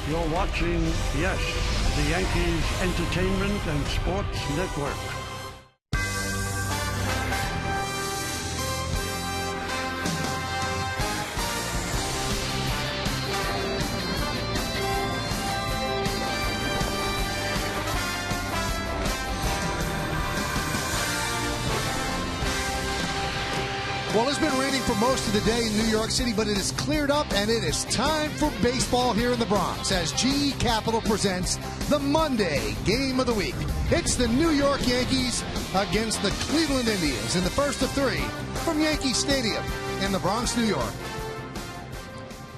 You're watching, yes, the Yankees Entertainment and Sports Network. Well, it's been raining for most of the day in New York City, but it has cleared up, and it is time for baseball here in the Bronx as GE Capital presents the Monday game of the week. It's the New York Yankees against the Cleveland Indians in the first of three from Yankee Stadium in the Bronx, New York.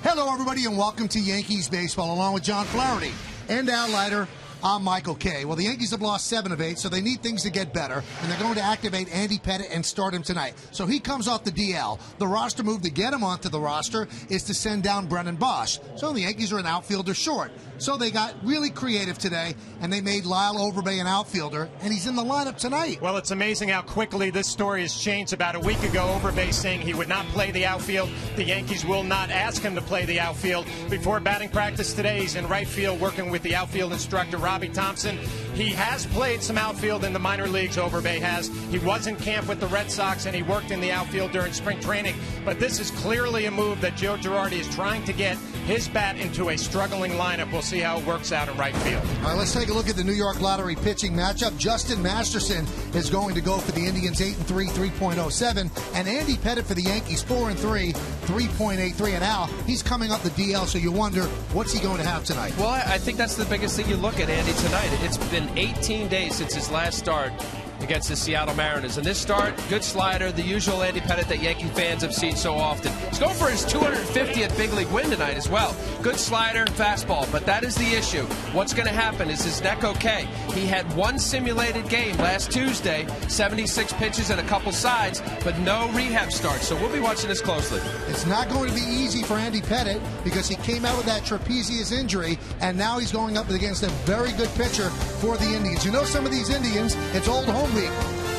Hello, everybody, and welcome to Yankees Baseball, along with John Flaherty and Al Leiter. I'm Michael Kay. Well, the Yankees have lost 7 of 8, so they need things to get better, and they're going to activate Andy Pettitte and start him tonight. So he comes off the DL. The roster move to get him onto the roster is to send down Brennan Bosch. So the Yankees are an outfielder short. So they got really creative today, and they made Lyle Overbay an outfielder, and he's in the lineup tonight. Well, it's amazing how quickly this story has changed. About a week ago, Overbay saying he would not play the outfield. The Yankees will not ask him to play the outfield. Before batting practice today, he's in right field working with the outfield instructor, Robbie Thompson. He has played some outfield in the minor leagues, Overbay has. He was in camp with the Red Sox, and he worked in the outfield during spring training. But this is clearly a move that Joe Girardi is trying to get his bat into a struggling lineup. We'll see how it works out in right field. All right, let's take a look at the New York Lottery pitching matchup. Justin Masterson is going to go for the Indians 8-3, 3.07, and Andy Pettitte for the Yankees 4-3, 3.83. And Al, he's coming up the DL, so you wonder, what's he going to have tonight? Well, I think that's the biggest thing you look at, Andy, tonight. It's been 18 days since his last start against the Seattle Mariners. And this start, good slider, the usual Andy Pettitte that Yankee fans have seen so often. He's going for his 250th big league win tonight as well. Good slider, fastball, but that is the issue. What's going to happen? Is his neck okay? He had one simulated game last Tuesday, 76 pitches and a couple sides, but no rehab start. So we'll be watching this closely. It's not going to be easy for Andy Pettitte because he came out with that trapezius injury, and now he's going up against a very good pitcher for the Indians. You know, some of these Indians, it's old home week.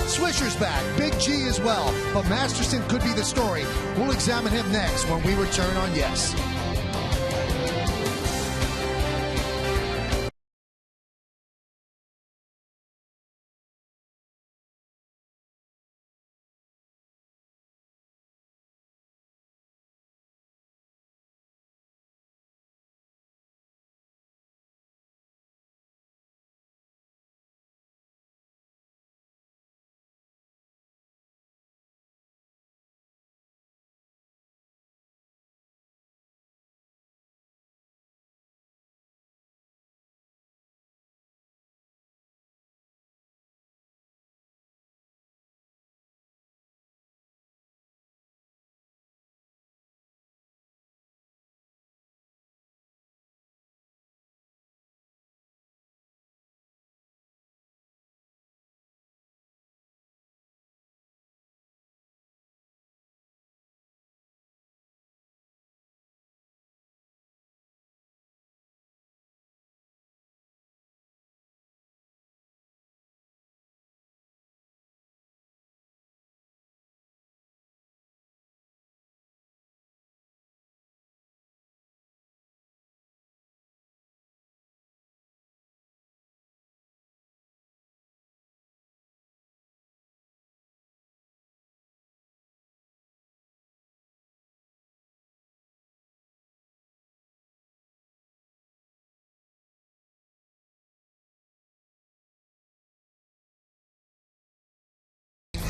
Swisher's back, Big G as well, but Masterson could be the story. We'll examine him next when we return on Yes.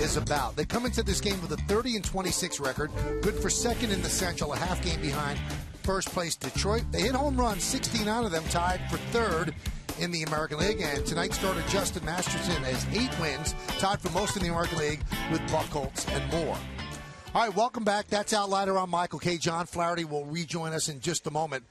Is about. They come into this game with a 30-26 record, good for second in the Central, a half game behind first place Detroit. They hit home runs, 69 of them, tied for third in the American League. And tonight's starter Justin Masterson has 8 wins, tied for most in the American League with Buchholz and Moore. All right, welcome back. That's Al Leiter. I'm Michael Kay. John Flaherty will rejoin us in just a moment.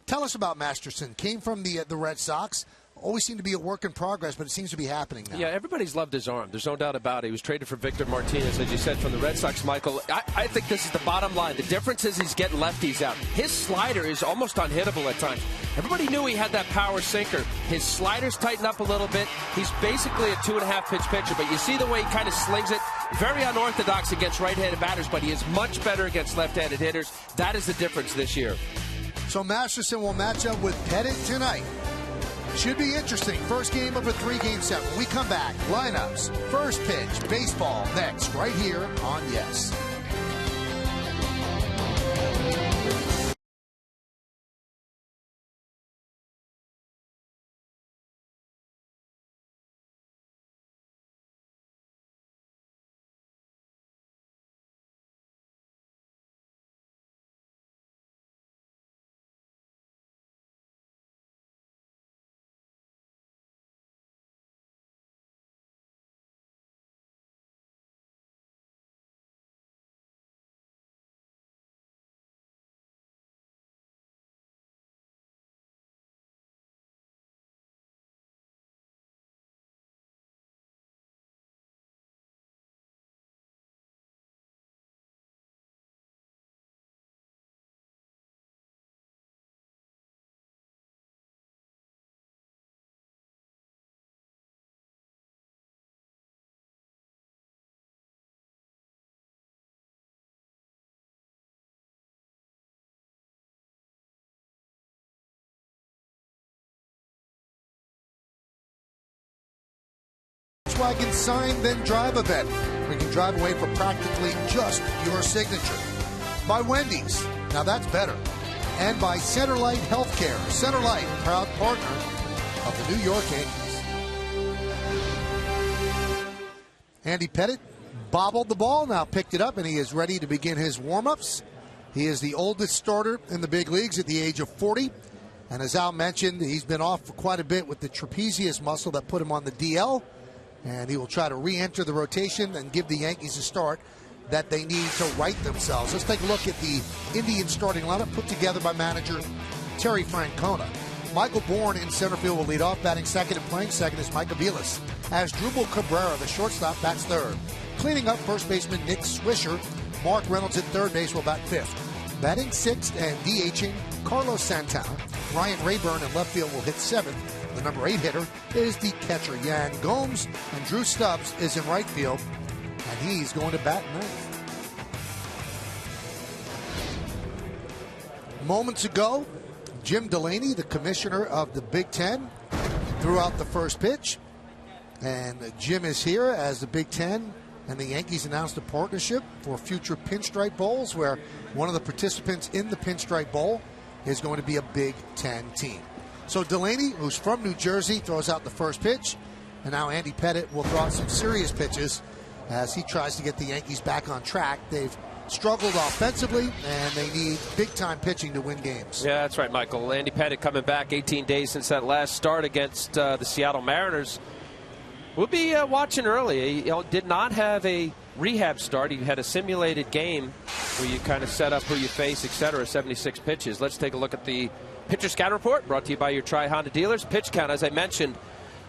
Tell us about Masterson. Came from the Red Sox. Always seemed to be a work in progress, but it seems to be happening now. Yeah, everybody's loved his arm. There's no doubt about it. He was traded for Victor Martinez, as you said, from the Red Sox, Michael. I think this is the bottom line. The difference is he's getting lefties out. His slider is almost unhittable at times. Everybody knew he had that power sinker. His slider's tightened up a little bit. He's basically a 2.5-pitch pitcher, but you see the way he kind of slings it. Very unorthodox against right-handed batters, but he is much better against left-handed hitters. That is the difference this year. So Masterson will match up with Pettit tonight. Should be interesting. First game of a 3-game set. When we come back, lineups, first pitch, baseball next, right here on Yes. Volkswagen Sign Then Drive event. We can drive away for practically just your signature. By Wendy's. Now that's better. And by Centerlight Healthcare. Centerlight, proud partner of the New York Yankees. Andy Pettit bobbled the ball, now picked it up, and he is ready to begin his warm-ups. He is the oldest starter in the big leagues at the age of 40. And as Al mentioned, he's been off for quite a bit with the trapezius muscle that put him on the DL. And he will try to re-enter the rotation and give the Yankees a start that they need to right themselves. Let's take a look at the Indian starting lineup put together by manager Terry Francona. Michael Bourne in center field will lead off, batting second and playing second is Mike Aviles. As Drupal Cabrera, the shortstop, bats third. Cleaning up, first baseman Nick Swisher. Mark Reynolds at third base will bat fifth. Batting sixth and DHing Carlos Santana. Ryan Rayburn in left field will hit seventh. The number 8 hitter is the catcher, Yan Gomes, and Drew Stubbs is in right field, and he's going to bat ninth. Moments ago, Jim Delaney, the commissioner of the Big Ten, threw out the first pitch, and Jim is here as the Big Ten and the Yankees announced a partnership for future Pinstripe Bowls, where one of the participants in the Pinstripe Bowl is going to be a Big Ten team. So Delaney, who's from New Jersey, throws out the first pitch. And now Andy Pettit will throw out some serious pitches as he tries to get the Yankees back on track. They've struggled offensively, and they need big-time pitching to win games. Yeah, that's right, Michael. Andy Pettit coming back 18 days since that last start against the Seattle Mariners. We'll be watching early. He did not have a rehab start. He had a simulated game where you kind of set up who you face, etc. 76 pitches. Let's take a look at the Pitcher Scout Report, brought to you by your Tri-Honda dealers. Pitch count, as I mentioned,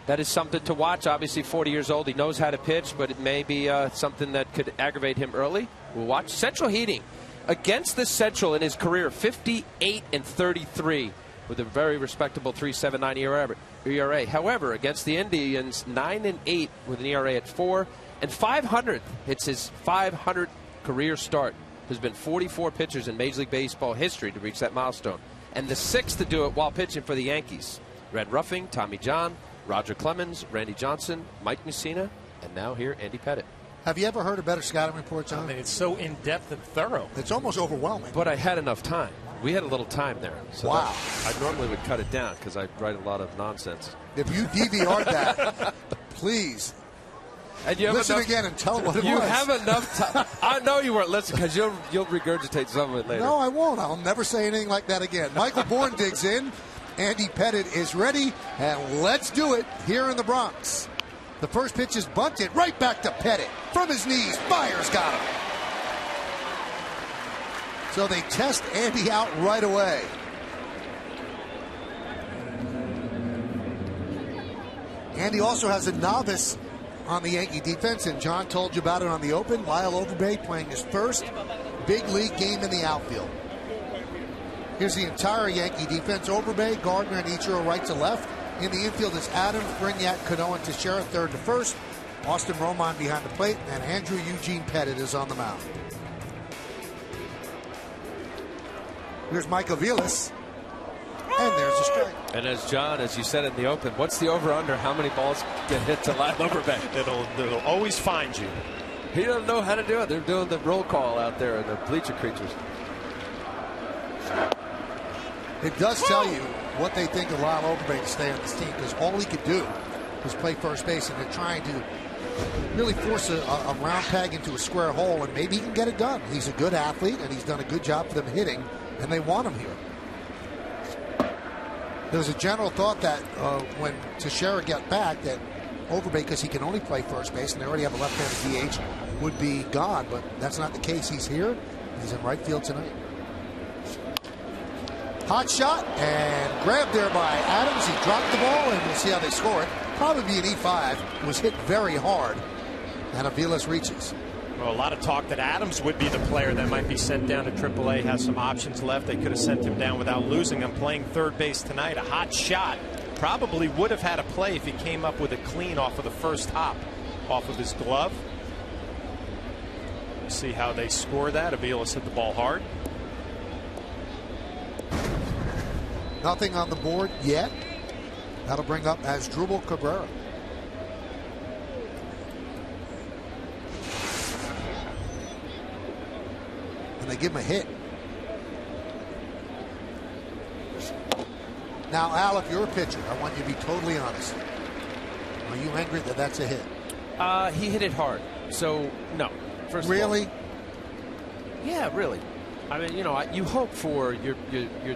that is something to watch. Obviously, 40 years old, he knows how to pitch, but it may be something that could aggravate him early. We'll watch. Central Heating against the Central in his career, 58-33, with a very respectable 3.79 ERA. However, against the Indians, 9-8 with an ERA at 4 and 500. It's his 500 career start. There's been 44 pitchers in Major League Baseball history to reach that milestone, and the 6th to do it while pitching for the Yankees. Red Ruffing, Tommy John, Roger Clemens, Randy Johnson, Mike Mussina, and now here, Andy Pettit. Have you ever heard a better scouting report, John? I mean, it's so in-depth and thorough. It's almost overwhelming. But I had enough time. We had a little time there. So wow. I normally would cut it down because I write a lot of nonsense. If you DVR'd that, please. And you have listen enough, again and tell what it was. You have enough time. I know you weren't listening because you'll regurgitate some of it later. No, I won't. I'll never say anything like that again. Michael Bourne digs in. Andy Pettit is ready, and let's do it here in the Bronx. The first pitch is bunted right back to Pettit. From his knees, Byers got him. So they test Andy out right away. Andy also has a novice on the Yankee defense, and John told you about it on the open. Lyle Overbay playing his first big league game in the outfield. Here's the entire Yankee defense. Overbay, Gardner, and Ichiro right to left. In the infield is Adams, Brignac, Cano, and Teixeira third to first. Austin Roman behind the plate, and Andrew Eugene Pettit is on the mound. Here's Mike Aviles. And there's a strike. And as you said in the open, what's the over-under? How many balls get hit to Lyle Overbank? It'll always find you. He doesn't know how to do it. They're doing the roll call out there in the bleacher creatures. It does tell you what they think of Lyle Overbank to stay on this team, because all he could do was play first base, and they're trying to really force a round peg into a square hole, and maybe he can get it done. He's a good athlete, and he's done a good job for them hitting, and they want him here. There was a general thought that when Teixeira got back, that Overbank, because he can only play first base, and they already have a left-handed DH, would be gone, but that's not the case. He's here. He's in right field tonight. Hot shot and grabbed there by Adams. He dropped the ball, and we'll see how they score it. Probably be an E5. It was hit very hard, and Aviles reaches. Well, a lot of talk that Adams would be the player that might be sent down to AAA. Has some options left. They could have sent him down without losing him. Playing third base tonight. A hot shot. Probably would have had a play if he came up with a clean off of the first hop off of his glove. We'll see how they score that. Aviles hit the ball hard. Nothing on the board yet. That'll bring up Asdrubal Cabrera. And they give him a hit. Now, Al, if you're a pitcher, I want you to be totally honest. Are you angry that that's a hit? He hit it hard. So, no. First really? Of all, yeah, really. I mean, you know, you hope for your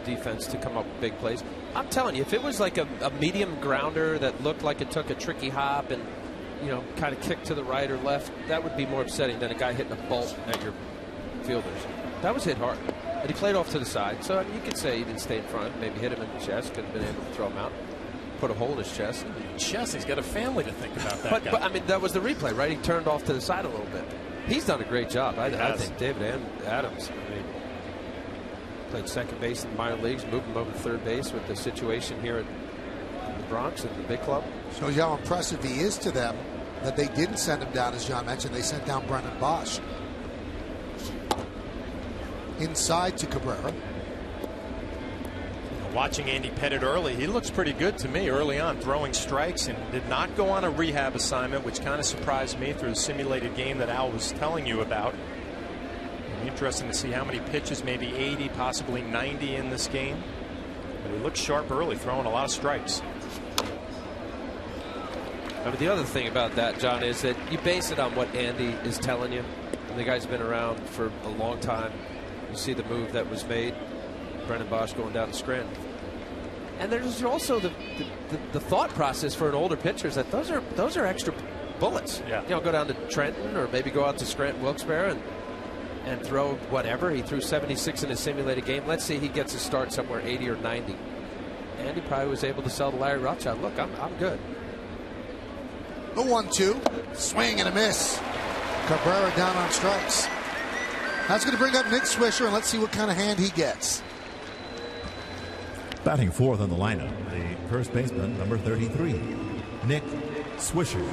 defense to come up with big plays. I'm telling you, if it was like a medium grounder that looked like it took a tricky hop and, you know, kind of kicked to the right or left, that would be more upsetting than a guy hitting a bolt at your fielders. That was hit hard. And he played off to the side. So I mean, you could say he didn't stay in front, maybe hit him in the chest, could have been able to throw him out, put a hole in his chest. He's got a family to think about that guy. But, I mean, that was the replay, right? He turned off to the side a little bit. He's done a great job. I think David and Adams, I mean, played second base in the minor leagues, moved him over to third base with the situation here in the Bronx at the big club. Shows you how impressive he is to them that they didn't send him down, as John mentioned. They sent down Brennan Bosch. Inside to Cabrera. Watching Andy Pettitte early, he looks pretty good to me early on, throwing strikes, and did not go on a rehab assignment, which kind of surprised me through the simulated game that Al was telling you about. Interesting to see how many pitches, maybe 80, possibly 90 in this game. But he looked sharp early, throwing a lot of strikes. I mean, the other thing about that, John, is that you base it on what Andy is telling you. And the guy's been around for a long time. You see the move that was made, Brennan Bosch going down to Scranton. And there's also the thought process for an older pitcher is that those are extra bullets. Yeah. You know, go down to Trenton or maybe go out to Scranton Wilkes-Barre and throw whatever. He threw 76 in a simulated game. Let's say he gets a start somewhere 80 or 90. And he probably was able to sell to Larry Rothschild. Look, I'm good. The 1-2. Swing and a miss. Cabrera down on strikes. That's going to bring up Nick Swisher, and let's see what kind of hand he gets. Batting fourth on the lineup, the first baseman, number 33, Nick Swisher.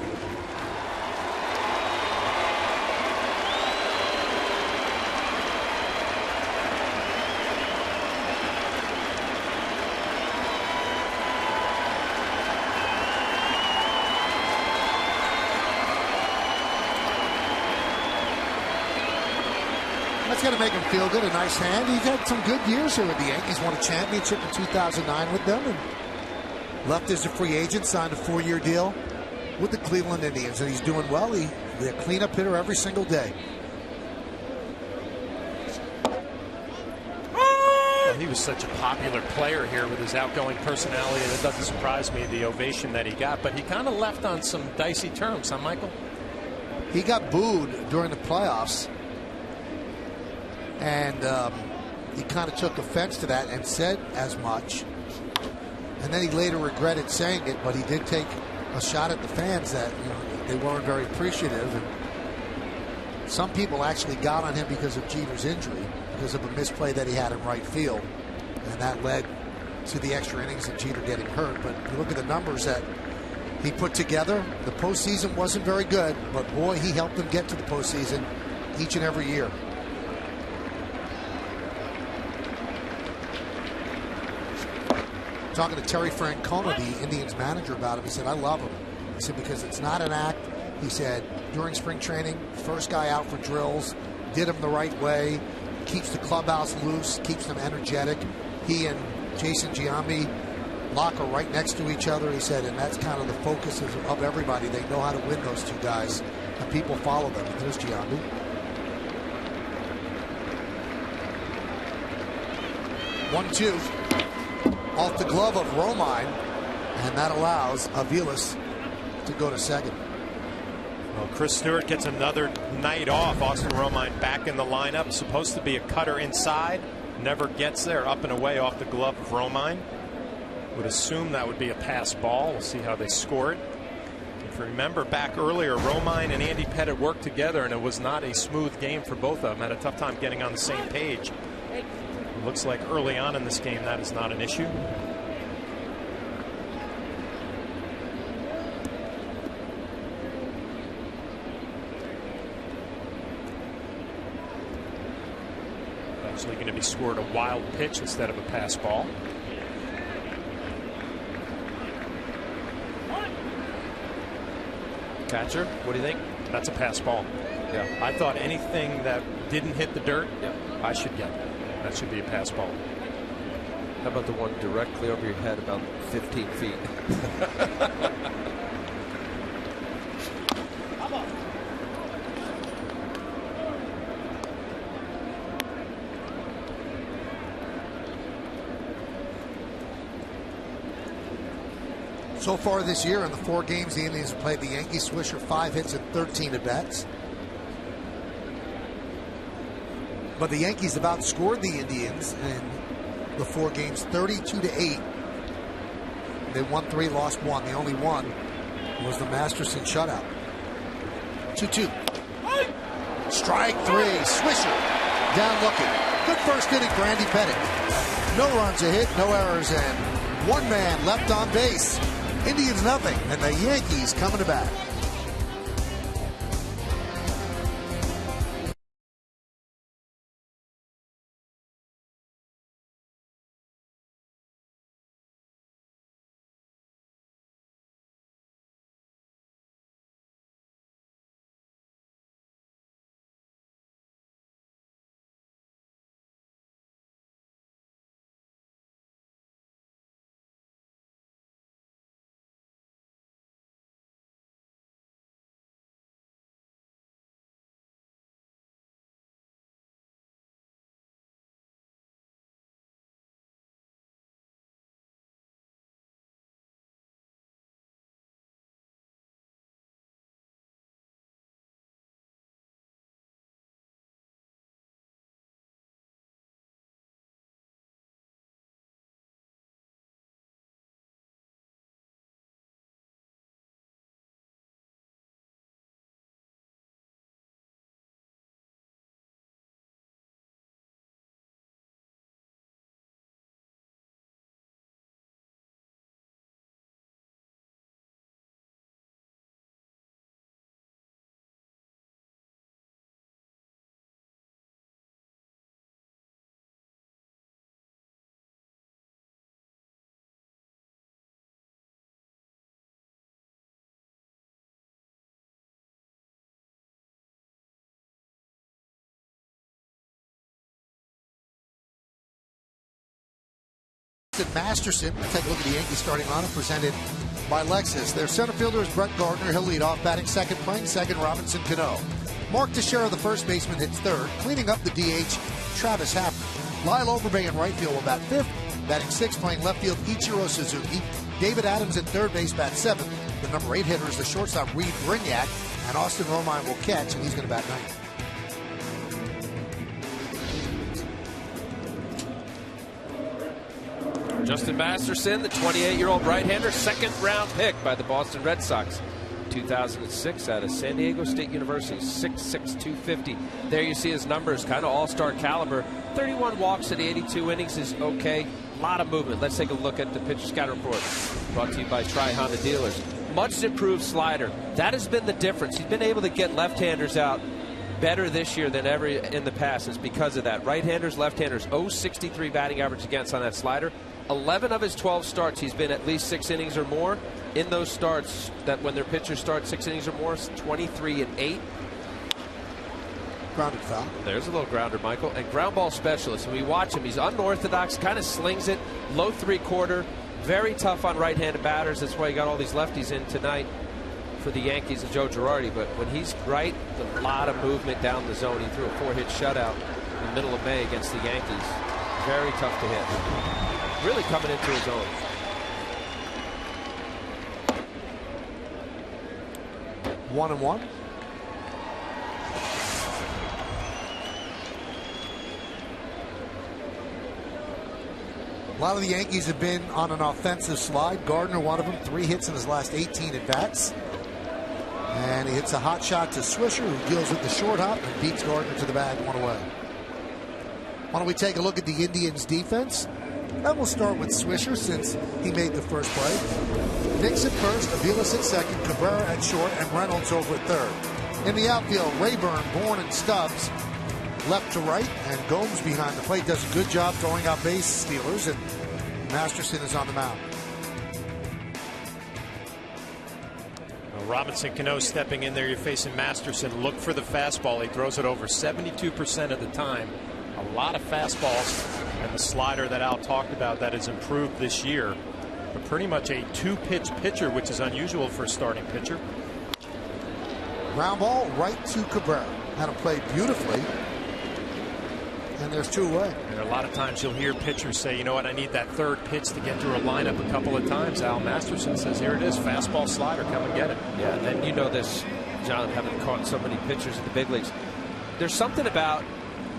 That's going to make him feel good. A nice hand. He's had some good years here with the Yankees. Won a championship in 2009 with them, and left as a free agent. Signed a 4-year deal with the Cleveland Indians, and he's doing well. He's a cleanup hitter every single day. Well, he was such a popular player here with his outgoing personality, and it doesn't surprise me the ovation that he got. But he kind of left on some dicey terms, huh, Michael? He got booed during the playoffs. And he kind of took offense to that and said as much. And then he later regretted saying it, but he did take a shot at the fans that, you know, they weren't very appreciative. And some people actually got on him because of Jeter's injury, because of a misplay that he had in right field. And that led to the extra innings and Jeter getting hurt. But you look at the numbers that he put together. The postseason wasn't very good, but boy, he helped them get to the postseason each and every year. talking to Terry Francona, the Indians manager, about him. He said, I love him. He said, because it's not an act. He said, during spring training, first guy out for drills, did him the right way, keeps the clubhouse loose, keeps them energetic. He and Jason Giambi locker right next to each other, he said, and that's kind of the focus of everybody. They know how to win, those two guys, and people follow them. And there's Giambi. One-two off the glove of Romine, and that allows Aviles to go to second. Well, Chris Stewart gets another night off. Austin Romine back in the lineup. Supposed to be a cutter inside. Never gets there. Up and away off the glove of Romine. Would assume that would be a pass ball. We'll see how they score it. If you remember back earlier, Romine and Andy Pettit worked together, and it was not a smooth game for both of them. Had a tough time getting on the same page. It looks like early on in this game that is not an issue. Actually going to be scored a wild pitch instead of a pass ball. Catcher, what do you think? That's a pass ball. Yeah. I thought anything that didn't hit the dirt, I should get. That should be a pass ball. How about the one directly over your head about 15 feet? So far this year, in the 4 games the Indians have played, the Yankees, Swisher 5 hits and 13 at-bats. But the Yankees have outscored the Indians in the 4 games 32-8. They won 3, lost 1. The only one was the Masterson shutout. 2-2. Strike 3. Swisher down looking. Good first inning for Andy Pettit. No runs a hit, no errors, and 1 man left on base. Indians nothing, and the Yankees coming to bat. Masterson. Take a look at the Yankees starting lineup presented by Lexus. Their center fielder is Brett Gardner. He'll lead off, batting second, playing second, Robinson Cano. Mark Teixeira, the first baseman, hits third. Cleaning up the DH, Travis Hafner. Lyle Overbay in right field will bat fifth. Batting sixth, playing left field, Ichiro Suzuki. David Adams at third base, bats seventh. The number 8 hitter is the shortstop, Reed Brignac. And Austin Romine will catch, and he's going to bat ninth. Justin Masterson, the 28-year-old right-hander, second-round pick by the Boston Red Sox. 2006 out of San Diego State University, 6'6", 250. There you see his numbers, kind of all-star caliber. 31 walks in 82 innings is okay. A lot of movement. Let's take a look at the pitch scout report. Brought to you by Tri-Honda Dealers. Much improved slider. That has been the difference. He's been able to get left-handers out better this year than ever in the past. It's because of that. Right-handers, left-handers, .063 batting average against on that slider. 11 of his 12 starts, he's been at least 6 innings or more. In those starts, that when their pitchers start 6 innings or more, it's 23-8. Grounded foul. There's a little grounder, Michael. And ground ball specialist. And we watch him. He's unorthodox, kind of slings it, low 3/4. Very tough on right-handed batters. That's why he got all these lefties in tonight for the Yankees and Joe Girardi. But when he's right, a lot of movement down the zone. He threw a 4-hit shutout in the middle of May against the Yankees. Very tough to hit. Really coming into his own. One and one. A lot of the Yankees have been on an offensive slide. Gardner, one of them, 3 hits in his last 18 at-bats. And he hits a hot shot to Swisher, who deals with the short hop and beats Gardner to the bag, 1 away. Why don't we take a look at the Indians' defense? And we'll start with Swisher since he made the first play. Nix at first, Aviles at second, Cabrera at short, and Reynolds over at third. In the outfield, Rayburn, Bourne, and Stubbs left to right, and Gomes behind the plate does a good job throwing out base stealers, and Masterson is on the mound. Robinson Cano stepping in there. You're facing Masterson. Look for the fastball. He throws it over 72% of the time. A lot of fastballs, and the slider that Al talked about that has improved this year. But pretty much a 2-pitch pitcher, which is unusual for a starting pitcher. Ground ball right to Cabrera. Had him play beautifully. And there's 2 away. And a lot of times you'll hear pitchers say, you know what, I need that third pitch to get through a lineup a couple of times. Al Masterson says, here it is, fastball slider, come and get it. Yeah, and you know this, John, having caught so many pitchers in the big leagues. There's something about,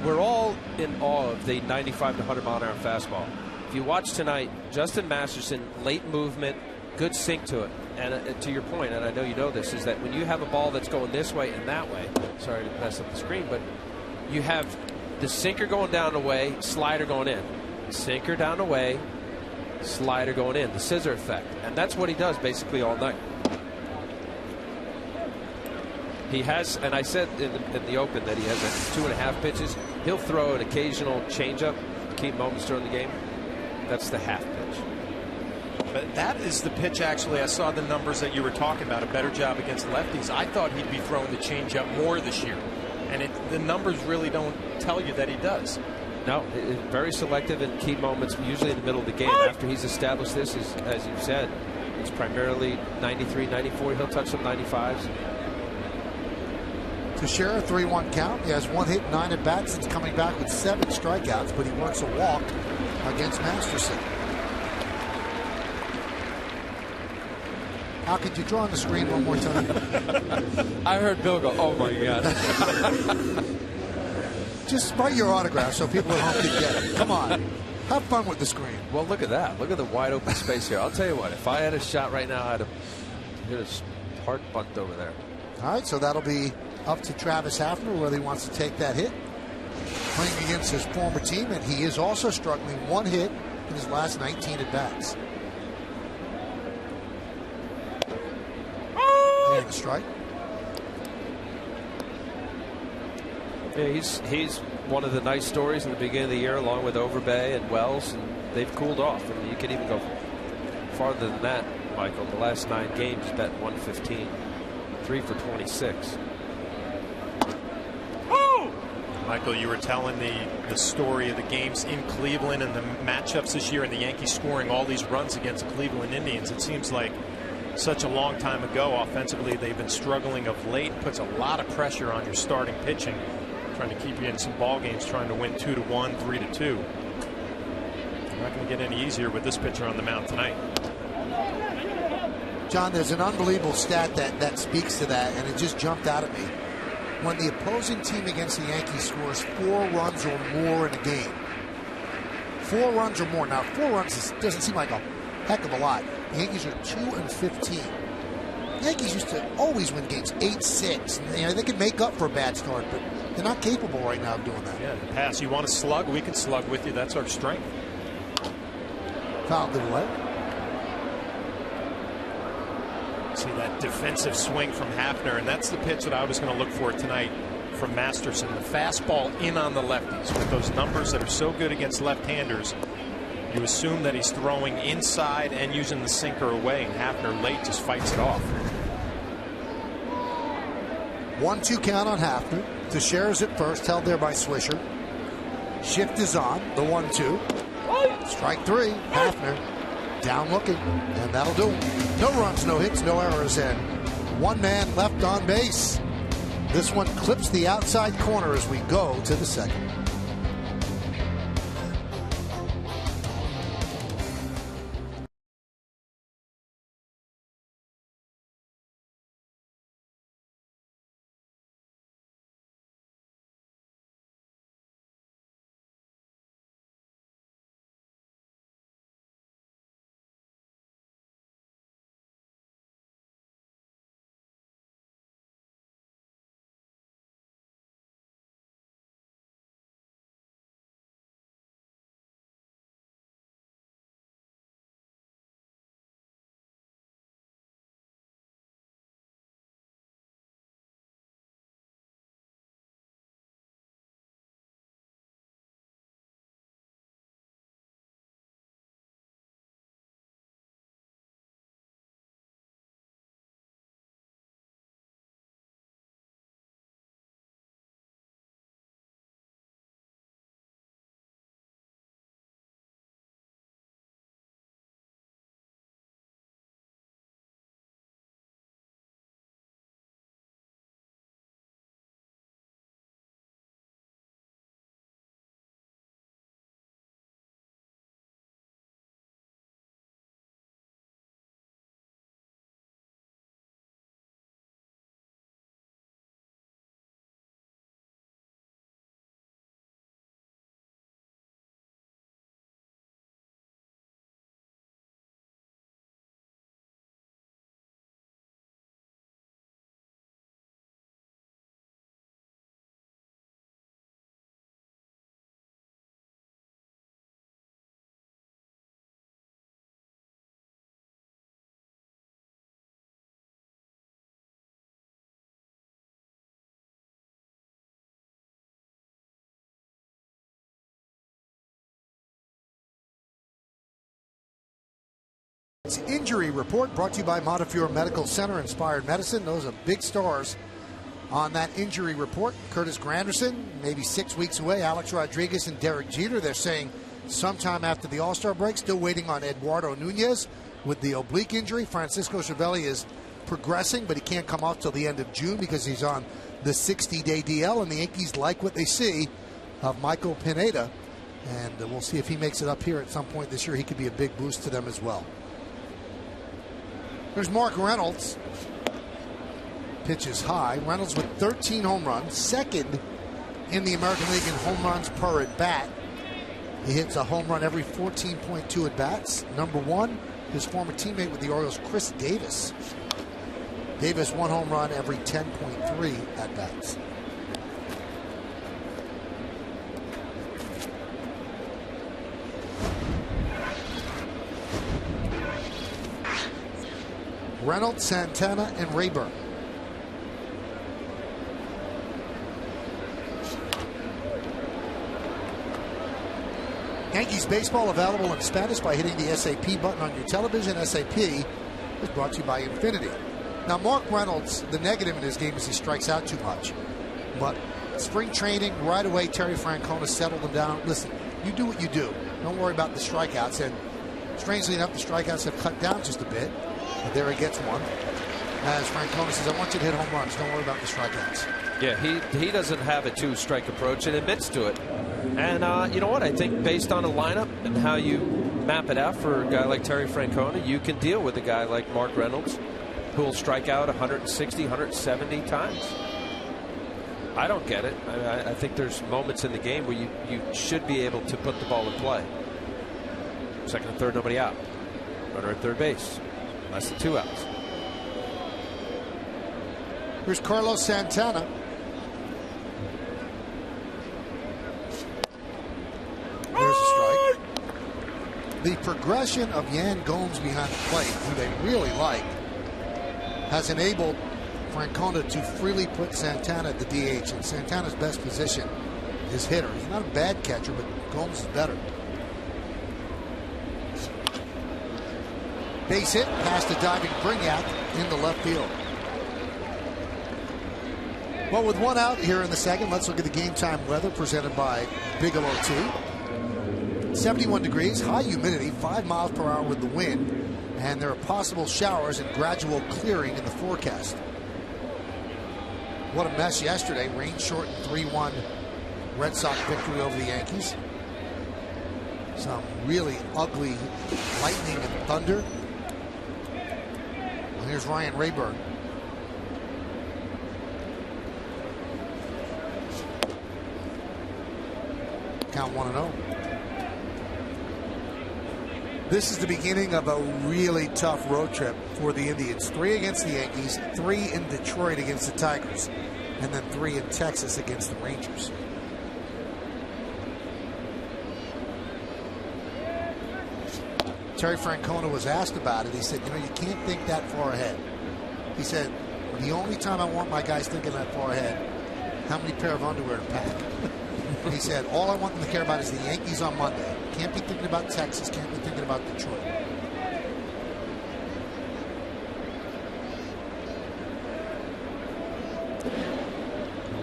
we're all in awe of the 95 to 100 mile an hour fastball. If you watch tonight, Justin Masterson, late movement, good sink to it. And to your point, and I know you know this, is that when you have a ball that's going this way and that way, sorry to mess up the screen, but you have the sinker going down the way, slider going in. Sinker down the way, slider going in. The scissor effect. And that's what he does basically all night. He has, and I said in the open that he has 2.5 pitches. He'll throw an occasional changeup to keep moments during the game. That's the half pitch. But that is the pitch, actually. I saw the numbers that you were talking about, a better job against lefties. I thought he'd be throwing the changeup more this year. And the numbers really don't tell you that he does. No, very selective in key moments, usually in the middle of the game. After he's established this, as you said, it's primarily 93, 94. He'll touch some 95s. Teixeira, 3-1 count. He has 1 hit, 9 at bats since coming back with 7 strikeouts, but he works a walk against Masterson. How could you draw on the screen one more time? I heard Bill go, oh my God. Just write your autograph so people at home can get it. Come on. Have fun with the screen. Well, look at that. Look at the wide open space here. I'll tell you what, if I had a shot right now, I'd have hit a hard bunt over there. All right, so that'll be up to Travis Hafner whether he wants to take that hit. Playing against his former team, and he is also struggling. 1 hit in his last 19 at bats. And a strike. Yeah, he's one of the nice stories in the beginning of the year, along with Overbay and Wells, and they've cooled off. I mean, you could even go farther than that, Michael. The last 9 games, he's batting 115, 3 for 26. Michael, you were telling the story of the games in Cleveland and the matchups this year, and the Yankees scoring all these runs against the Cleveland Indians. It seems like such a long time ago. Offensively, they've been struggling of late. Puts a lot of pressure on your starting pitching, trying to keep you in some ball games, trying to win 2-1, 3-2. Not going to get any easier with this pitcher on the mound tonight. John, there's an unbelievable stat that speaks to that, and it just jumped out at me. When the opposing team against the Yankees scores 4 runs or more in a game. 4 runs or more. Now, 4 runs doesn't seem like a heck of a lot. The Yankees are 2-15. The Yankees used to always win games 8-6. You know, they can make up for a bad start, but they're not capable right now of doing that. Yeah, in the past, you want to slug, we can slug with you. That's our strength. Foul good away. See that defensive swing from Hafner, and that's the pitch that I was going to look for tonight from Masterson. The fastball in on the lefties with those numbers that are so good against left-handers. You assume that he's throwing inside and using the sinker away, and Hafner late just fights it off. 1-2 count on Hafner. Teixeira's at first, held there by Swisher. Shift is on, the 1-2. Strike 3, Hafner down looking, and that'll do it. No runs, no hits, no errors, and one man left on base. This one clips the outside corner as we go to the second. Injury report brought to you by Montefiore Medical Center, Inspired Medicine. Those are big stars on that injury report. Curtis Granderson, maybe 6 weeks away. Alex Rodriguez and Derek Jeter, they're saying sometime after the All-Star break. Still waiting on Eduardo Nunez with the oblique injury. Francisco Cervelli is progressing, but he can't come off till the end of June because he's on the 60-day DL, and the Yankees like what they see of Michael Pineda, and we'll see if he makes it up here at some point this year. He could be a big boost to them as well. There's Mark Reynolds. Pitches high. Reynolds with 13 home runs, second in the American League in home runs per at bat. He hits a home run every 14.2 at bats. Number one, his former teammate with the Orioles, Chris Davis. Davis, one home run every 10.3 at bats. Reynolds, Santana, and Rayburn. Yankees baseball available in Spanish by hitting the SAP button on your television. SAP is brought to you by Infinity. Now, Mark Reynolds, the negative in his game is he strikes out too much. But spring training, right away, Terry Francona settled him down. Listen, you do what you do. Don't worry about the strikeouts. And strangely enough, the strikeouts have cut down just a bit. But there he gets one. As Francona says, I want you to hit home runs. Don't worry about the strikeouts. Yeah, he doesn't have a two-strike approach and admits to it. And you know what? I think based on a lineup and how you map it out for a guy like Terry Francona, you can deal with a guy like Mark Reynolds who will strike out 160, 170 times. I don't get it. I think there's moments in the game where you should be able to put the ball in play. Second and third, nobody out. Runner at third base. Less than 2 outs. Here's Carlos Santana. There's a strike. The progression of Yan Gomes behind the plate, who they really like, has enabled Francona to freely put Santana at the DH. And Santana's best position is hitter. He's not a bad catcher, but Gomes is better. Base hit past the diving Brignac into left field. Well, with one out here in the second, let's look at the game time weather presented by Bigelow Tea. 71 degrees, high humidity, 5 miles per hour with the wind, and there are possible showers and gradual clearing in the forecast. What a mess yesterday. Rain shortened 3-1 Red Sox victory over the Yankees. Some really ugly lightning and thunder. And here's Ryan Rayburn. Count 1-0. This is the beginning of a really tough road trip for the Indians. 3 against the Yankees, 3 in Detroit against the Tigers, and then 3 in Texas against the Rangers. Terry Francona was asked about it. He said, you know, you can't think that far ahead. He said, the only time I want my guys thinking that far ahead, how many pair of underwear to pack? He said, all I want them to care about is the Yankees on Monday. Can't be thinking about Texas, can't be thinking about Detroit.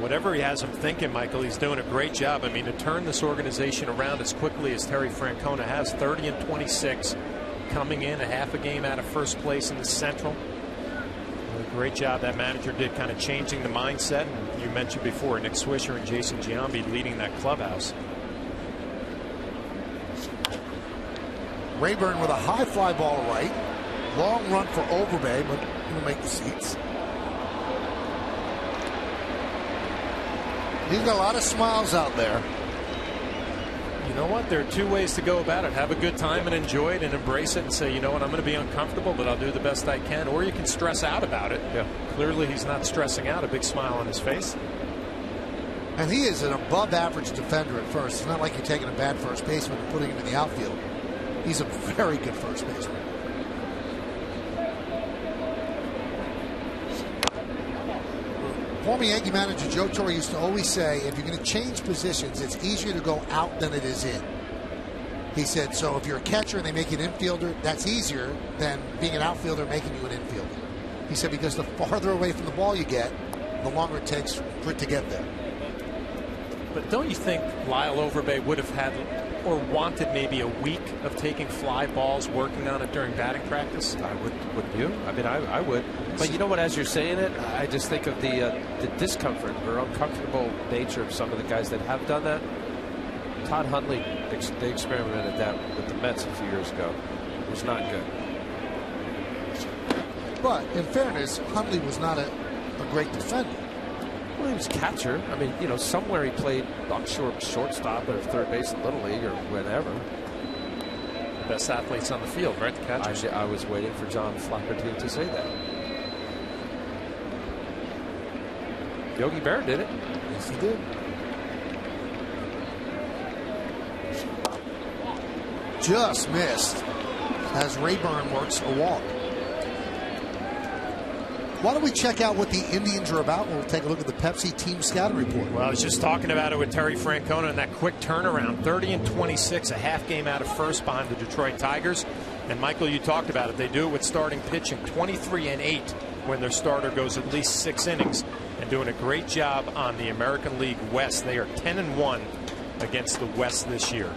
Whatever he has him thinking, Michael, he's doing a great job. I mean, to turn this organization around as quickly as Terry Francona has, 30-26, coming in a half a game out of first place in the Central. A great job that manager did, kind of changing the mindset. And you mentioned before, Nick Swisher and Jason Giambi leading that clubhouse. Rayburn with a high fly ball right. Long run for Overbay, but he'll make the seats. He's got a lot of smiles out there. You know what? There are 2 ways to go about it. Have a good time and enjoy it and embrace it and say, you know what, I'm going to be uncomfortable, but I'll do the best I can. Or you can stress out about it. Yeah. Clearly he's not stressing out. A big smile on his face. And he is an above average defender at first. It's not like you're taking a bad first baseman and putting him in the outfield. He's a very good first baseman. Former Yankee manager Joe Torre used to always say, if you're going to change positions, it's easier to go out than it is in. He said, so if you're a catcher and they make you an infielder, that's easier than being an outfielder making you an infielder. He said, because the farther away from the ball you get, the longer it takes for it to get there. But don't you think Lyle Overbay would have had or wanted maybe a week of taking fly balls, working on it during batting practice? I would. Would you? I mean, I would. But you know what? As you're saying it, I just think of the discomfort or uncomfortable nature of some of the guys that have done that. Todd Hundley, they experimented that with the Mets a few years ago. It was not good. But in fairness, Hundley was not a great defender. Well, he was catcher. I mean, you know, somewhere he played, I'm sure, shortstop or third base in Little League or whatever. The best athletes on the field, right? The catchers. I was waiting for John Flaherty to say that. Yogi Berra did it. Yes, he did. Just missed as Rayburn works a walk. Why don't we check out what the Indians are about? We'll take a look at the Pepsi team scouting report. Well, I was just talking about it with Terry Francona and that quick turnaround. 30-26, a half game out of first behind the Detroit Tigers. And Michael, you talked about it. They do it with starting pitching, 23-8 when their starter goes at least 6 innings, and doing a great job on the American League West. They are 10-1 against the West this year.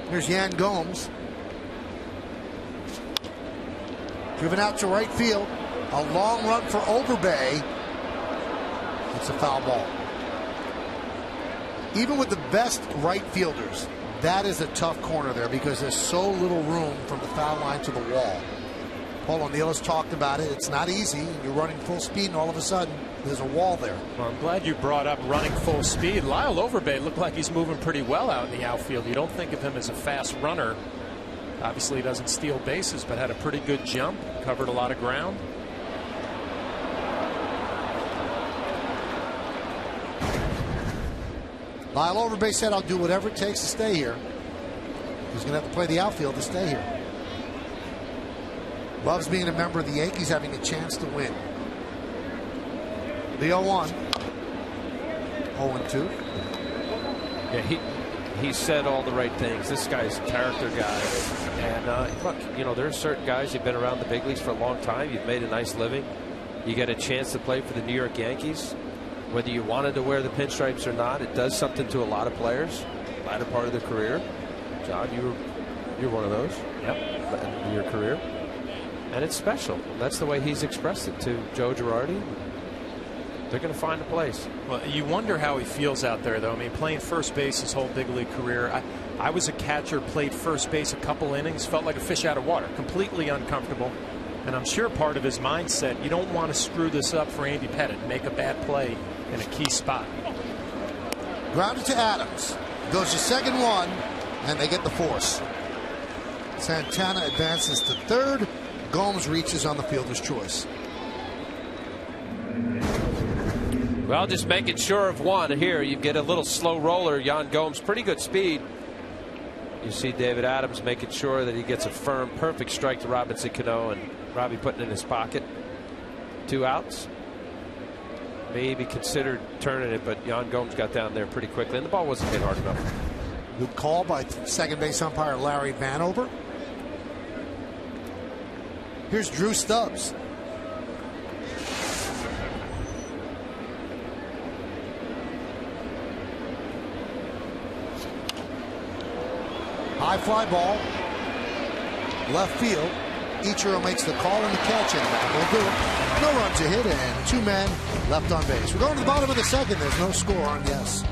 Here's Yan Gomes. Driven out to right field. A long run for Overbay. It's a foul ball. Even with the best right fielders, that is a tough corner there because there's so little room from the foul line to the wall. Paul O'Neill has talked about it. It's not easy. You're running full speed and all of a sudden there's a wall there. Well, I'm glad you brought up running full speed. Lyle Overbay looked like he's moving pretty well out in the outfield. You don't think of him as a fast runner. Obviously he doesn't steal bases, but had a pretty good jump, covered a lot of ground. Lyle Overbay said, I'll do whatever it takes to stay here. He's going to have to play the outfield to stay here. Loves being a member of the Yankees, having a chance to win. The 0-1. 0-2. Yeah, he said all the right things. This guy's a character guy. And look, you know, there are certain guys who've been around the big leagues for a long time. You've made a nice living. You get a chance to play for the New York Yankees. Whether you wanted to wear the pinstripes or not, it does something to a lot of players. Latter part of their career. John, you're one of those. Yep. In your career. And it's special. That's the way he's expressed it to Joe Girardi. They're going to find a place. Well, you wonder how he feels out there, though. I mean, playing first base his whole big league career. I was a catcher, played first base a couple innings, felt like a fish out of water, completely uncomfortable. And I'm sure part of his mindset, you don't want to screw this up for Andy Pettitte, make a bad play in a key spot. Grounded to Adams. Goes to second one, and they get the force. Santana advances to third. Gomes reaches on the fielder's choice. Well, just making sure of one here. You get a little slow roller. Yan Gomes, pretty good speed. You see David Adams making sure that he gets a firm, perfect strike to Robinson Cano, and Robbie putting it in his pocket. 2 outs. Maybe considered turning it, but Yan Gomes got down there pretty quickly, and the ball wasn't hit hard enough. Good call by second base umpire Larry Vanover. Here's Drew Stubbs. High fly ball. Left field. Ichiro makes the call and the catch, and that will do it. No runs a hit and 2 men left on base. We're going to the bottom of the second. There's no score on yes.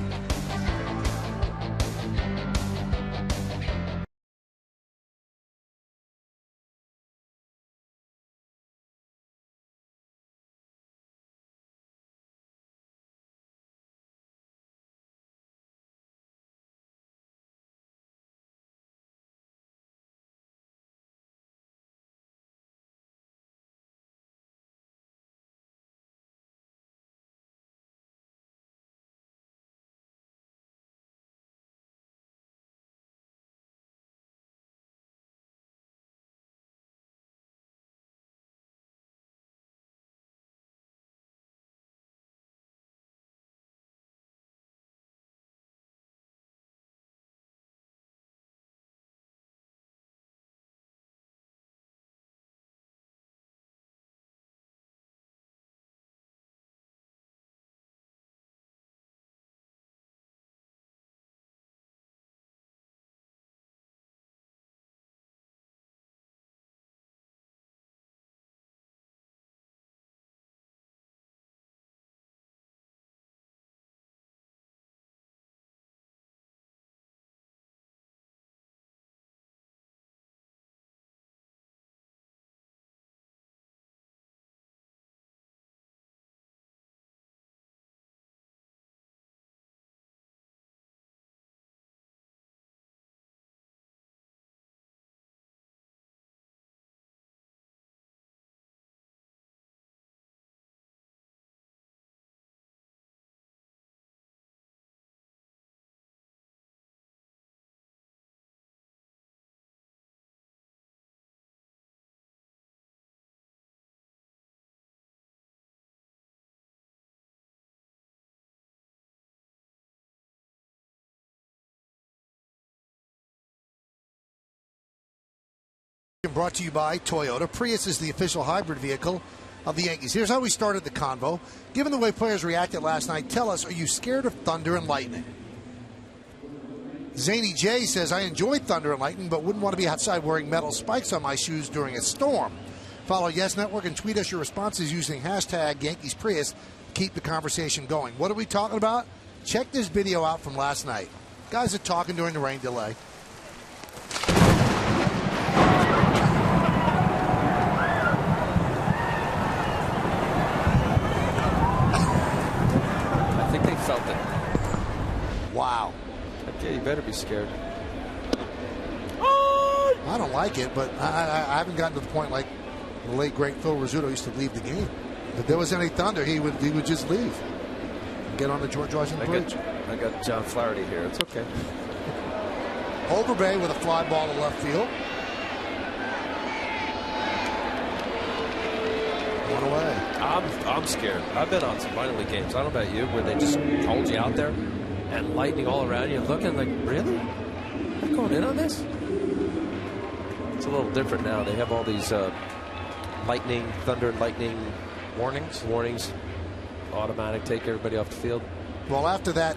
Brought to you by Toyota. Prius is the official hybrid vehicle of the Yankees. Here's how we started the convo. Given the way players reacted last night, tell us, are you scared of thunder and lightning? Zany J says, I enjoy thunder and lightning, but wouldn't want to be outside wearing metal spikes on my shoes during a storm. Follow Yes Network and tweet us your responses using hashtag Yankees Prius. Keep the conversation going. What are we talking about? Check this video out from last night. Guys are talking during the rain delay. Felt it. Wow. Okay, you better be scared. I don't like it, but I haven't gotten to the point like the late great Phil Rizzuto used to leave the game. If there was any thunder, he would just leave and get on the George Washington Bridge. I got John Flaherty here. It's okay. Overbay with a fly ball to left field. One away. I'm scared. I've been on some minor league games. I don't know about you, where they just hold you out there and lightning all around you, looking like, really? You're going in on this? It's a little different now. They have all these lightning, thunder, and lightning warnings. Automatic, take everybody off the field. Well, after that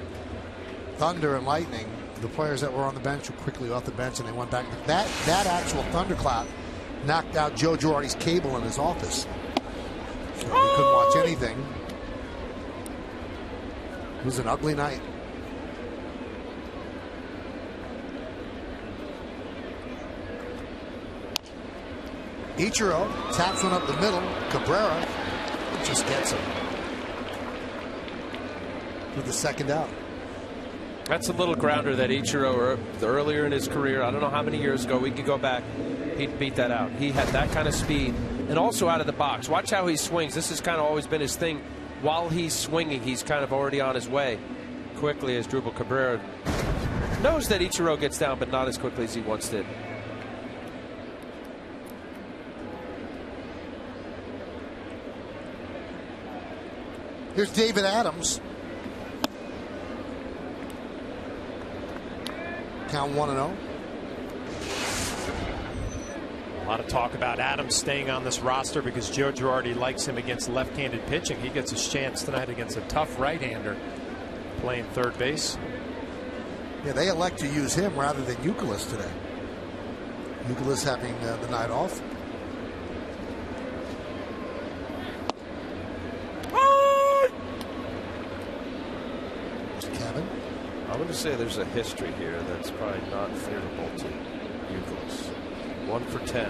thunder and lightning, the players that were on the bench were quickly off the bench, and they went back. That actual thunderclap knocked out Joe Girardi's cable in his office. So he couldn't watch anything. It was an ugly night. Ichiro taps one up the middle. Cabrera just gets him with the second out. That's a little grounder that Ichiro earlier in his career, I don't know how many years ago, we could go back, he'd beat that out. He had that kind of speed and also out of the box. Watch how he swings. This has kind of always been his thing. While he's swinging, he's kind of already on his way quickly, as Drupal Cabrera knows that Ichiro gets down, but not as quickly as he once did. Here's David Adams. Count 1-0. A lot of talk about Adams staying on this roster because Joe Girardi likes him against left-handed pitching. He gets his chance tonight against a tough right-hander playing third base. Yeah, they elect to use him rather than Youkilis today. Youkilis having the night off. Kevin? I'm going to say there's a history here that's probably not favorable to Youkilis. 1 for 10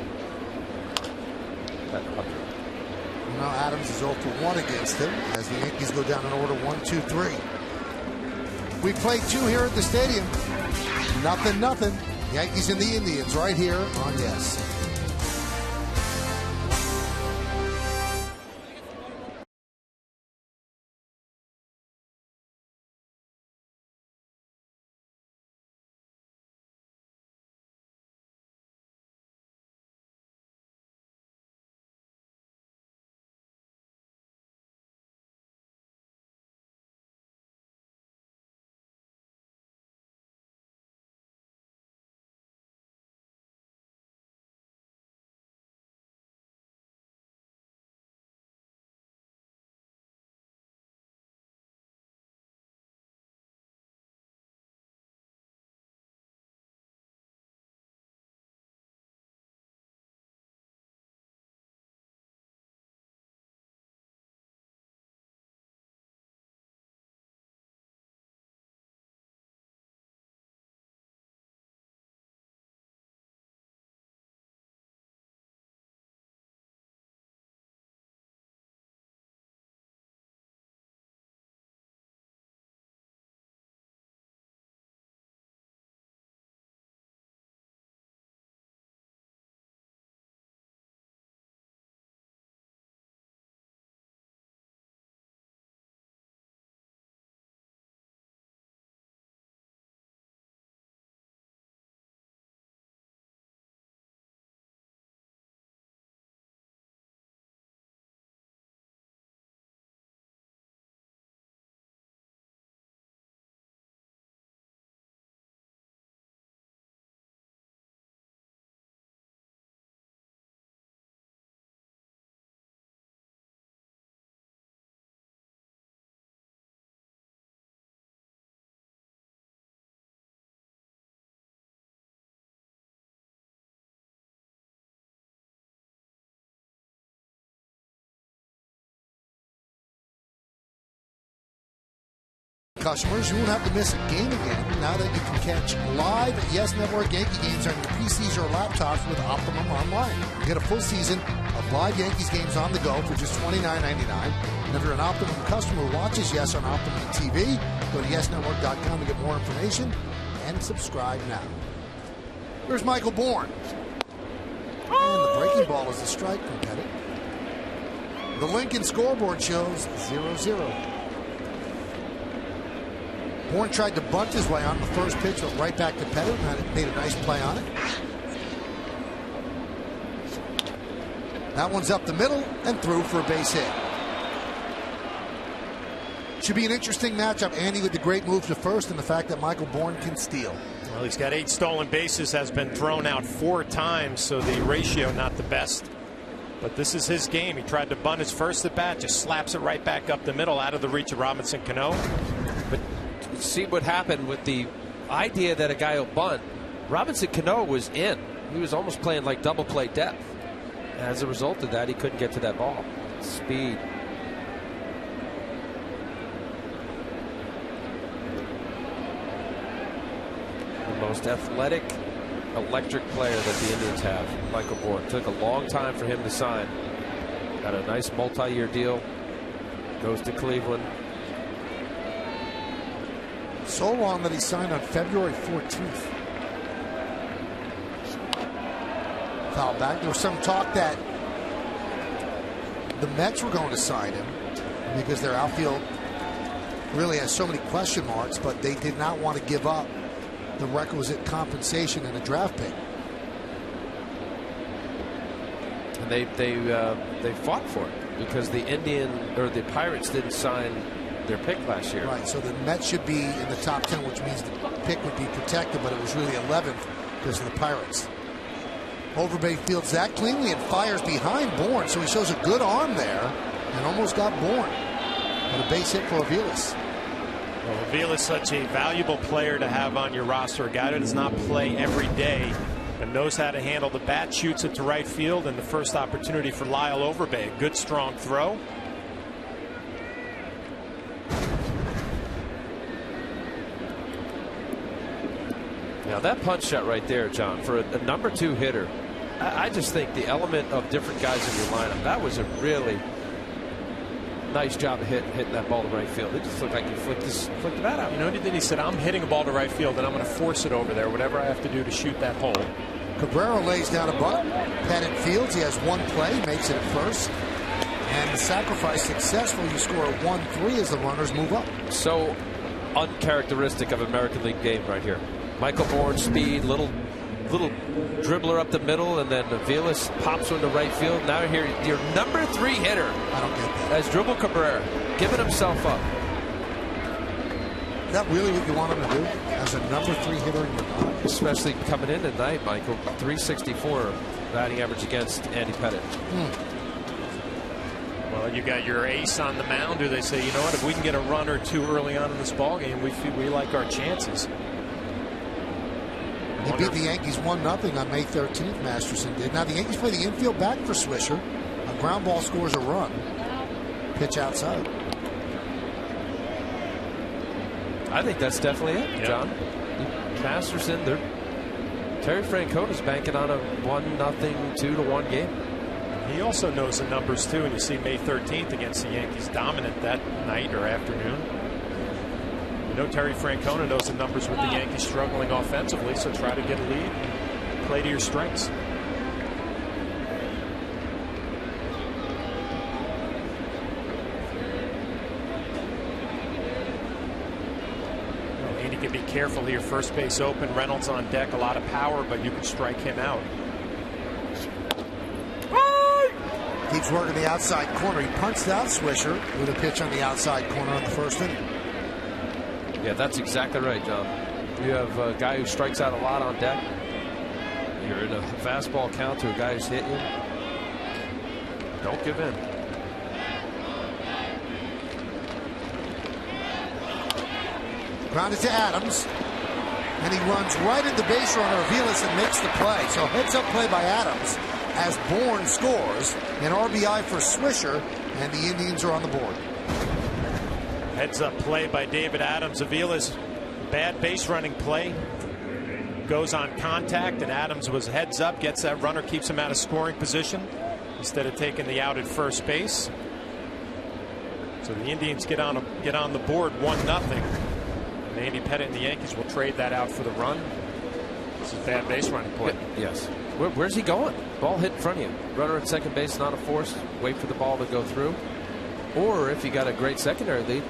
at 100. Now Adams is 0 for 1 against him as the Yankees go down in order 1, 2, 3. We played 2 here at the stadium. 0-0. Yankees and the Indians right here on Yes. Customers, you won't have to miss a game again now that you can catch live Yes Network Yankee games on your PCs or laptops with Optimum Online. You get a full season of live Yankees games on the go for just $29.99. And if you're an Optimum customer who watches Yes on Optimum TV, go to YesNetwork.com to get more information and subscribe now. Here's Michael Bourne. And the breaking ball is a strike from Pettit. The Lincoln scoreboard shows 0-0. Bourne tried to bunt his way on the first pitch, but right back to Pettit, and made a nice play on it. That one's up the middle and through for a base hit. Should be an interesting matchup. Andy with the great move to first and the fact that Michael Bourne can steal. Well, he's got 8 stolen bases, has been thrown out 4 times, so the ratio not the best. But this is his game. He tried to bunt his first at bat, just slaps it right back up the middle, out of the reach of Robinson Cano. But see what happened with the idea that a guy will bunt. Robinson Cano was in. He was almost playing like double play depth. As a result of that, he couldn't get to that ball. Speed. The most athletic, electric player that the Indians have, Michael Bourne. Took a long time for him to sign. Got a nice multi-year deal. Goes to Cleveland. So long that he signed on February 14th. Foul back. There was some talk that the Mets were going to sign him because their outfield really has so many question marks, but they did not want to give up the requisite compensation in a draft pick. And they fought for it because the the Pirates didn't sign their pick last year. Right. So the Mets should be in the top 10, which means the pick would be protected, but it was really 11th because of the Pirates. Overbay fields that cleanly and fires behind Bourne, so he shows a good arm there and almost got Bourne. But a base hit for Aviles. Well, Aviles, such a valuable player to have on your roster, a guy that does not play every day and knows how to handle the bat, shoots it to right field, and the first opportunity for Lyle Overbay. A good, strong throw. Now that punch shot right there, John, for a number 2 hitter, I just think the element of different guys in your lineup, that was a really nice job of hitting that ball to right field. It just looked like he flicked the bat out. You know what he did? He said, I'm hitting a ball to right field and I'm going to force it over there, whatever I have to do to shoot that hole. Cabrera lays down a bunt. Pettit fields. He has one play, makes it at first. And the sacrifice successful. You score a 1-3 as the runners move up. So uncharacteristic of American League game right here. Michael Bourne speed, little dribbler up the middle, and then Aviles pops one to right field. Now here, your number 3 hitter. I don't get that. As Dribble Cabrera, giving himself up. Is that really what you want him to do? As a number 3 hitter in your lineup? Especially coming in tonight, Michael. 364 batting average against Andy Pettit. Well, you got your ace on the mound, or they say, you know what, if we can get a run or 2 early on in this ballgame, we like our chances. He beat the Yankees 1-0 on May 13th, Masterson did. Now the Yankees play the infield back for Swisher. A ground ball scores a run. Pitch outside. I think that's definitely it, John. Masterson, Terry Francona's banking on a 1-0, 2-1 game. He also knows the numbers too, and you see May 13th against the Yankees dominant that night or afternoon. You know Terry Francona knows the numbers with the Yankees struggling offensively, so try to get a lead, play to your strengths. Well, Andy can be careful here. First base open, Reynolds on deck, a lot of power, but you can strike him out. Keeps working the outside corner. He punched out Swisher with a pitch on the outside corner in the first inning. Yeah, that's exactly right, John. You have a guy who strikes out a lot on deck. You're in a fastball count to a guy who's hit you. Don't give in. Grounded to Adams. And he runs right into base runner Aviles and makes the play. So heads up play by Adams as Bourne scores. An RBI for Swisher, and the Indians are on the board. Heads up play by David Adams. Aviles, bad base running play. Goes on contact, and Adams was heads up, gets that runner, keeps him out of scoring position instead of taking the out at first base. So the Indians get on the board 1-0. And Andy Pettit and the Yankees will trade that out for the run. This is bad base running play. Yes. Where's he going? Ball hit in front of you. Runner at second base, not a force. Wait for the ball to go through. Or if you got a great secondary lead,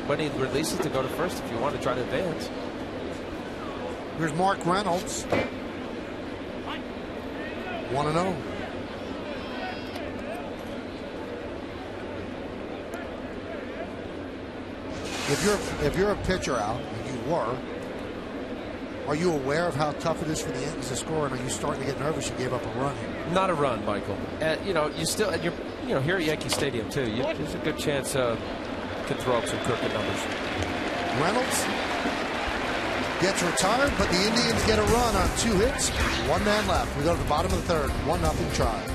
when he releases to go to first if you want to try to advance. Here's Mark Reynolds. 1-0. If you're a pitcher, Al, and you were, are you aware of how tough it is for the Yankees to score, and are you starting to get nervous you gave up a run here? Not a run, Michael. You still, and you're here at Yankee Stadium too. There's a good chance you can throw up some crooked numbers. Reynolds gets retired, but the Indians get a run on 2 hits, 1 man left. We go to the bottom of the third, 1-0 try.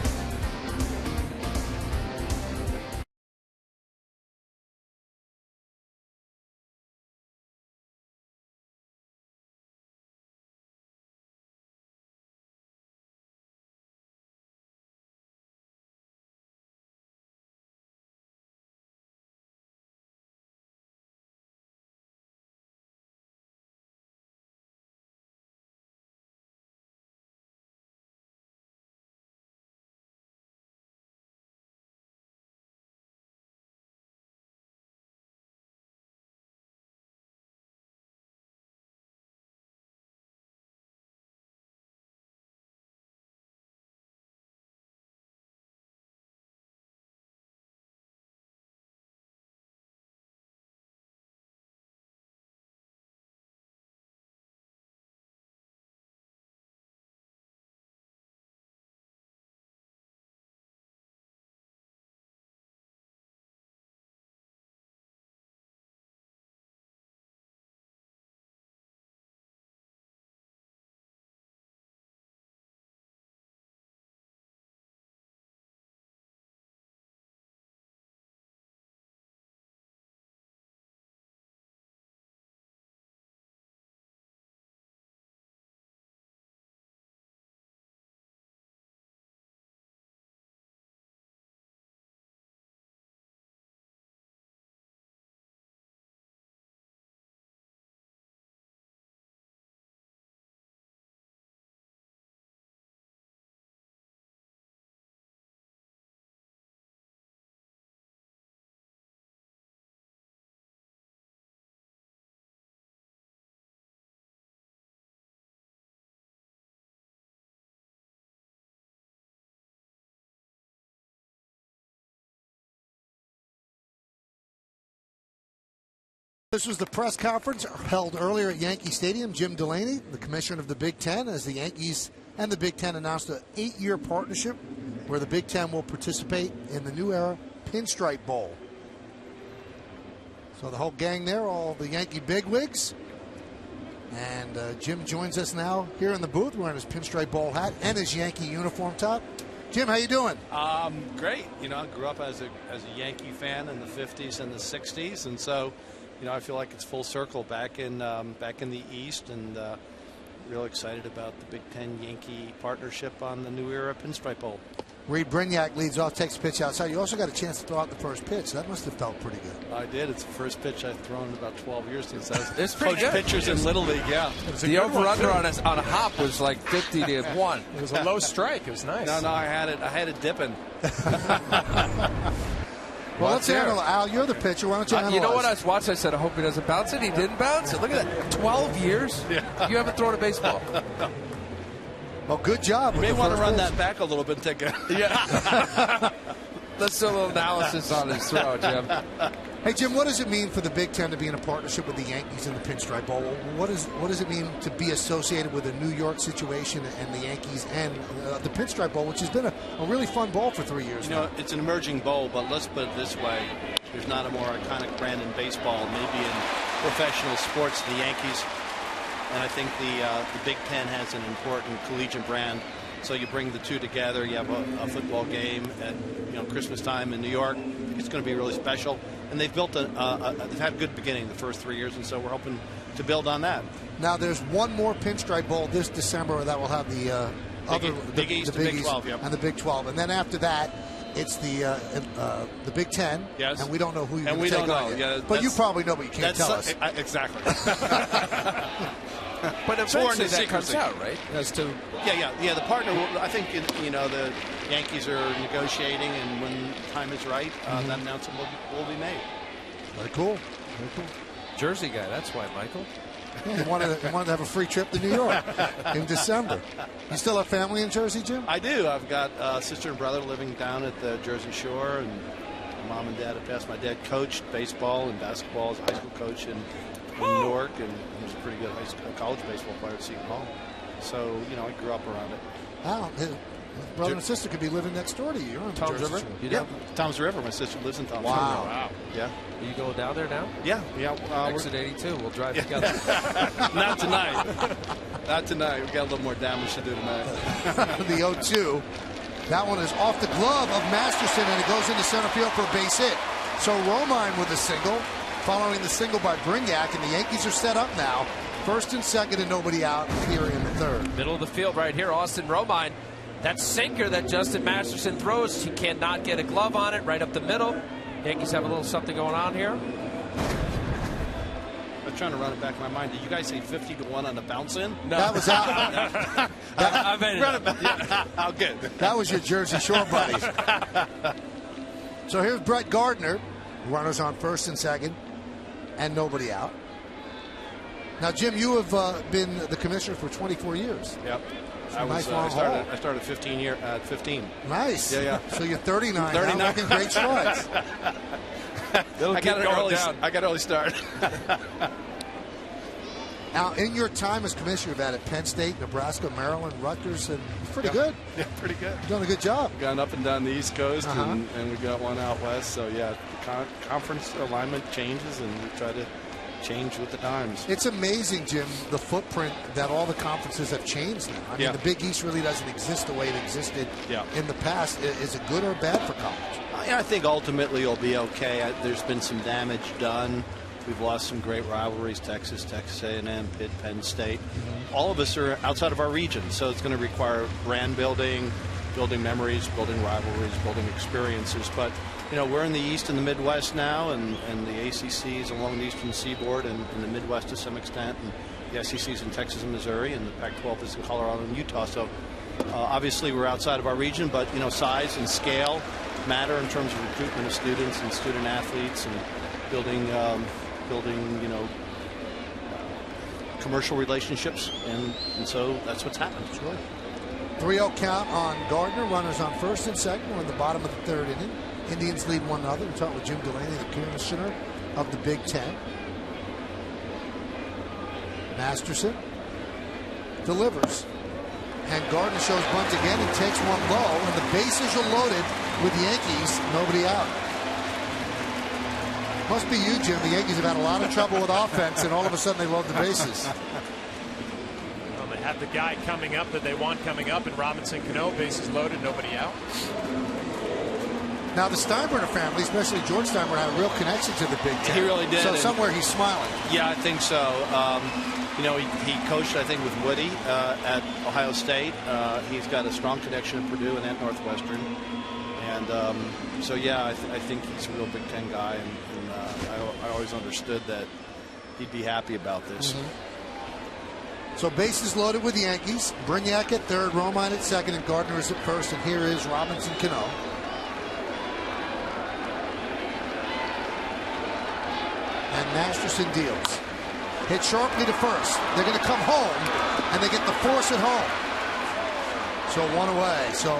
This was the press conference held earlier at Yankee Stadium. Jim Delaney, the commissioner of the Big Ten, as the Yankees and the Big Ten announced an 8-year partnership where the Big Ten will participate in the new era Pinstripe Bowl. So the whole gang there, all the Yankee bigwigs. And Jim joins us now here in the booth wearing his Pinstripe Bowl hat and his Yankee uniform top. Jim, how you doing? Great. I grew up as a Yankee fan in the 50s and the 60s, and so I feel like it's full circle back in the East, and real excited about the Big Ten Yankee partnership on the new era Pinstripe Bowl. Reed Brignac leads off, takes a pitch outside. You also got a chance to throw out the first pitch. That must have felt pretty good. I did. It's the first pitch I've thrown in about 12 years since I was coached pitchers in Little League. Yeah, the over/under on a hop was like 50-1. It was a low strike. It was nice. No, I had it dipping. Well, let's handle it. Al, you're the pitcher. Why don't you handle it? You know what I was watching? I said, I hope he doesn't bounce it. He didn't bounce it. Look at that. 12 years? Yeah. You haven't thrown a baseball. Well, good job. You may want to run that back a little bit and take a... Yeah. Let's do a little analysis on his throw, Jim. Hey, Jim, what does it mean for the Big Ten to be in a partnership with the Yankees in the Pinstripe Bowl? What does it mean to be associated with a New York situation and the Yankees and the Pinstripe Bowl, which has been a really fun bowl for 3 years now? It's an emerging bowl, but let's put it this way. There's not a more iconic brand in baseball, maybe in professional sports, the Yankees. And I think the Big Ten has an important collegiate brand. So you bring the two together. You have a football game at Christmas time in New York. It's going to be really special. And they've built they've had a good beginning the first 3 years, and so we're hoping to build on that. Now there's one more Pinstripe Bowl this December that will have the Big East, the Big 12, and the Big 12, and then after that it's the Big Ten. Yes. And we don't know who you're going to take on. And we don't know. Yeah, but you probably know, but you can't tell us. Exactly. But eventually that comes out, right? As to the partner. I think the Yankees are negotiating, and when time is right, that announcement will be made. Very cool. Very cool. Jersey guy. That's why, Michael. Yeah, you wanted to have a free trip to New York in December. You still have family in Jersey, Jim? I do. I've got a sister and brother living down at the Jersey Shore, and mom and dad have passed. My dad coached baseball and basketball as a high school coach in Newark, and he was a pretty good college baseball player at Seton Hall. So, I grew up around it. Wow. His brother and sister could be living next door to you. You're on Tom's River? Yeah, Tom's River. My sister lives in Tom's River. Wow. Yeah. Are you going down there now? Yeah. Exit 82. We'll drive together. Not tonight. Not tonight. We got a little more damage to do tonight. The 0-2. That one is off the glove of Masterson, and it goes into center field for a base hit. So Romine with a single, following the single by Brignac, and the Yankees are set up now. First and second and nobody out here in the third. Middle of the field right here, Austin Romine. That sinker that Justin Masterson throws, he cannot get a glove on it, right up the middle. Yankees have a little something going on here. I'm trying to run it back in my mind. Did you guys say 50-1 on the bounce in? No. That was out. I made it. Oh, good. That was your Jersey Shore buddies. So here's Brett Gardner. Runners on first and second, and nobody out. Now, Jim, you have been the commissioner for 24 years. Yep. I started 15. Nice. Yeah. So you're 39. 39. Now, making great strides. I got an early start. Now, in your time as commissioner, you've had at Penn State, Nebraska, Maryland, Rutgers, and pretty good. Yeah, pretty good. You've done a good job. We've gone up and down the East Coast, and we got one out west. So, yeah, the conference alignment changes, and we try to change with the times. It's amazing, Jim, the footprint that all the conferences have changed now. I mean, the Big East really doesn't exist the way it existed in the past. Is it good or bad for college? I think ultimately it'll be okay. There's been some damage done. We've lost some great rivalries, Texas A&M, Pitt, Penn State. All of us are outside of our region, so it's going to require brand building, building memories, building rivalries, building experiences. But, we're in the East and the Midwest now, and the ACC is along the Eastern Seaboard and in the Midwest to some extent, and the SEC is in Texas and Missouri, and the Pac-12 is in Colorado and Utah. So obviously we're outside of our region, but, size and scale matter in terms of recruitment of students and student athletes and building commercial relationships, and so that's what's happened. Sure. 3-0 count on Gardner. Runners on first and second. We're in the bottom of the third inning. Indians lead 1-0. We're talking with Jim Delaney, the commissioner of the Big Ten. Masterson delivers, and Gardner shows bunt again. He takes one low, and the bases are loaded with the Yankees. Nobody out. Must be you, Jim. The Yankees have had a lot of trouble with offense, and all of a sudden they load the bases. Well, they have the guy coming up that they want coming up, and Robinson Cano, bases loaded, nobody out. Now, the Steinbrenner family, especially George Steinbrenner, had a real connection to the Big Ten. He really did. So somewhere he's smiling. Yeah, I think so. He coached, I think, with Woody at Ohio State. He's got a strong connection at Purdue and at Northwestern. And so, yeah, I think he's a real Big Ten guy, and I always understood that he'd be happy about this. So bases loaded with the Yankees. Brignac at third, Romine at second, and Gardner is at first. And here is Robinson Cano. And Masterson deals. Hit sharply to first. They're going to come home, and they get the force at home. So one away. So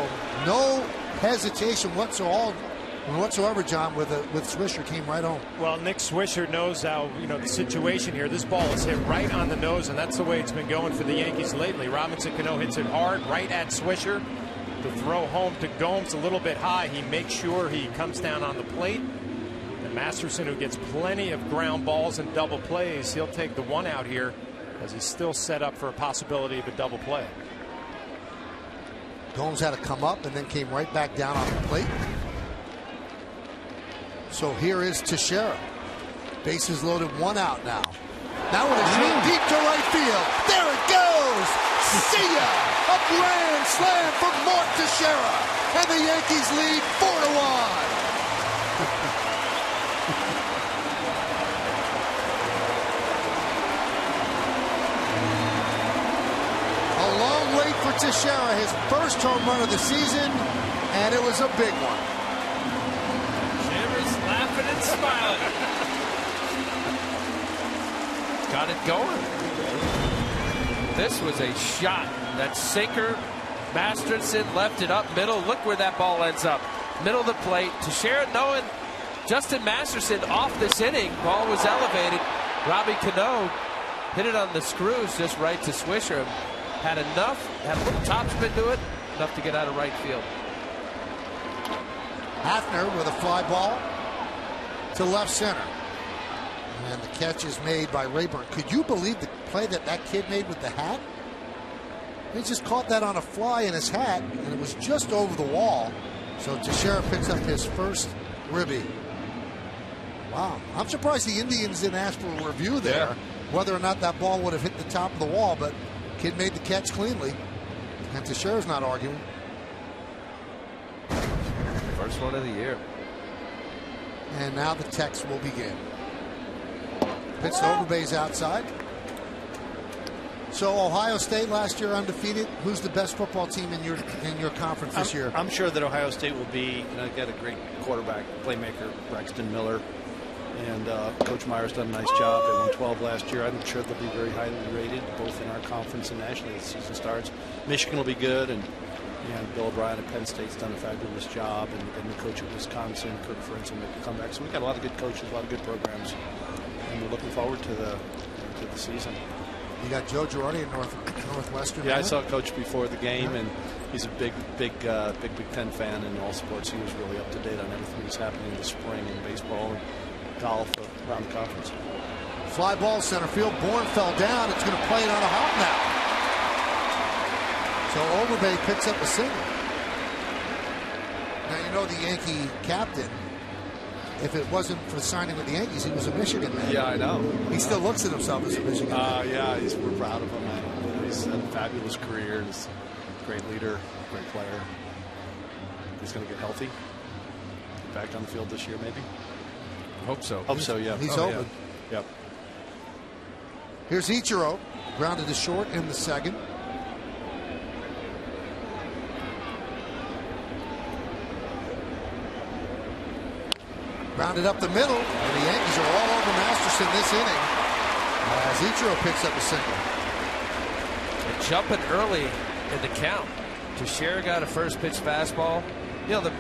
no hesitation whatsoever, John, with Swisher. Came right home. Well, Nick Swisher knows how, the situation here. This ball is hit right on the nose, and that's the way it's been going for the Yankees lately. Robinson Cano hits it hard right at Swisher. The throw home to Gomes a little bit high. He makes sure he comes down on the plate. And Masterson, who gets plenty of ground balls and double plays, he'll take the one out here as he's still set up for a possibility of a double play. Gomes had to come up and then came right back down on the plate. So here is Teixeira. Bases loaded, one out now. That one is hit deep to right field. There it goes. See ya! A grand slam from Mort Teixeira. And the Yankees lead 4-1. A long wait for Teixeira, his first home run of the season, and it was a big one. Jim is laughing and smiling. Got it going. This was a shot. That sinker, Masterson left it up middle. Look where that ball ends up. Middle of the plate. Teixeira knowing Justin Masterson off this inning. Ball was elevated. Robbie Cano hit it on the screws just right to Swisher. Had enough, had a little topspin to it, enough to get out of right field. Hafner with a fly ball to left center. And the catch is made by Rayburn. Could you believe the play that kid made with the hat? He just caught that on a fly in his hat, and it was just over the wall. So Teixeira picks up his first ribby. Wow. I'm surprised the Indians didn't ask for a review there, whether or not that ball would have hit the top of the wall, but kid made the catch cleanly, and Teixeira's not arguing. First one of the year. And now the Tex will begin. Pitch to Overbay's outside. So Ohio State last year undefeated. Who's the best football team in your conference this year? I'm sure that Ohio State will be. Got a great quarterback, playmaker, Braxton Miller, and Coach Meyer's done a nice job. They won 12 last year. I'm sure they'll be very highly rated, both in our conference and nationally as the season starts. Michigan will be good, and Bill O'Brien at Penn State's done a fabulous job, and the coach at Wisconsin, Kirk Ferentz, will make a comeback. So we've got a lot of good coaches, a lot of good programs, and we're looking forward to the season. You got Joe Girardi at Northwestern. Yeah, I saw Coach before the game, and he's a big Big Ten fan in all sports. He was really up to date on everything that's happening in the spring in baseball and golf around the conference. Fly ball center field. Bourne fell down. It's going to play it on a hop now. So Overbay picks up a single. Now you know the Yankee captain. If it wasn't for signing with the Yankees, he was a Michigan man. Yeah, I know. He still looks at himself as a Michigan man. Yeah, we're proud of him. He's had a fabulous career. He's a great leader, great player. He's going to get healthy. Get back on the field this year, maybe. Hope so. Hope so, yeah. He's open. Yeah. Yep. Here's Ichiro, grounded to short in the second. Grounded up the middle, and the Yankees are all over Masterson this inning as Ichiro picks up a single. And jumping early in the count. Teixeira got a first pitch fastball. You know, the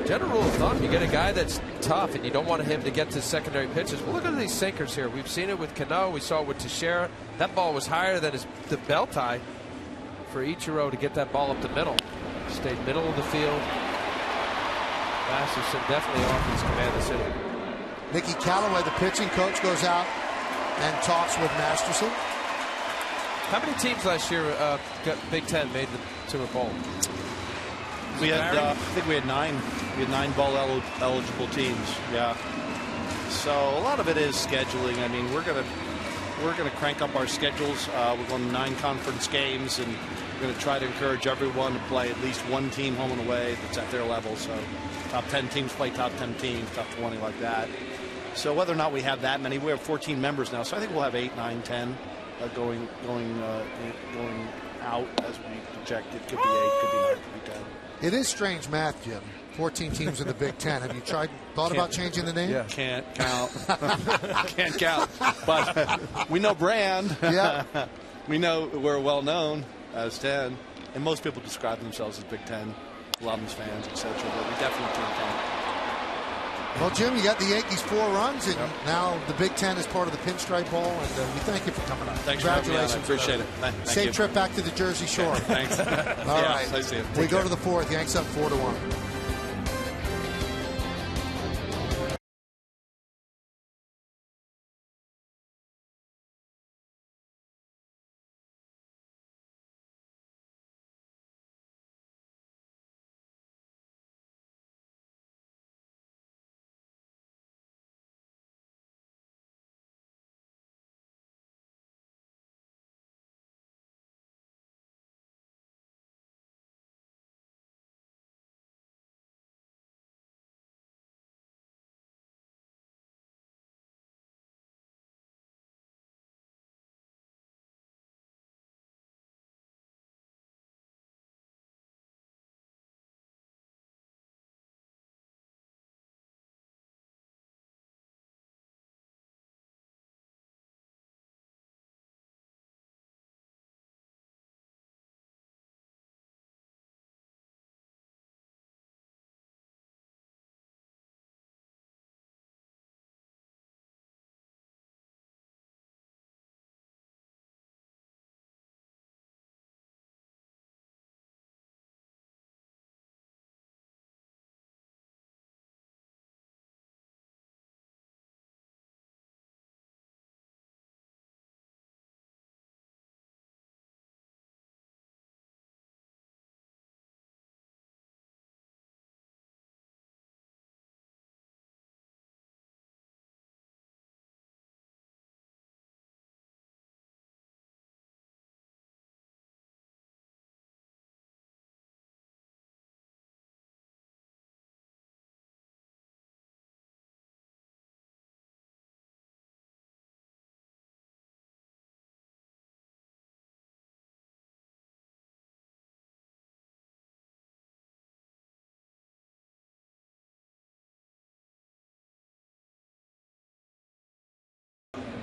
general rule of thumb, you get a guy that's tough and you don't want him to get to secondary pitches. Well, look at these sinkers here. We've seen it with Cano. We saw it with Teixeira. That ball was higher than the belt tie for Ichiro to get that ball up the middle. Stayed middle of the field. Masterson definitely off his command of the city. Mickey Callaway, the pitching coach, goes out and talks with Masterson. How many teams last year got Big Ten made to a bowl? We had, I think we had 9. We had 9 bowl eligible teams. Yeah. So a lot of it is scheduling. I mean, we're gonna crank up our schedules. We're going to 9 conference games, and we're going to try to encourage everyone to play at least one team home and away that's at their level. So top 10 teams play top 10 teams, top 20 like that. So whether or not we have that many, we have 14 members now. So I think we'll have 8, 9, 10 going out as we project. It could be 8, could be 9, could be 10. It is strange math, Jim. 14 teams in the Big Ten. Have you thought about changing the name? Yeah. Can't count. Can't count. But we know brand. Yeah. We know we're well known as 10. And most people describe themselves as Big Ten. A lot of them fans, etc. But we definitely can't count. Well, Jim, you got the Yankees 4 runs, and now the Big Ten is part of the Pinstripe Bowl, and we thank you for coming up. Thanks for having me on. I appreciate it. Safe trip back to the Jersey Shore. Thanks. All right. Nice to see you. We go to the 4th. Yanks up 4-1.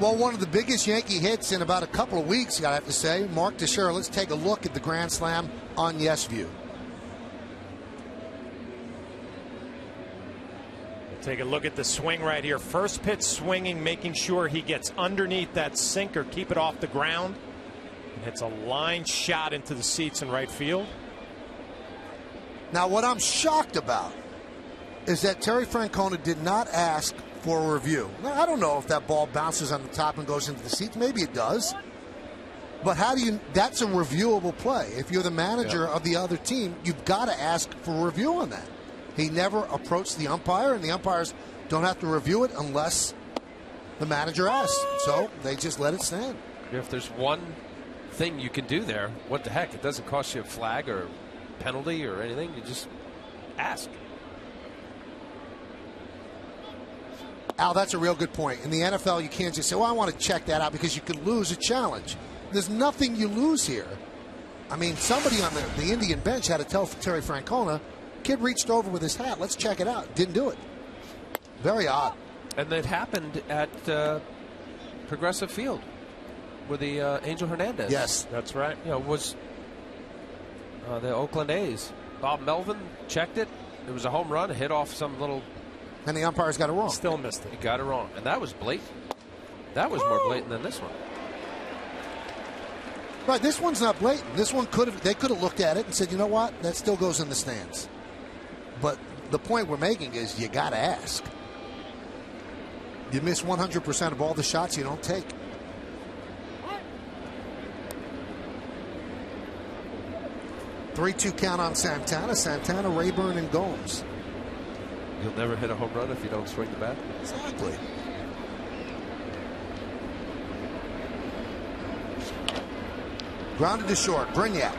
Well, one of the biggest Yankee hits in about a couple of weeks, I have to say. Mark Teixeira. Let's take a look at the Grand Slam on Yes View. Take a look at the swing right here. First pitch swinging, making sure he gets underneath that sinker, keep it off the ground. And hits a line shot into the seats in right field. Now, what I'm shocked about is that Terry Francona did not ask for a review. Now, I don't know if that ball bounces on the top and goes into the seats. Maybe it does. But how do you, that's a reviewable play. If you're the manager of the other team, you've got to ask for a review on that. He never approached the umpire, and the umpires don't have to review it unless the manager asks. So they just let it stand. If there's one thing you can do there, what the heck? It doesn't cost you a flag or penalty or anything. You just ask. Al, that's a real good point. In the NFL, you can't just say, well, I want to check that out, because you could lose a challenge. There's nothing you lose here. I mean, somebody on the Indian bench had to tell Terry Francona, kid reached over with his hat, let's check it out. Didn't do it. Very odd. And it happened at Progressive Field with the Angel Hernandez. Yes, that's right. You know, it was the Oakland A's. Bob Melvin checked it. It was a home run, hit off some little. And the umpires got it wrong. Still missed it. He got it wrong, and that was blatant. That was more blatant than this one. Right, this one's not blatant. This one they could have looked at it and said, you know what, that still goes in the stands. But the point we're making is you got to ask. You miss 100% of all the shots you don't take. Three-two count on Santana. Santana, Rayburn, and Gomes. You'll never hit a home run if you don't swing the bat. Exactly. Grounded to short. Brignac.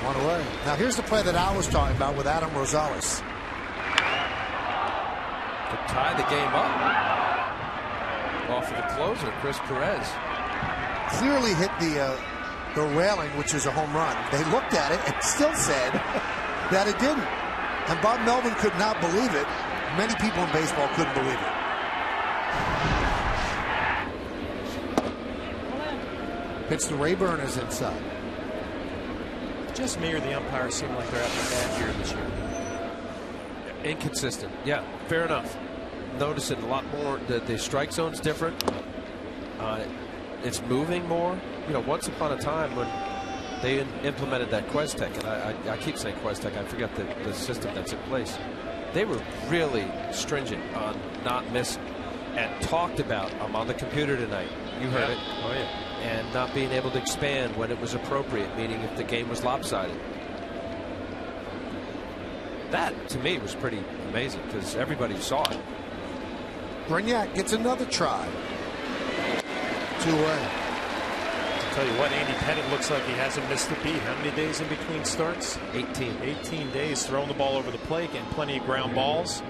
One away. Now here's the play that I was talking about with Adam Rosales. To tie the game up. Off of the closer, Chris Perez. Clearly hit the railing, which is a home run. They looked at it and still said that it didn't. And Bob Melvin could not believe it. Many people in baseball couldn't believe it. Pitch to Rayburn is inside. Just me or the umpires seem like they're having a bad year this year. Inconsistent. Yeah, fair enough. Noticing a lot more. The strike zone's different. It's moving more. You know, once upon a time when they implemented that QuesTech, and I keep saying QuesTech, I forget the system that's in place. They were really stringent on not missing, and talked about, I'm on the computer tonight. You heard it. Oh, yeah. And not being able to expand when it was appropriate, meaning if the game was lopsided. That, to me, was pretty amazing because everybody saw it. Brignac gets another try. 2 away. I'll tell you what, Andy Pettitte looks like he hasn't missed a beat. How many days in between starts? 18. 18 days throwing the ball over the plate, getting plenty of ground balls.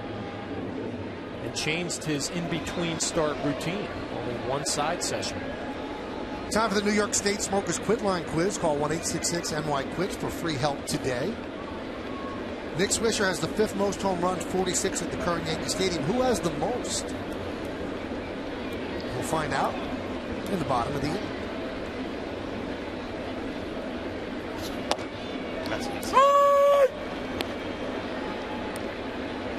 And changed his in-between start routine. Only one side session. Time for the New York State Smokers Quit Line quiz. Call 1-866-NY-QUIT for free help today. Nick Swisher has the 5th most home runs, 46 at the current Yankee Stadium. Who has the most? We'll find out in the bottom of the inning. That's easy.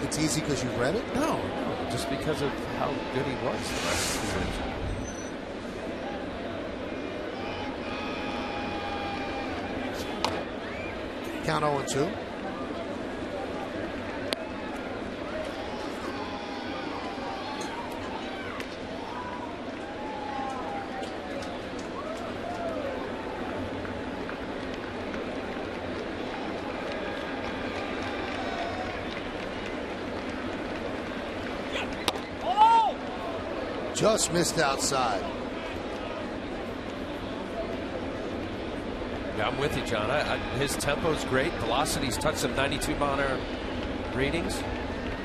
It's easy because you've read it? No, just because of how good he was the rest of the season. Count 0-2. Just missed outside. Yeah, I'm with you, John. His tempo's great. Velocity's touched some 92-mile-an-hour readings.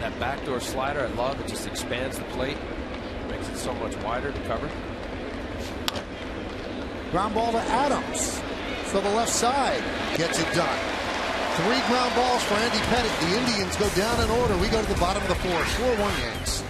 That backdoor slider, I love. It just expands the plate. Makes it so much wider to cover. Ground ball to Adams. So the left side gets it done. 3 ground balls for Andy Pettitte. The Indians go down in order. We go to the bottom of the 4th. 4-1 Yanks.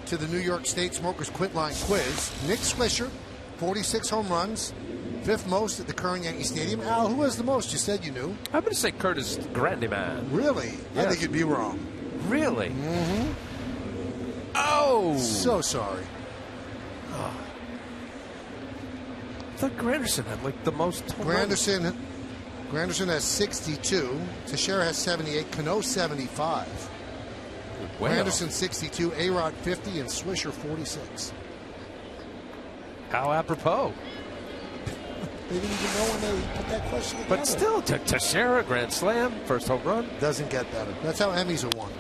To the New York State Smokers Quit Line Quiz. Nick Swisher, 46 home runs, 5th most at the current Yankee Stadium. Al, who has the most? You said you knew. I'm going to say Curtis Grandyman. Really? Yes. I think you'd be wrong. Really? Mm-hmm. Oh! So sorry. Oh. I thought Granderson had like the most home runs. Granderson has 62. Teixeira has 78. Cano 75. Wow. Granderson 62. A-Rod 50. And Swisher 46. How apropos. They didn't even know when they put that question together. But still, Teixeira, grand slam, first home run. Doesn't get better. That's how Emmys are won.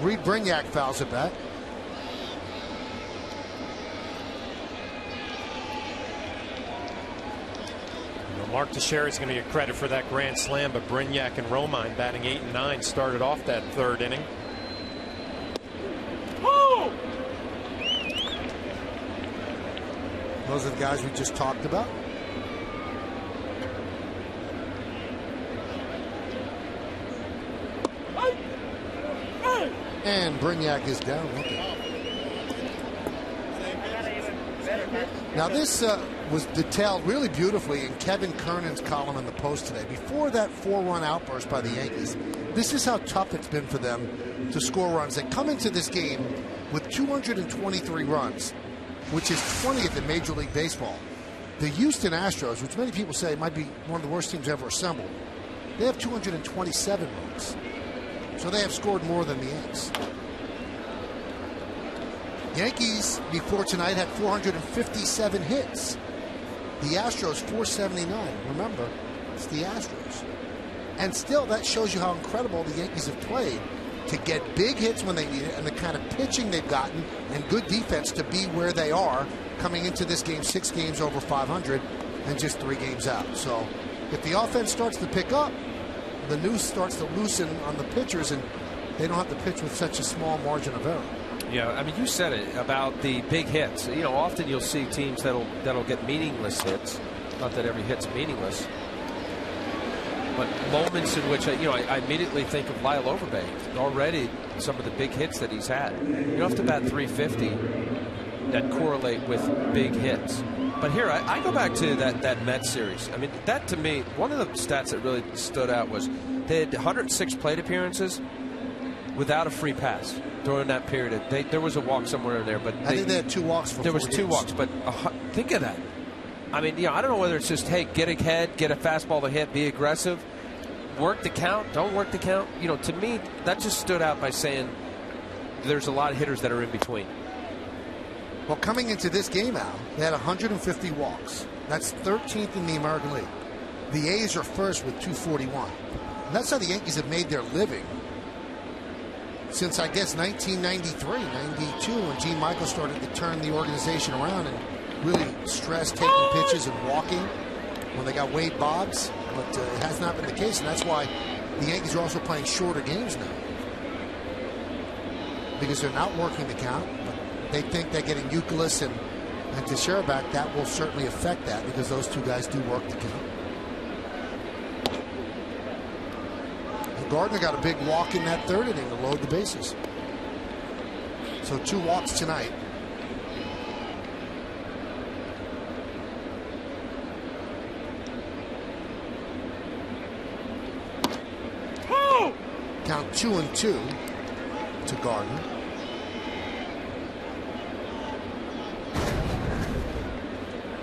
Reed Brignac fouls it back. Mark Teixeira is going to get credit for that grand slam, but Brignac and Romine batting 8 and 9 started off that 3rd inning. Oh! Those are the guys we just talked about. And Brignac is down. Okay. Now this was detailed really beautifully in Kevin Kernan's column in the Post today. Before that 4-run outburst by the Yankees, this is how tough it's been for them to score runs. They come into this game with 223 runs, which is 20th in Major League Baseball. The Houston Astros, which many people say might be one of the worst teams ever assembled, they have 227 runs. So they have scored more than the Yanks. Yankees, before tonight, had 457 hits. The Astros, 479. Remember, it's the Astros. And still, that shows you how incredible the Yankees have played to get big hits when they need it and the kind of pitching they've gotten and good defense to be where they are coming into this game, 6 games over 500 and just 3 games out. So if the offense starts to pick up, the noose starts to loosen on the pitchers, and they don't have to pitch with such a small margin of error. Yeah, I mean, you said it about the big hits. You know, often you'll see teams that'll get meaningless hits. Not that every hit's meaningless, but moments in which I immediately think of Lyle Overbay. Already, some of the big hits that he's had. You don't have to bat 350 that correlate with big hits. But here, I go back to that Mets series. I mean, that to me, one of the stats that really stood out was they had 106 plate appearances without a free pass. during that period. There was a walk somewhere in there, but I think they had 2 walks for 4 There was 2 games. walks, but think of that. I mean, I don't know whether it's just, hey, get ahead, get a fastball to hit, be aggressive, work the count, don't work the count. To me, that just stood out by saying there's a lot of hitters that are in between. Well, coming into this game, Al, they had 150 walks. That's 13th in the American League. The A's are first with 241. And that's how the Yankees have made their living since, I guess, 1993, 92, when Gene Michael started to turn the organization around and really stress taking pitches and walking when they got Wade Boggs. But it has not been the case, and that's why the Yankees are also playing shorter games now, because they're not working the count. But they think that getting Youkilis and Teixeira back, that will certainly affect that, because those 2 guys do work the count. And Gardner got a big walk in that 3rd inning to load the bases. So 2 walks tonight. Count 2-2 to Gardner.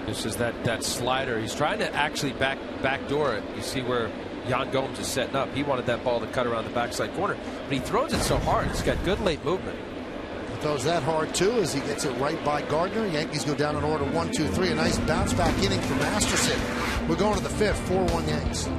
This is that slider. He's trying to actually backdoor it. You see where Yan Gomes is setting up. He wanted that ball to cut around the backside corner, but he throws it so hard. He's got good late movement. He throws that hard too as he gets it right by Gardner. Yankees go down in order 1-2-3. A nice bounce back inning for Masterson. We're going to the 5th. 4-1 Yanks.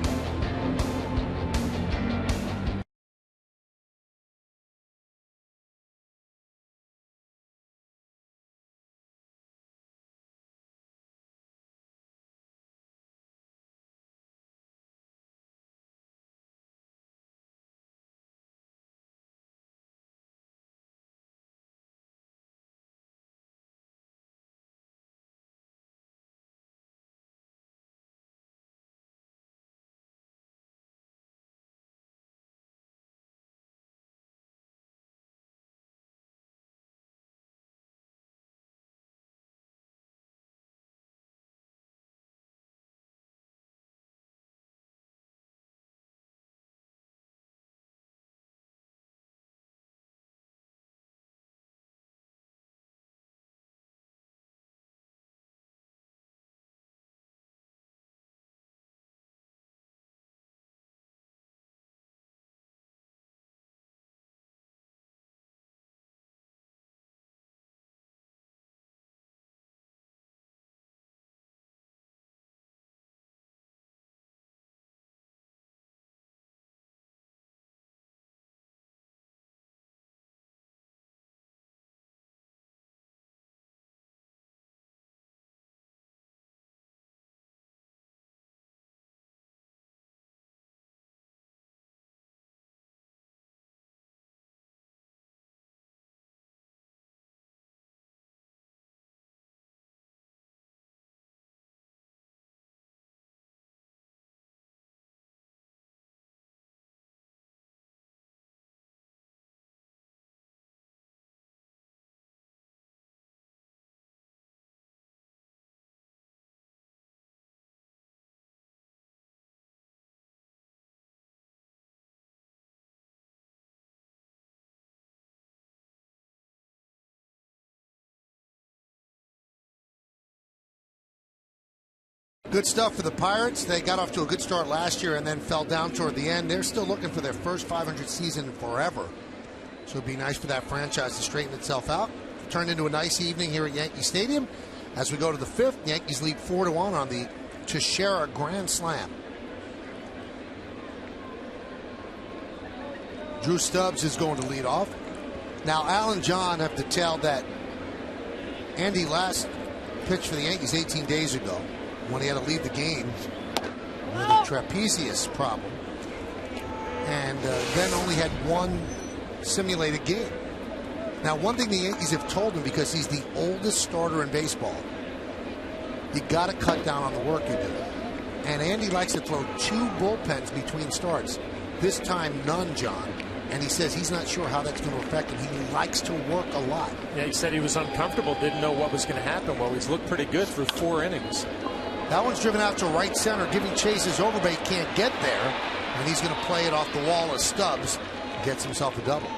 Good stuff for the Pirates. They got off to a good start last year and then fell down toward the end. They're still looking for their first 500 season forever. So it'd be nice for that franchise to straighten itself out. Turned into a nice evening here at Yankee Stadium. As we go to the 5th, Yankees lead 4-1 on the Teixeira Grand Slam. Drew Stubbs is going to lead off. Now, Al and John have detailed that Andy last pitched for the Yankees 18 days ago, when he had to leave the game with a trapezius problem, and then only had one simulated game. Now, one thing the Yankees have told him, because he's the oldest starter in baseball, you got to cut down on the work you do. And Andy likes to throw 2 bullpens between starts. This time, none, John. And he says he's not sure how that's going to affect him. He likes to work a lot. Yeah, he said he was uncomfortable, didn't know what was going to happen. Well, he's looked pretty good through 4 innings. That one's driven out to right center, giving chases. Overbay can't get there, and he's going to play it off the wall as Stubbs gets himself a double.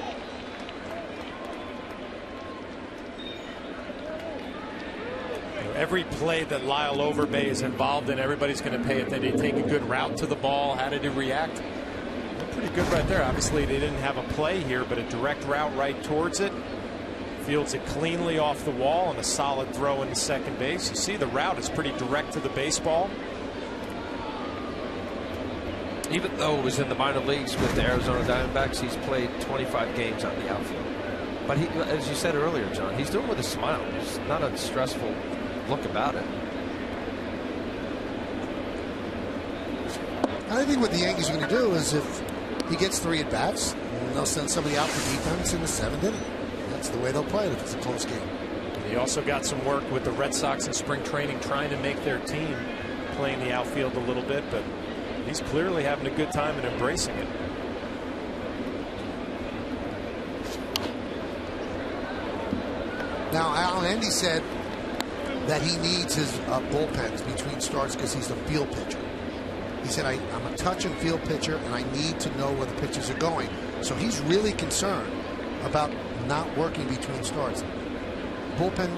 Every play that Lyle Overbay is involved in, everybody's going to pay it. Did he take a good route to the ball? How did he react? Pretty good right there. Obviously, they didn't have a play here, but a direct route right towards it. Fields it cleanly off the wall and a solid throw into second base. You see the route is pretty direct to the baseball. Even though it was in the minor leagues with the Arizona Diamondbacks, he's played 25 games on the outfield. But he, as you said earlier, John, he's doing it with a smile. There's not a stressful look about it. I think what the Yankees are going to do is if he gets 3 at-bats, they'll send somebody out for defense in the 7th inning. That's the way they'll play it if it's a close game. He also got some work with the Red Sox in spring training trying to make their team playing the outfield a little bit, but he's clearly having a good time and embracing it. Now, Al Andy said that he needs his bullpens between starts because he's a field pitcher. He said, I'm a touch and field pitcher, and I need to know where the pitches are going. So he's really concerned about not working between starts. Bullpen,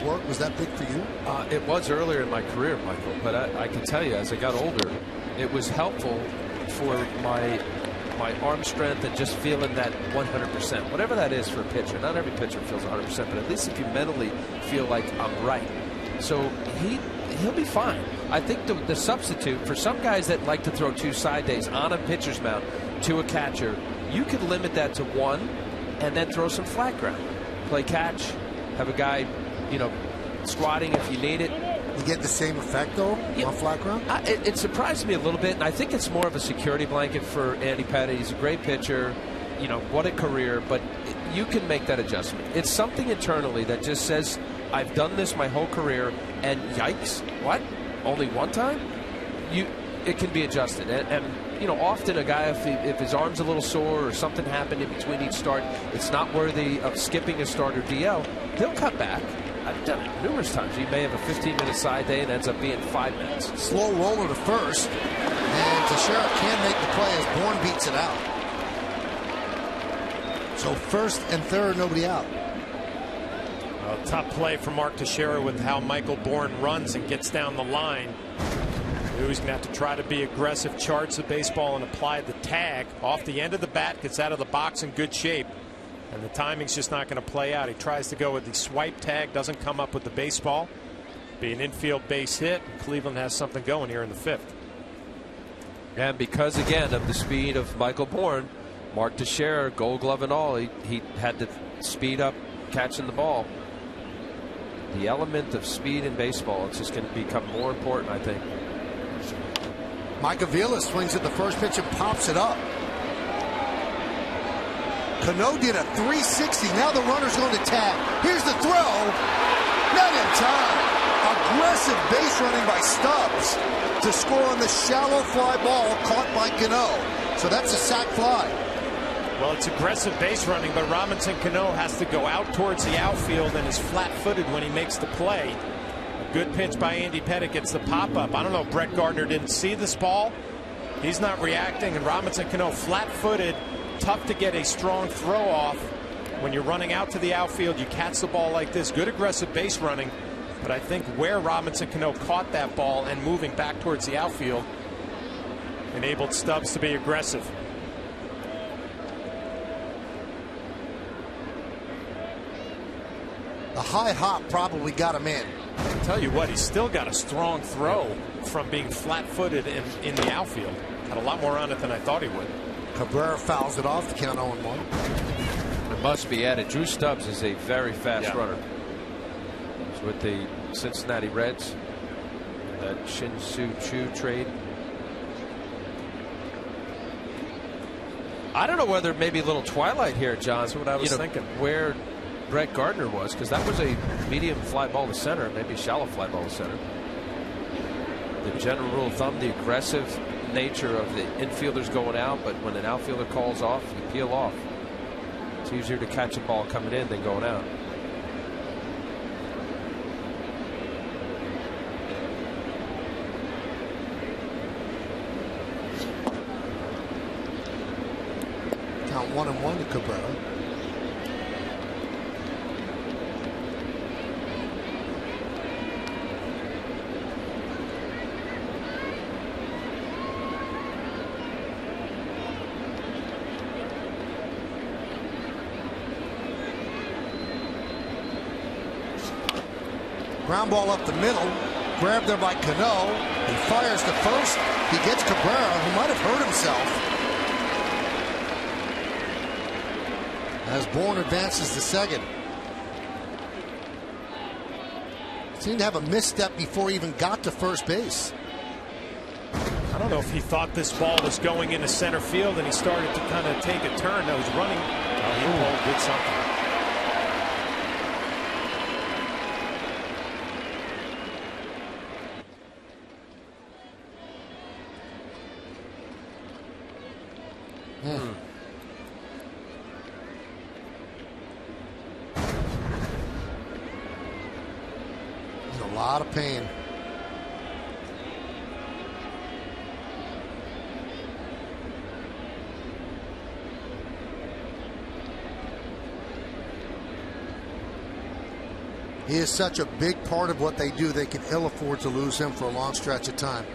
work, was that big for you? It was earlier in my career, Michael, but I can tell you, as I got older, it was helpful for my arm strength and just feeling that 100%. Whatever that is for a pitcher. Not every pitcher feels 100%, but at least if you mentally feel like I'm right. So he'll be fine. I think the substitute for some guys that like to throw 2 side days on a pitcher's mound to a catcher, you could limit that to 1 and then throw some flat ground. Play catch, have a guy, squatting if you need it. You get the same effect, though, on flat ground? It surprised me a little bit, and I think it's more of a security blanket for Andy Pettitte. He's a great pitcher. What a career, but you can make that adjustment. It's something internally that just says, I've done this my whole career, and yikes, what? Only one time? It can be adjusted. And often a guy, if his arm's a little sore or something happened in between each start, it's not worthy of skipping a start or DL, he'll cut back. I've done it numerous times. He may have a 15-minute side day and ends up being 5 minutes. Slow roller to first, and Teixeira can make the play as Bourne beats it out. So first and third, nobody out. Top play for Mark Teixeira with how Michael Bourne runs and gets down the line. He's going to have to try to be aggressive, charge the baseball, and apply the tag off the end of the bat. Gets out of the box in good shape, and the timing's just not going to play out. He tries to go with the swipe tag, doesn't come up with the baseball. Be an infield base hit. Cleveland has something going here in the 5th. And because, again, of the speed of Michael Bourne, Mark Teixeira, Gold Glove and all, he had to speed up catching the ball. The element of speed in baseball, it's just going to become more important, I think. Mike Avila swings at the first pitch and pops it up. Cano did a 360. Now the runner's going to tag. Here's the throw. Not in time. Aggressive base running by Stubbs to score on the shallow fly ball caught by Cano. So that's a sac fly. Well, it's aggressive base running, but Robinson Cano has to go out towards the outfield and is flat-footed when he makes the play. A good pitch by Andy Pettitte gets the pop-up. I don't know if Brett Gardner didn't see this ball. He's not reacting, and Robinson Cano flat-footed. Tough to get a strong throw off. When you're running out to the outfield, you catch the ball like this. Good aggressive base running, but I think where Robinson Cano caught that ball and moving back towards the outfield enabled Stubbs to be aggressive. The high hop probably got him in. I'll tell you what, he's still got a strong throw from being flat-footed in the outfield. Had a lot more on it than I thought he would. Cabrera fouls it off to count 0-1. It must be added, Drew Stubbs is a very fast runner. He's with the Cincinnati Reds. That Shin-Soo Choo trade. I don't know whether maybe a little twilight here, John. That's what I was thinking. Where Brett Gardner was, because that was a medium fly ball to center, maybe shallow fly ball to center. The general rule of thumb, the aggressive nature of the infielders going out, but when an outfielder calls off, you peel off. It's easier to catch a ball coming in than going out. Count 1-1 to Cabrera. Ground ball up the middle. Grabbed there by Cano. He fires to first. He gets Cabrera, who might have hurt himself. As Bourne advances to second. Seemed to have a misstep before he even got to first base. I don't know if he thought this ball was going into center field and he started to kind of take a turn. No, he's running. He pulled, did something. A lot of pain. He is such a big part of what they do, they can ill afford to lose him for a long stretch of time.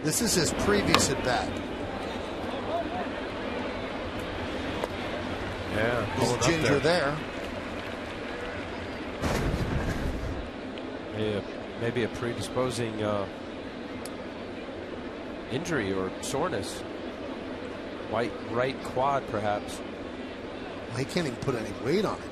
This is his previous at bat. Yeah, there's Ginger there. Maybe a predisposing injury or soreness. Right quad, perhaps. He can't even put any weight on it.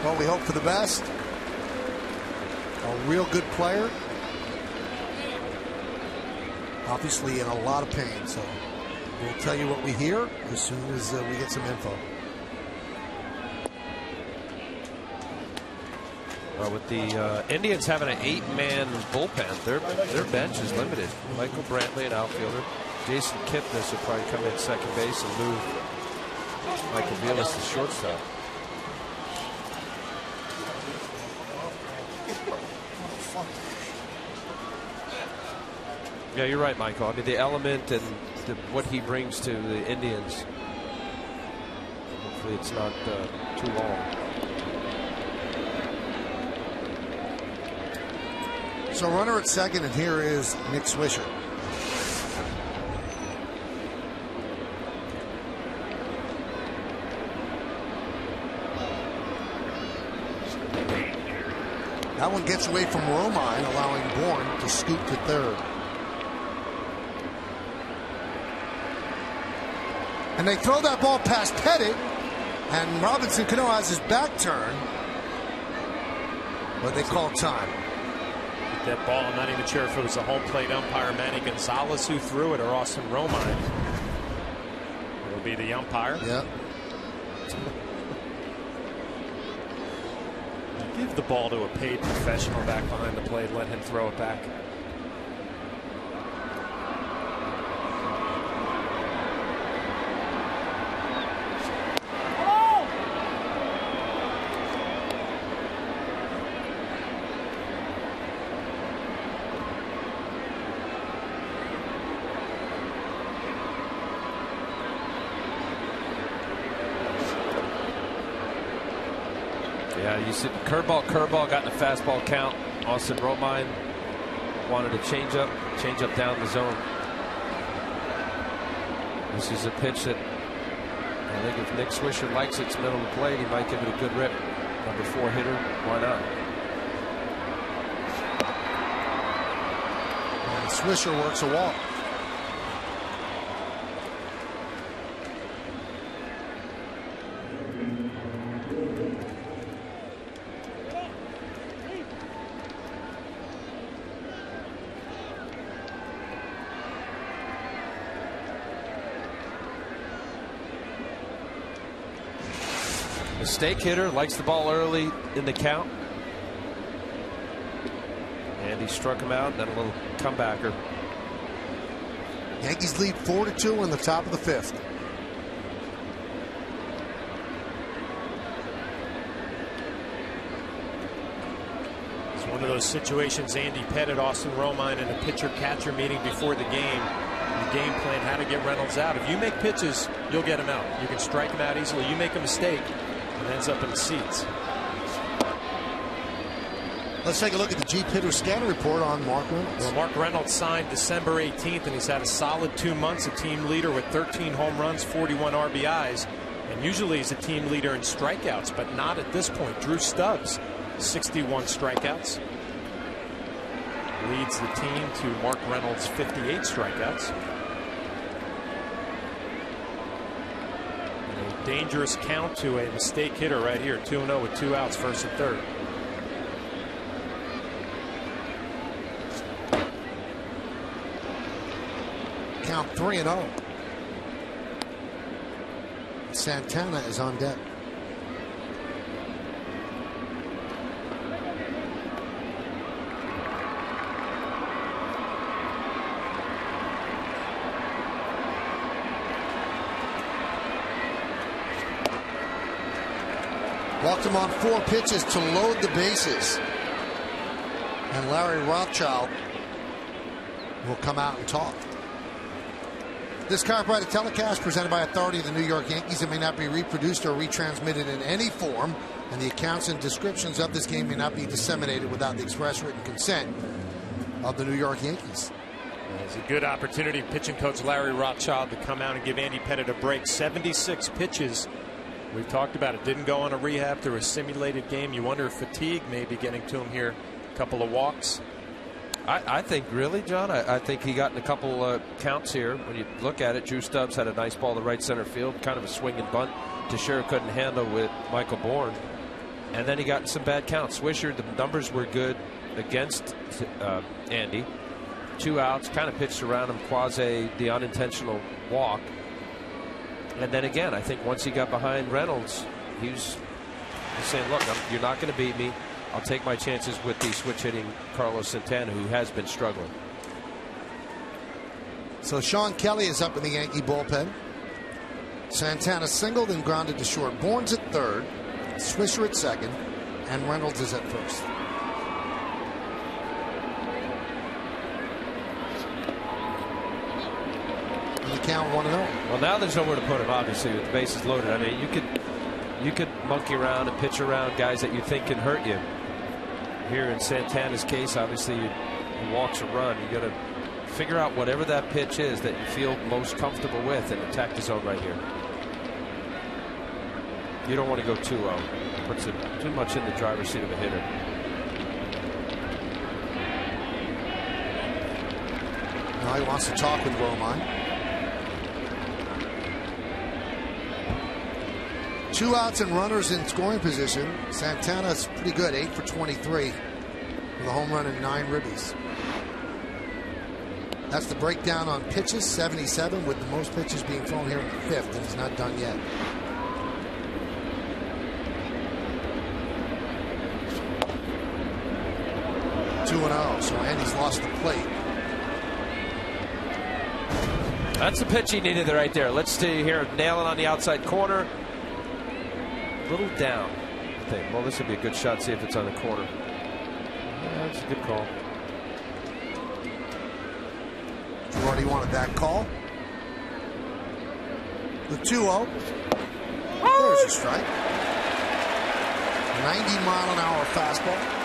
Well, we hope for the best. A real good player. Obviously in a lot of pain, so we'll tell you what we hear as soon as we get some info. With the Indians having an 8-man bullpen, their bench is limited. Michael Brantley, an outfielder. Jason Kipnis will probably come in second base and move Michael Vilas to shortstop. Yeah, you're right, Michael. I mean, the element and what he brings to the Indians. Hopefully it's not too long. So runner at second, and here is Nick Swisher. That one gets away from Romine, allowing Bourne to scoot to third. And they throw that ball past Pettit, and Robinson Cano has his back turn, but they call time. That ball, I'm not even sure if it was a home plate umpire, Manny Gonzalez, who threw it, or Austin Romine. It'll be the umpire. Yep. Give the ball to a paid professional back behind the plate, let him throw it back. Yeah, you see curveball got in a fastball count. Austin Romine wanted a change up down the zone. This is a pitch that I think if Nick Swisher likes it, it's middle of the plate, he might give it a good rip. Number 4 hitter, why not? And Swisher works a walk. Mistake hitter, likes the ball early in the count. And he struck him out, then a little comebacker. Yankees lead 4-2 in the top of the 5th. It's one of those situations. Andy Pettitte, Austin Romine in a pitcher-catcher meeting before the game. The game plan, how to get Reynolds out. If you make pitches, you'll get him out. You can strike him out easily. You make a mistake, and ends up in the seats. Let's take a look at the Jeep Hitter Scanner report on Mark Reynolds. Well, Mark Reynolds signed December 18th, and he's had a solid 2 months, a team leader with 13 home runs, 41 RBIs, and usually he's a team leader in strikeouts, but not at this point. Drew Stubbs, 61 strikeouts, leads the team to Mark Reynolds' 58 strikeouts. And a dangerous count to a mistake hitter right here, 2-0 with 2 outs, first and third. Count 3-0. Santana is on deck. Walked him on 4 pitches to load the bases. And Larry Rothschild will come out and talk. This chiropractic telecast presented by authority of the New York Yankees. It may not be reproduced or retransmitted in any form, and the accounts and descriptions of this game may not be disseminated without the express written consent of the New York Yankees. It's a good opportunity, pitching coach Larry Rothschild, to come out and give Andy Pettitte a break. 76 pitches. We've talked about it. Didn't go on a rehab through a simulated game. You wonder if fatigue may be getting to him here. A couple of walks. I think, really, John, I think he got in a couple counts here. When you look at it, Drew Stubbs had a nice ball to right center field, kind of a swing and bunt. Teixeira couldn't handle with Michael Bourne. And then he got some bad counts. Swisher, the numbers were good against Andy. 2 outs, kind of pitched around him, quasi the unintentional walk. And then again, I think once he got behind Reynolds, he's saying, look, you're not going to beat me. I'll take my chances with the switch hitting Carlos Santana, who has been struggling. So Sean Kelly is up in the Yankee bullpen. Santana singled and grounded to short. Bourne's at third, Swisher at second, and Reynolds is at first. And the count 1-0. Well, now there's nowhere to put him, obviously, with the bases loaded. I mean, you could monkey around and pitch around guys that you think can hurt you. Here in Santana's case, obviously, he walks a run. You got to figure out whatever that pitch is that you feel most comfortable with and attack the zone right here. You don't want to go 2-0. Puts it too much in the driver's seat of a hitter. Now he wants to talk with Romine. 2 outs and runners in scoring position. Santana's pretty good, 8 for 23 with a home run and 9 ribbies. That's the breakdown on pitches, 77, with the most pitches being thrown here in the 5th, and he's not done yet. Two 2-0, so Andy's lost the plate. That's the pitch he needed right there. Let's see here, nailing on the outside corner. A little down, I think. Well, this would be a good shot. See if it's on the corner. Yeah, that's a good call. Girardi wanted that call. The 2-0. There's a strike. 90-mile-an-hour fastball.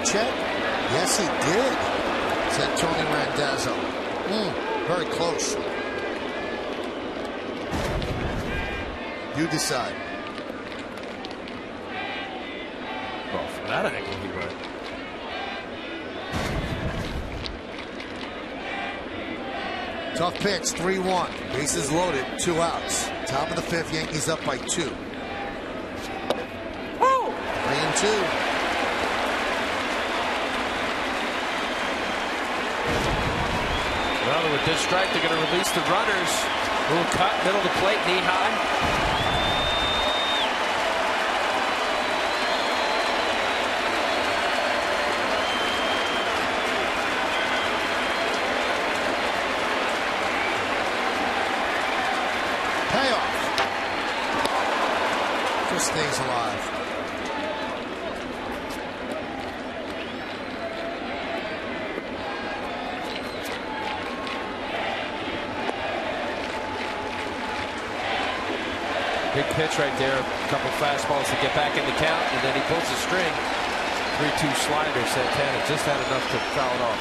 Check? Yes, he did, said Tony Randazzo. Very close. You decide. Well, from that angle, he went. Tough pitch, 3-1. Bases loaded, 2 outs. Top of the 5th, Yankees up by 2. 3-2. With this strike, they're going to release the runners. Little cut, middle of the plate, knee high. Payoff. Just stays alive. Big pitch right there. A couple fastballs to get back in the count, and then he pulls the string. 3-2 slider. Santana just had enough to foul it off.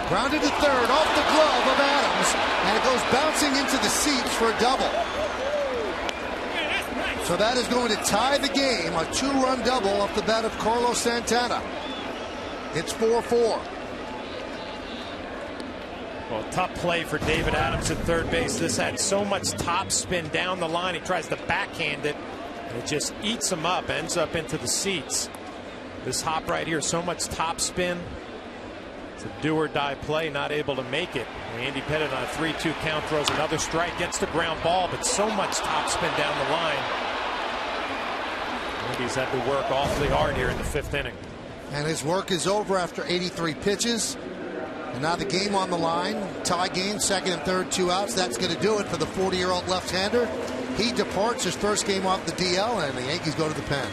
Grounded to third off the glove of Adams, and it goes bouncing into the seats for a double. So that is going to tie the game, a 2-run double off the bat of Carlos Santana. It's 4-4. Well, tough play for David Adams at third base. This had so much top spin down the line. He tries to backhand it, and it just eats him up, ends up into the seats. This hop right here, so much top spin. It's a do-or-die play, not able to make it. Andy Pettitte on a 3-2 count throws another strike, gets the ground ball, but so much top spin down the line. Yankees had to work awfully hard here in the 5th inning. And his work is over after 83 pitches. And now the game on the line. Tie game, 2nd and 3rd, 2 outs. That's going to do it for the 40-year-old left-hander. He departs his first game off the DL, and the Yankees go to the pen.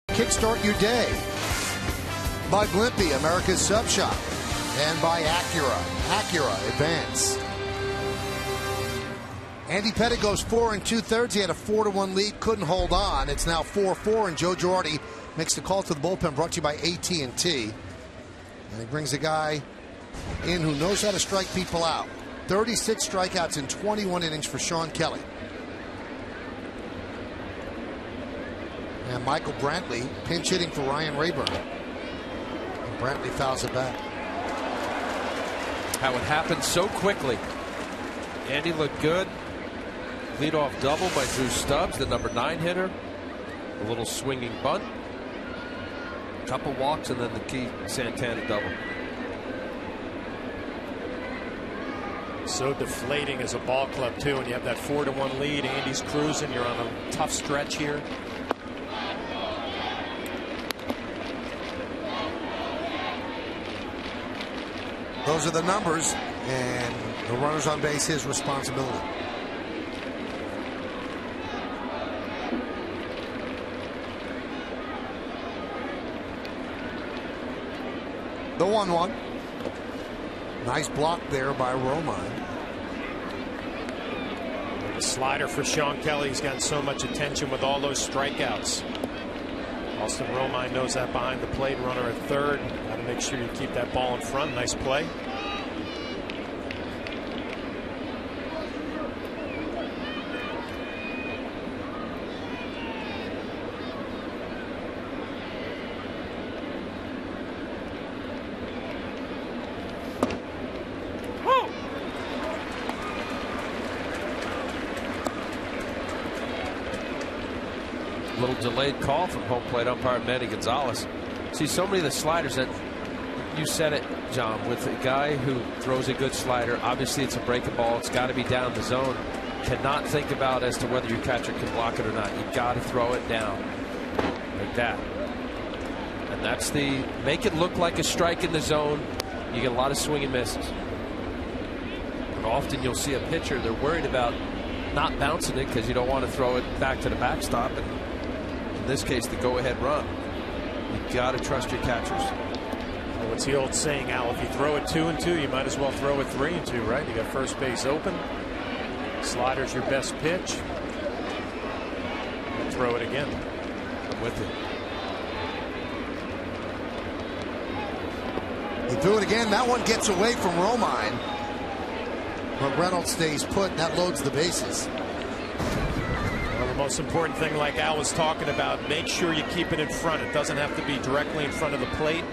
Kickstart your day by Blimpie, America's Sub Shop, and by Acura Advance. Andy Pettitte goes 4 2/3. He had a 4-1 lead, couldn't hold on. It's now 4-4, and Joe Girardi makes the call to the bullpen, brought to you by AT&T. And he brings a guy in who knows how to strike people out. 36 strikeouts in 21 innings for Sean Kelly. And Michael Brantley pinch hitting for Ryan Rayburn. And Brantley fouls it back. How it happened so quickly. Andy looked good. Leadoff double by Drew Stubbs, the number 9 hitter. A little swinging bunt. Couple walks, and then the key Santana double. So deflating as a ball club, too, when you have that 4-1 lead. Andy's cruising. You're on a tough stretch here. Those are the numbers, and the runners on base, his responsibility. The 1-1. Nice block there by Romine. The slider for Sean Kelly. He's gotten so much attention with all those strikeouts. Austin Romine knows that behind the plate. Runner at third. Got to make sure you keep that ball in front. Nice play. Little delayed call from home plate umpire Manny Gonzalez. See, so many of the sliders that you said it, John, with a guy who throws a good slider. Obviously, it's a breaking ball. It's got to be down the zone. Cannot think about as to whether your catcher can block it or not. You got to throw it down like that. And that's the make it look like a strike in the zone. You get a lot of swing and misses. And often you'll see a pitcher, they're worried about not bouncing it because you don't want to throw it back to the backstop. And in this case, the go-ahead run. You got to trust your catchers. Well, what's the old saying, Al? If you throw it 2-2, you might as well throw it 3-2, right? You got first base open. Slider's your best pitch. Throw it again. I'm with you. He threw it again. That one gets away from Romine. But Reynolds stays put. And that loads the bases. Well, the most important thing, like Al was talking about, make sure you keep it in front. It doesn't have to be directly in front of the plate.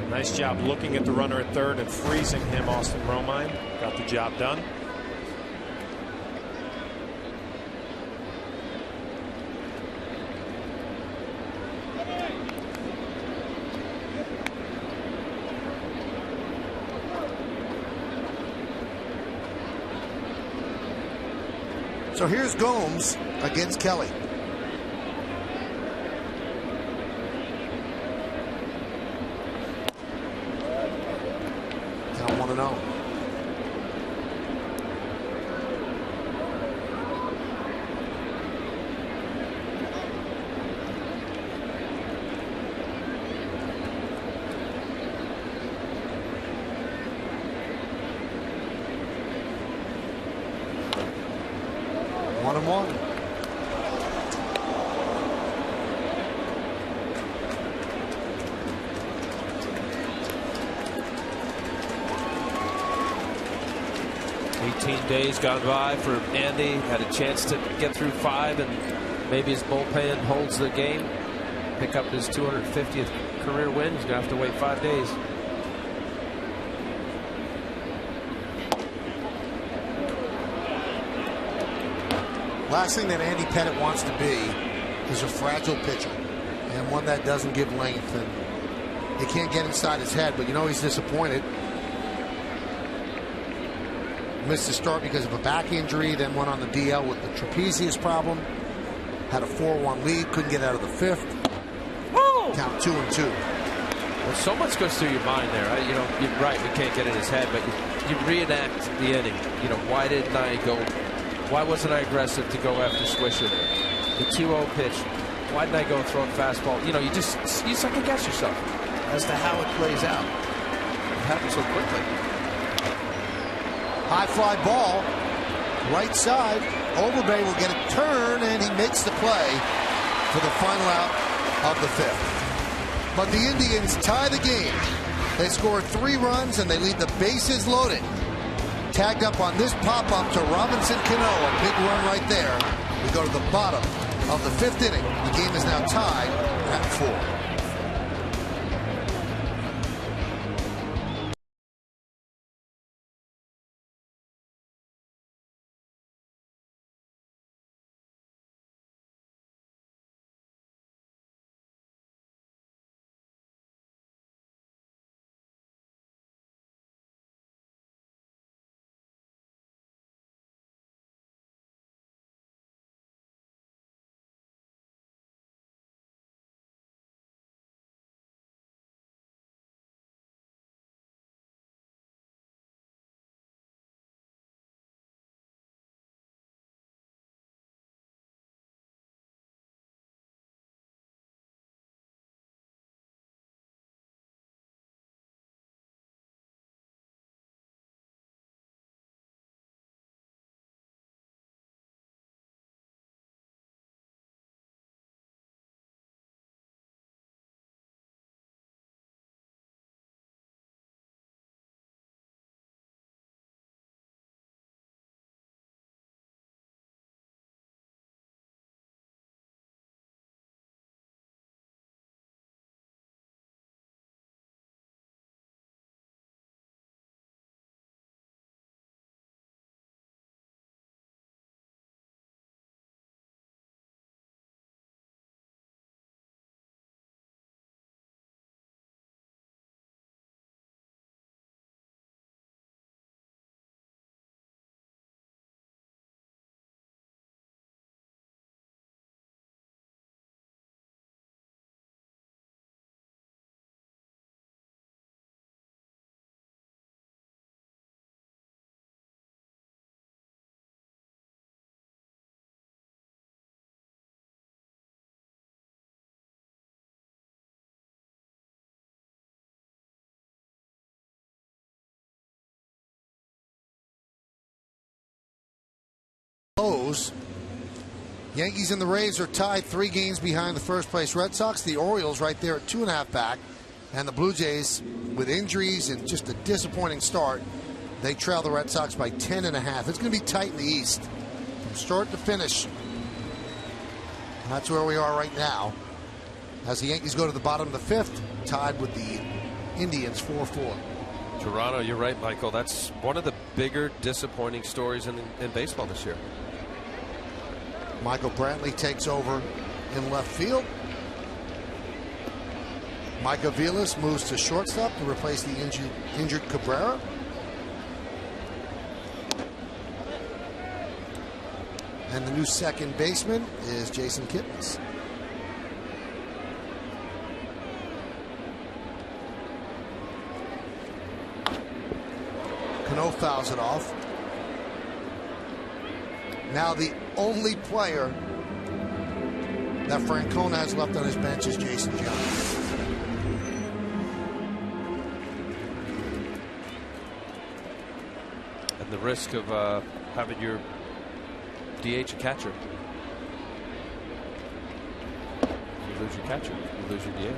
Nice job looking at the runner at third and freezing him, Austin Romine. Got the job done. So here's Gomes against Kelly. Now 1-0. One and one. Days gone by for Andy. Had a chance to get through 5, and maybe his bullpen holds the game. Pick up his 250th career win. He's going to have to wait 5 days. Last thing that Andy Pettitte wants to be is a fragile pitcher and one that doesn't give length, and you can't get inside his head, but you know he's disappointed. Missed the start because of a back injury, then went on the DL with the trapezius problem. Had a 4-1 lead, couldn't get out of the 5th. Count 2-2. Well, so much goes through your mind there. Right? You know, you're right, we can't get in his head, but you reenact the inning. You know, why didn't I go? Why wasn't I aggressive to go after Swisher there? The 2-0 pitch. Why didn't I go and throw a fastball? You know, you second guess yourself as to how it plays out. It happens so quickly. High fly ball, right side. Overbay will get a turn, and he makes the play for the final out of the 5th. But the Indians tie the game. They scored 3 runs, and they leave the bases loaded. Tagged up on this pop-up to Robinson Cano, a big run right there. We go to the bottom of the 5th inning. The game is now tied at 4. Close. Yankees and the Rays are tied 3 games behind the first place Red Sox. The Orioles right there at 2.5 back. And the Blue Jays, with injuries and just a disappointing start, they trail the Red Sox by 10.5. It's going to be tight in the East from start to finish. That's where we are right now, as the Yankees go to the bottom of the 5th, tied with the Indians 4-4. Toronto, you're right, Michael. That's one of the bigger disappointing stories in baseball this year. Michael Brantley takes over in left field. Micah Vilas moves to shortstop to replace the injured Cabrera. And the new second baseman is Jason Kipnis. Cano fouls it off. Now the only player that Francona has left on his bench is Jason Jones. And the risk of having your DH a catcher. You lose your catcher, you lose your DH.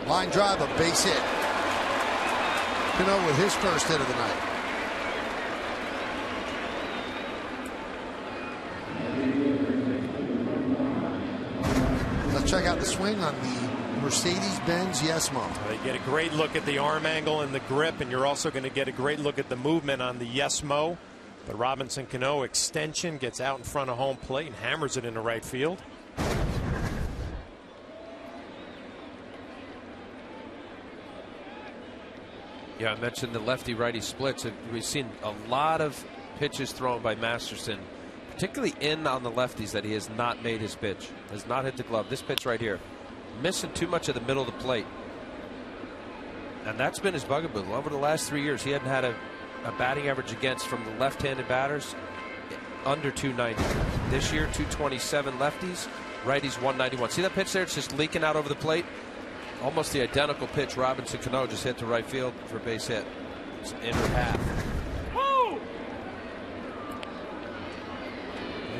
Line drive, a base hit. Cano with his first hit of the night. Let's check out the swing on the Mercedes-Benz Yesmo. You get a great look at the arm angle and the grip, and you're also going to get a great look at the movement on the Yesmo. But Robinson Cano extension gets out in front of home plate and hammers it into right field. Yeah, I mentioned the lefty-righty splits. We've seen a lot of pitches thrown by Masterson, particularly in on the lefties, that he has not made his pitch, has not hit the glove. This pitch right here, missing too much of the middle of the plate. And that's been his bugaboo. Over the last 3 years, he hadn't had a batting average against from the left-handed batters under 290. This year, 227 lefties, righties 191. See that pitch there? It's just leaking out over the plate. Almost the identical pitch Robinson Cano just hit to right field for a base hit. It's inner half. Woo!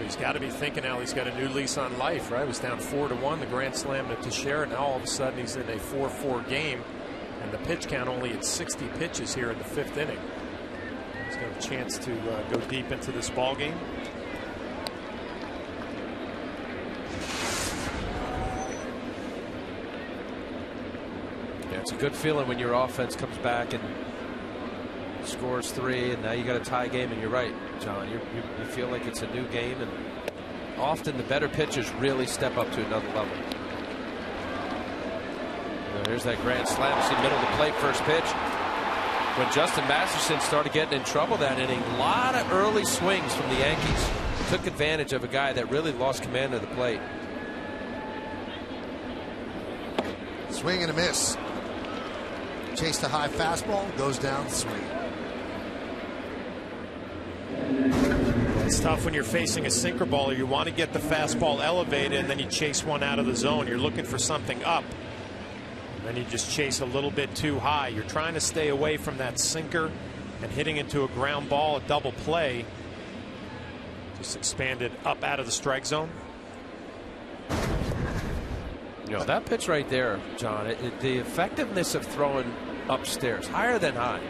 He's got to be thinking now he's got a new lease on life, right? He was down 4-1, the grand slam to Teixeira. Now all of a sudden he's in a 4-4 game, and the pitch count only at 60 pitches here in the 5th inning. He's got a chance to go deep into this ball game. It's a good feeling when your offense comes back and scores 3, and now you got a tie game. And you're right, John. You feel like it's a new game, and often the better pitchers really step up to another level. There's that grand slam. See middle of the plate, first pitch. When Justin Masterson started getting in trouble that inning, a lot of early swings from the Yankees. Took advantage of a guy that really lost command of the plate. Swing and a miss. Chased a high fastball, goes down, swing. It's tough when you're facing a sinker baller. You want to get the fastball elevated, and then you chase one out of the zone. You're looking for something up. Then you just chase a little bit too high. You're trying to stay away from that sinker and hitting into a ground ball, a double play. Just expanded up out of the strike zone. You know, that pitch right there, John, the effectiveness of throwing upstairs, higher than high.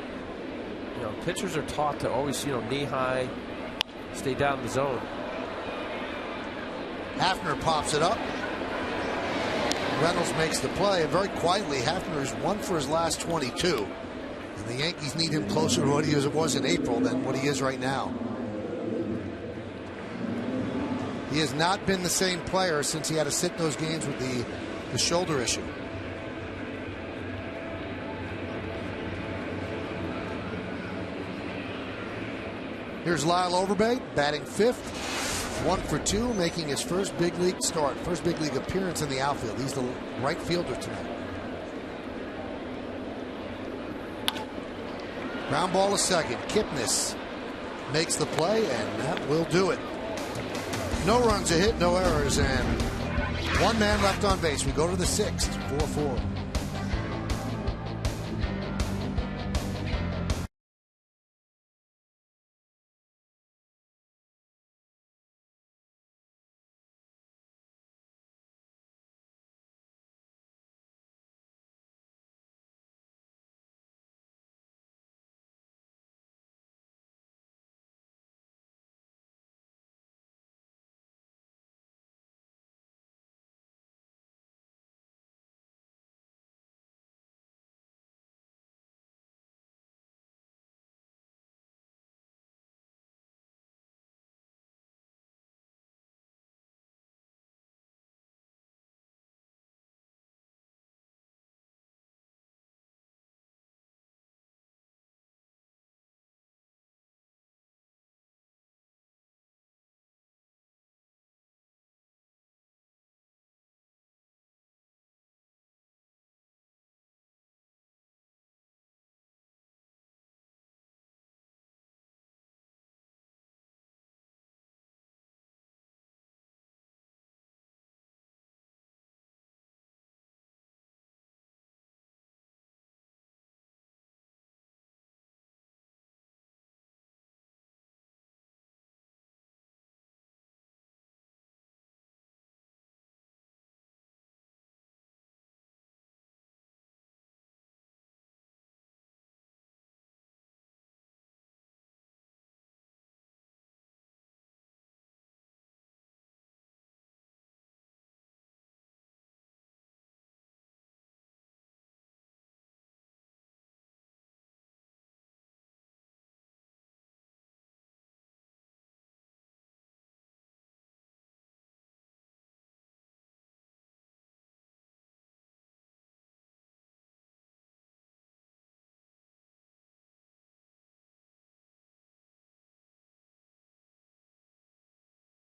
You know, pitchers are taught to always, knee high, stay down in the zone. Hafner pops it up. Reynolds makes the play, and very quietly, Hafner is 1 for his last 22. And the Yankees need him closer to what he was in April than what he is right now. He has not been the same player since he had to sit those games with the shoulder issue. Here's Lyle Overbay batting 5th, 1 for 2, making his first big league start, first big league appearance in the outfield. He's the right fielder tonight. Ground ball to second. Kipnis makes the play, and that will do it. No runs, a hit, no errors, and One man left on base. We go to the 6th. 4-4.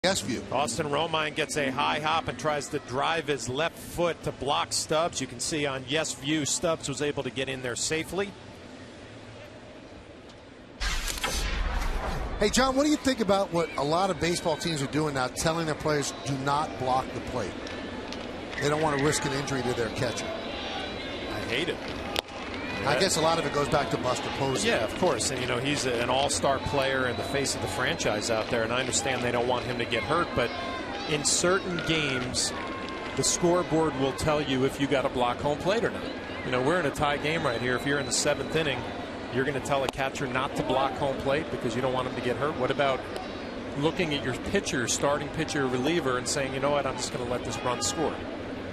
Yes view. Austin Romine gets a high hop and tries to drive his left foot to block Stubbs. You can see on yes view, Stubbs was able to get in there safely. Hey, John, what do you think about what a lot of baseball teams are doing now, telling their players do not block the plate? They don't want to risk an injury to their catcher. I hate it. I guess a lot of it goes back to Buster Posey. Yeah, of course. And, you know, he's an all-star player and the face of the franchise out there. And I understand they don't want him to get hurt. But in certain games, the scoreboard will tell you if you got to block home plate or not. You know, we're in a tie game right here. If you're in the 7th inning, you're going to tell a catcher not to block home plate because you don't want him to get hurt. What about looking at your pitcher, starting pitcher, reliever, and saying, you know what, I'm just going to let this run score?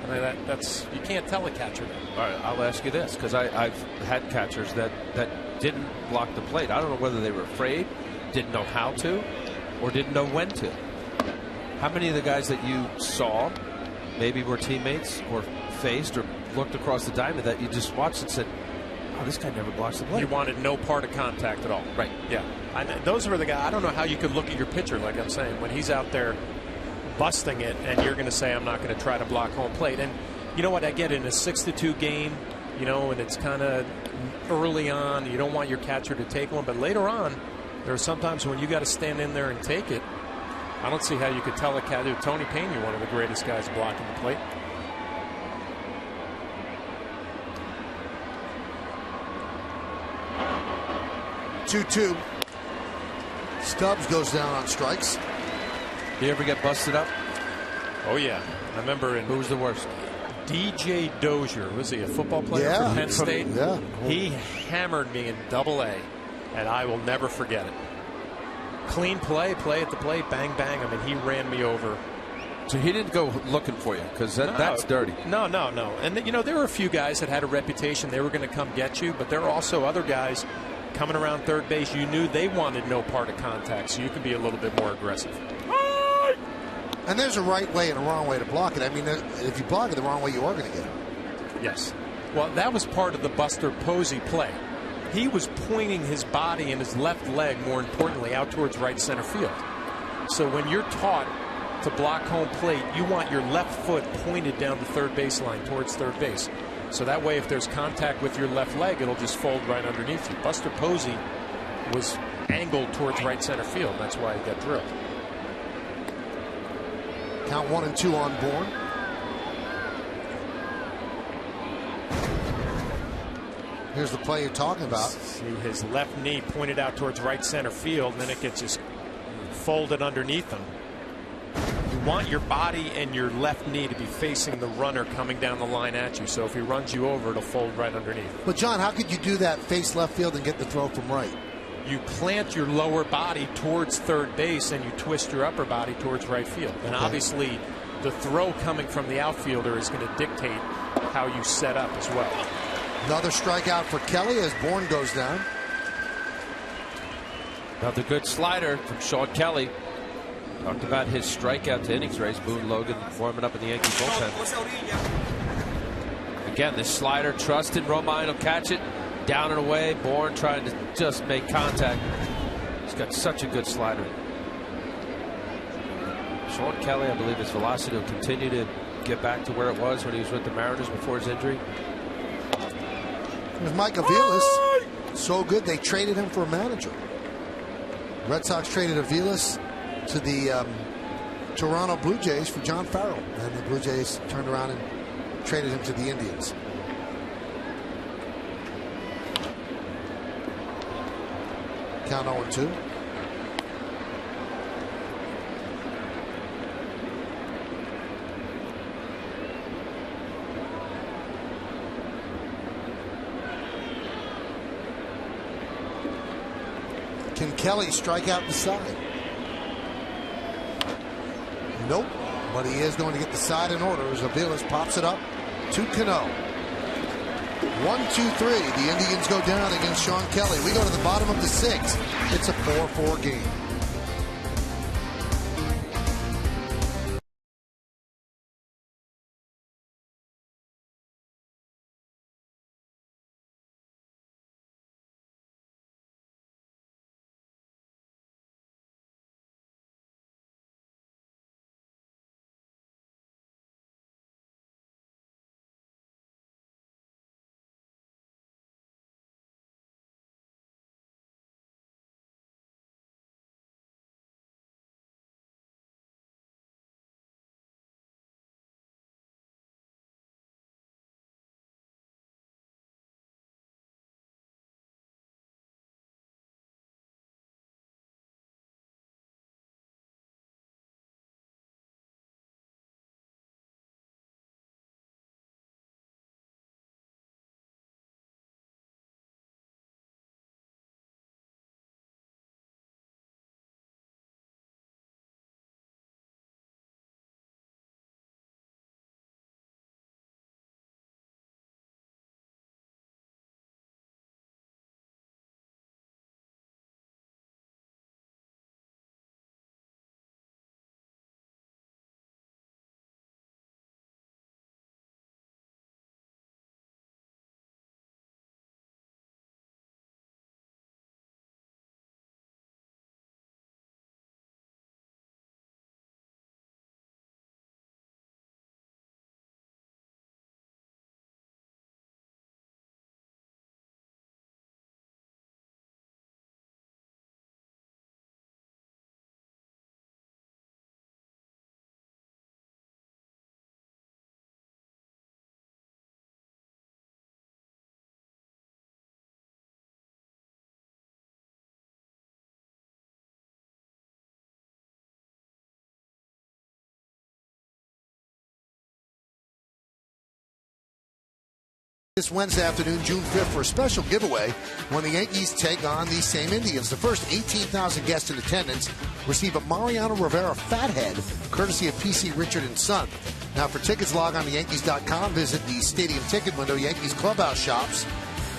I mean, that's you can't tell a catcher that. All right, I'll ask you this, because I've had catchers that didn't block the plate. I don't know whether they were afraid, didn't know how to, or didn't know when to. How many of the guys that you saw maybe were teammates or faced or looked across the diamond that you just watched and said, oh, this guy never blocks the plate? You wanted no part of contact at all. Right. Yeah. Those were the guys. I don't know how you could look at your pitcher, like I'm saying, when he's out there busting it, and you're going to say, I'm not going to try to block home plate. And you know what? I get it in a 6-2 game, you know, and it's kind of early on. You don't want your catcher to take one, but later on, there are sometimes when you got to stand in there and take it. I don't see how you could tell a catcher. Tony Pena, one of the greatest guys blocking the plate. Two. Stubbs goes down on strikes. Do you ever get busted up? Oh, yeah. I remember Who was the worst? DJ Dozier. Was he a football player for Penn State? Yeah. He hammered me in Double-A, and I will never forget it. Clean play at the plate, bang, bang. I mean, he ran me over. So he didn't go looking for you, because that's dirty. No. And, you know, there were a few guys that had a reputation. They were going to come get you, but there are also other guys coming around third base. You knew they wanted no part of contact, so you can be a little bit more aggressive. And there's a right way and a wrong way to block it. I mean, if you block it the wrong way, you are going to get it. Yes. Well, that was part of the Buster Posey play. He was pointing his body and his left leg, more importantly, out towards right center field. So when you're taught to block home plate, you want your left foot pointed down the third baseline towards third base. So that way, if there's contact with your left leg, it'll just fold right underneath you. Buster Posey was angled towards right center field. That's why he got drilled. Count 1-2 on Bourne. Here's the play you're talking about. See his left knee pointed out towards right center field, and then it gets just folded underneath him. You want your body and your left knee to be facing the runner coming down the line at you. So if he runs you over, it'll fold right underneath. But John, how could you do that, face left field, and get the throw from right? You plant your lower body towards third base and you twist your upper body towards right field. And obviously the throw coming from the outfielder is going to dictate how you set up as well. Another strikeout for Kelly as Bourne goes down. Another good slider from Sean Kelly. Talked about his strikeout to innings race. Boone Logan warming up in the Yankee bullpen. Again, this slider, trusted Romine will catch it. Down and away. Bourne trying to just make contact. He's got such a good slider. Sean Kelly, I believe his velocity will continue to get back to where it was when he was with the Mariners before his injury. There's Mike Aviles. So good they traded him for a manager. Red Sox traded Aviles to the Toronto Blue Jays for John Farrell, and the Blue Jays turned around and traded him to the Indians. Count 0-2. Can Kelly strike out the side? Nope. But he is going to get the side in order as Aviles pops it up to Cano. 1-2-3. The Indians go down against Sean Kelly. We go to the bottom of the sixth. It's a 4-4 game. This Wednesday afternoon, June 5th, for a special giveaway when the Yankees take on these same Indians. The first 18,000 guests in attendance receive a Mariano Rivera Fathead, courtesy of PC Richard & Son. Now, for tickets, log on to Yankees.com, visit the stadium ticket window, Yankees clubhouse shops,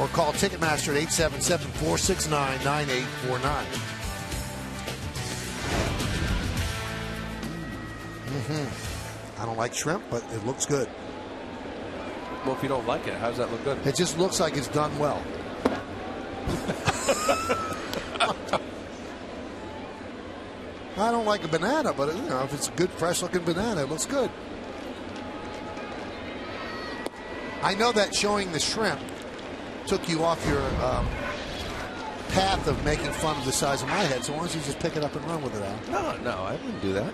or call Ticketmaster at 877-469-9849. I don't like shrimp, but it looks good. Well, if you don't like it, how does that look good? It just looks like it's done well. I don't like a banana, but you know, if it's a good, fresh-looking banana, it looks good. I know that showing the shrimp took you off your path of making fun of the size of my head, so why don't you just pick it up and run with it, Al? No, I wouldn't do that.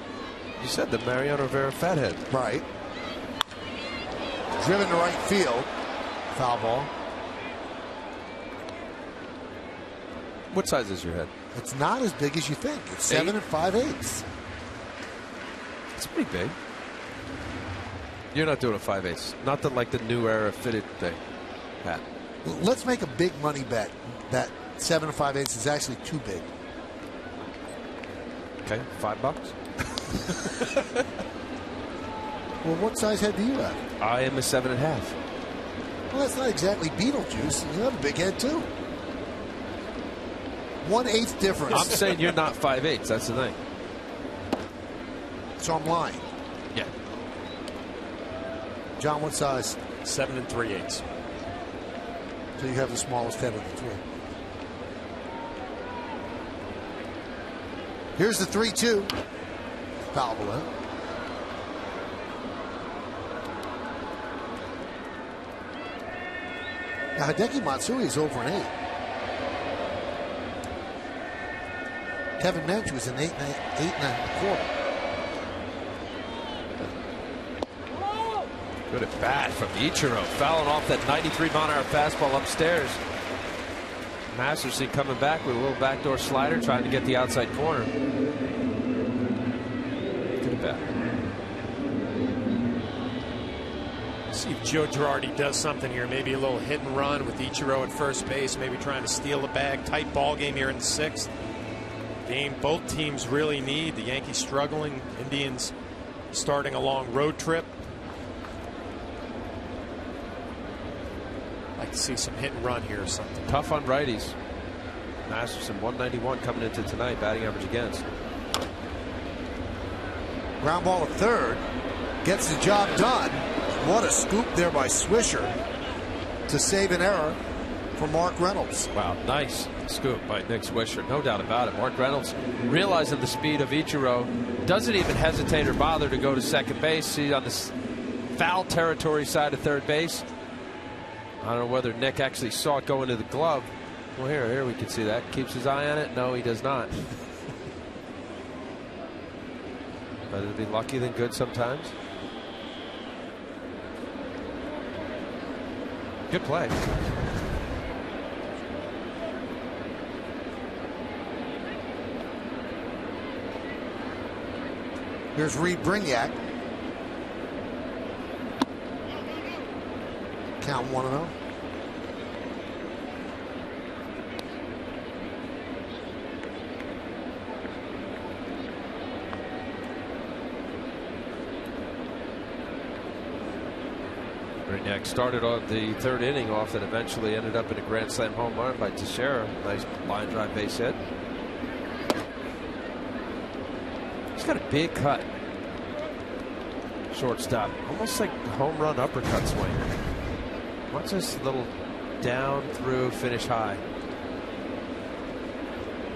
You said the Mariano Rivera Fathead. Right. Driven to right field. Foul ball. What size is your head? It's not as big as you think. It's 7 5/8. It's pretty big. You're not doing a 5/8. Not like the new era fitted thing, Pat. Let's make a big money bet that 7 5/8 is actually too big. Okay, $5. Well, what size head do you have? I am a 7.5. Well, that's not exactly Beetlejuice. You have a big head too. 1/8 difference. I'm saying you're not 5/8. That's the thing. So I'm lying. Yeah. John, what size? 7 3/8. So you have the smallest head of the three. Here's the 3-2. Foul below. Now Hideki Matsui is over an 8. Kevin Mench was an 8 1/4. Good at bat from Ichiro, fouling off that 93-mile-an-hour fastball upstairs. Masterson coming back with a little backdoor slider, trying to get the outside corner. Good at bat. See if Joe Girardi does something here. Maybe a little hit and run with Ichiro at first base. Maybe trying to steal a bag. Tight ball game here in the 6th. Game both teams really need. The Yankees struggling. Indians starting a long road trip. Like to see some hit and run here or something. Tough on righties. Masterson 191 coming into tonight, batting average against. Ground ball at third. Gets the job done. What a scoop there by Swisher to save an error for Mark Reynolds. Wow, nice scoop by Nick Swisher. No doubt about it. Mark Reynolds, realizing the speed of Ichiro, doesn't even hesitate or bother to go to second base. He's on the foul territory side of third base. I don't know whether Nick actually saw it go into the glove. Well, here we can see that. Keeps his eye on it. No, he does not. Better to be lucky than good sometimes. Good play. Here's Reed Brignac. Count 1-0. Brignac started on the third inning off that eventually ended up in a grand slam home run by Teixeira. Nice line drive base hit. He's got a big cut. Shortstop. Almost like home run uppercut swing. Watch this little down through finish high.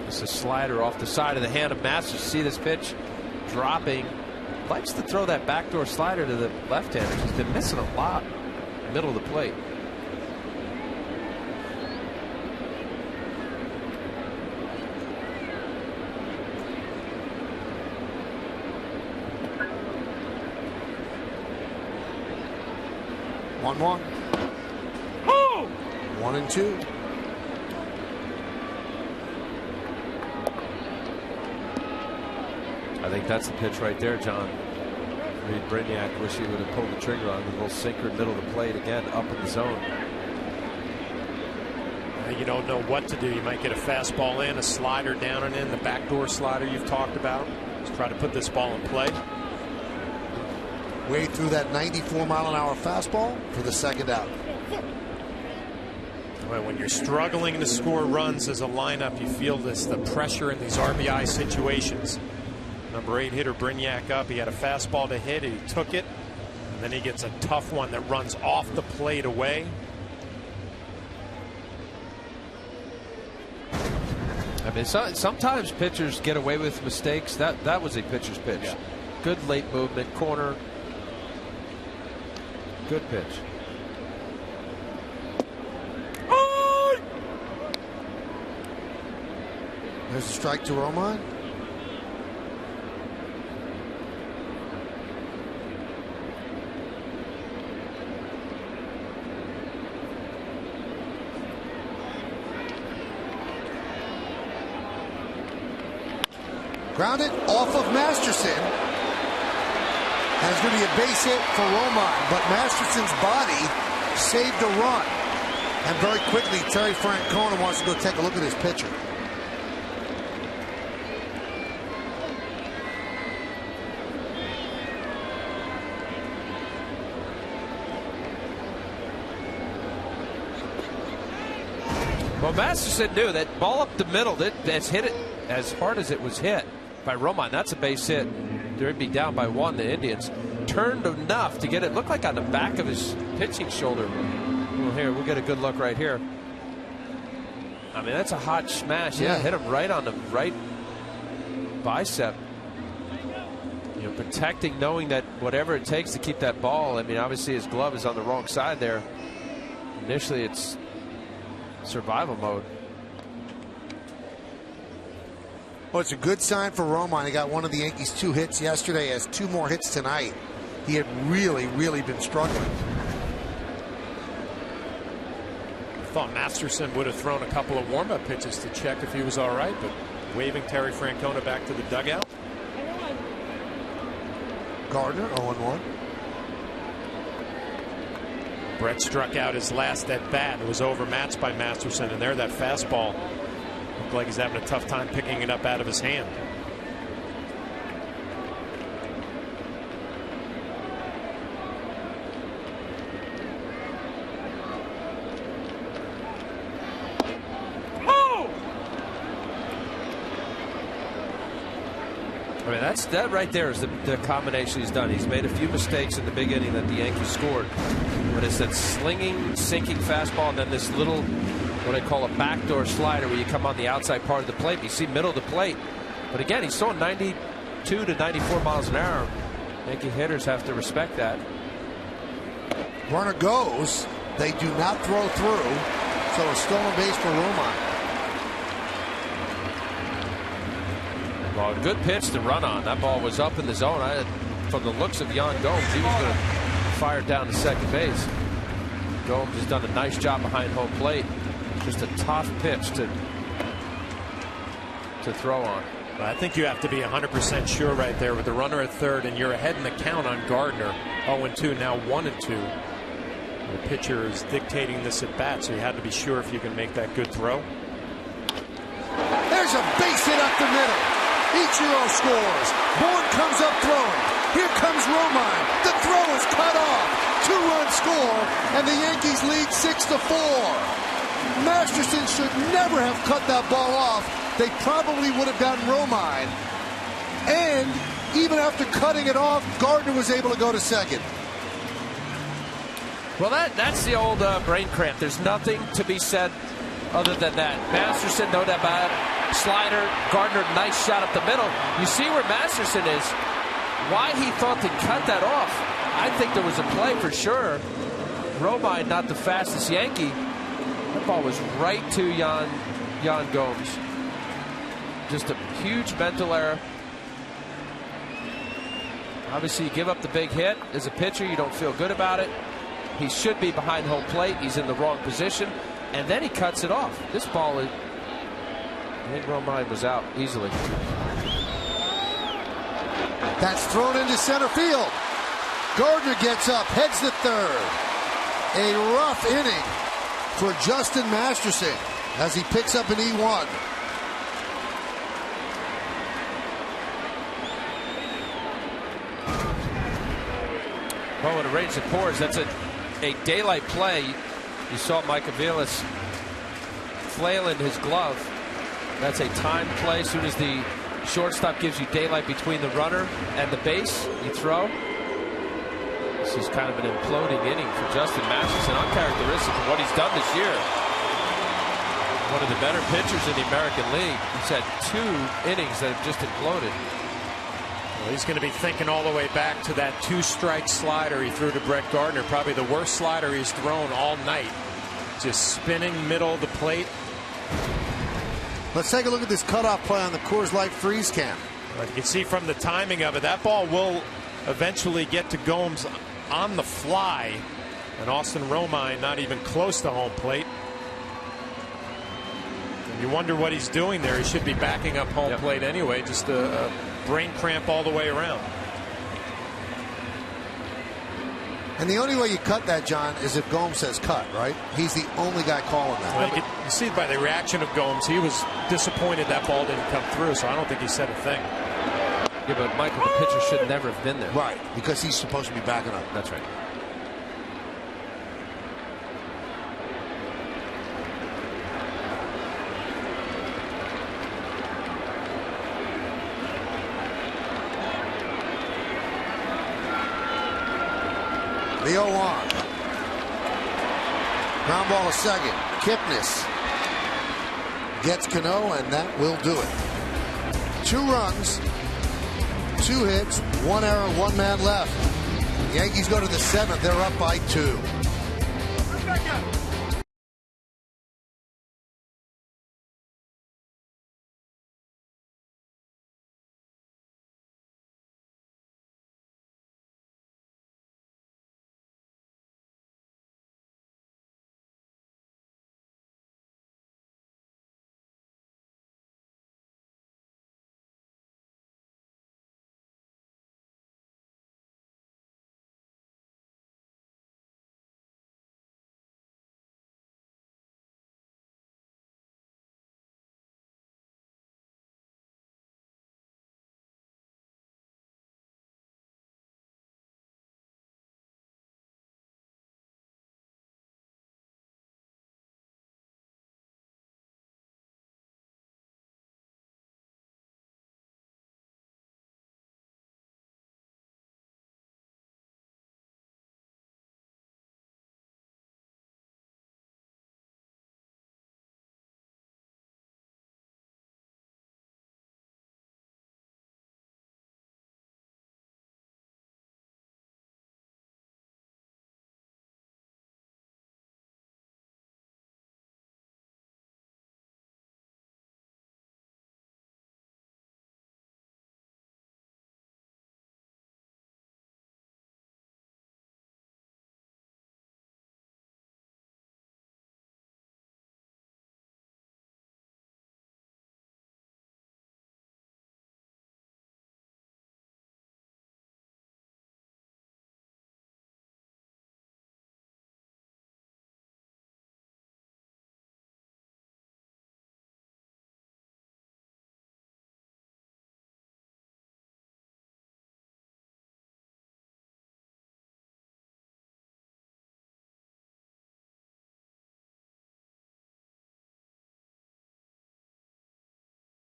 It's a slider off the side of the hand of Masters. See this pitch dropping. Likes to throw that backdoor slider to the left-hander. He's been missing a lot middle of the plate. One. Oh! 1-2. I think that's the pitch right there, John. Reed Brignac wish he would have pulled the trigger on the little sinker middle of the plate again, up in the zone. You don't know what to do. You might get a fastball in, a slider down and in, the backdoor slider you've talked about. Let's try to put this ball in play. Wade through that 94-mile-an-hour fastball for the second out. Well, when you're struggling to score runs as a lineup, you feel the pressure in these RBI situations. Number 8 hitter Brignac up. He had a fastball to hit. He took it. And then he gets a tough one that runs off the plate away. I mean, sometimes pitchers get away with mistakes. That was a pitcher's pitch. Yeah. Good late movement, corner. Good pitch. Oh! There's a strike to Romine. Grounded off of Masterson. And it's going to be a base hit for Romine, but Masterson's body saved a run. And very quickly, Terry Francona wants to go take a look at his pitcher. Well, Masterson knew that ball up the middle, that's hit it as hard as it was hit by Romine. That's a base hit. They'd be down by 1, the Indians. Turned enough to get it, looked like on the back of his pitching shoulder. Well, here, we'll get a good look right here. I mean, that's a hot smash. Yeah, hit him right on the right bicep. You know, protecting, knowing that whatever it takes to keep that ball. I mean, obviously his glove is on the wrong side there. Initially, it's survival mode. Well, it's a good sign for Romine. He got one of the Yankees' 2 hits yesterday, has 2 more hits tonight. He had really been struggling. I thought Masterson would have thrown a couple of warm-up pitches to check if he was all right, but waving Terry Francona back to the dugout. Gardner 0-1. Brett struck out his last at bat. It was overmatched by Masterson, and there that fastball looked like he's having a tough time picking it up out of his hand. I mean, that right there is the combination he's done. He's made a few mistakes in the big inning that the Yankees scored. But it's that slinging, sinking fastball, and then this little, what I call a backdoor slider, where you come on the outside part of the plate. You see middle of the plate. But again, he's throwing 92 to 94 miles an hour. Yankee hitters have to respect that. Runner goes. They do not throw through. So a stolen base for Romine. Well, a good pitch to run on. That ball was up in the zone. From the looks of Yan Gomes, he was going to fire it down to second base. Gomes has done a nice job behind home plate. Just a tough pitch to throw on. I think you have to be 100% sure right there with the runner at third, and you're ahead in the count on Gardner. 0-2, now 1-2. The pitcher is dictating this at bat, so you had to be sure if you can make that good throw. There's a base hit up the middle. Ichiro scores. Bourne comes up throwing. Here comes Romine. The throw is cut off. 2-run score, and the Yankees lead 6-4. Masterson should never have cut that ball off. They probably would have gotten Romine. And even after cutting it off, Gardner was able to go to second. Well, that's the old brain cramp. There's nothing to be said other than that. Masterson, no doubt about it. Slider, Gardner, nice shot up the middle. You see where Masterson is. Why he thought to cut that off, I think there was a play for sure. Romine, not the fastest Yankee. That ball was right to Yan Gomes. Just a huge mental error. Obviously, you give up the big hit. As a pitcher, you don't feel good about it. He should be behind home plate. He's in the wrong position. And then he cuts it off. This ball is... I think Romine was out easily. That's thrown into center field. Gardner gets up, heads to third. A rough inning for Justin Masterson as he picks up an E1. Well, when it rains, it pours. That's a daylight play. You saw Mike Aviles flailing his glove. That's a timed play. As soon as the shortstop gives you daylight between the runner and the base, you throw. This is kind of an imploding inning for Justin Masterson. Uncharacteristic of what he's done this year. One of the better pitchers in the American League. He's had 2 innings that have just imploded. Well, he's going to be thinking all the way back to that 2-strike slider he threw to Brett Gardner. Probably the worst slider he's thrown all night. Just spinning middle of the plate. Let's take a look at this cutoff play on the Coors Light freeze cam. You can see from the timing of it, that ball will eventually get to Gomes on the fly. And Austin Romine not even close to home plate. You wonder what he's doing there. He should be backing up home plate anyway. Just a brain cramp all the way around. And the only way you cut that, John, is if Gomes says cut, right? He's the only guy calling that. Well, you see by the reaction of Gomes, he was disappointed that ball didn't come through, so I don't think he said a thing. Yeah, but Michael, the pitcher should never have been there. Right, because he's supposed to be backing up. That's right. The 0-1. Ground ball to second. Kipnis gets Cano, and that will do it. 2 runs, 2 hits, 1 error, 1 man left. The Yankees go to the 7th. They're up by 2.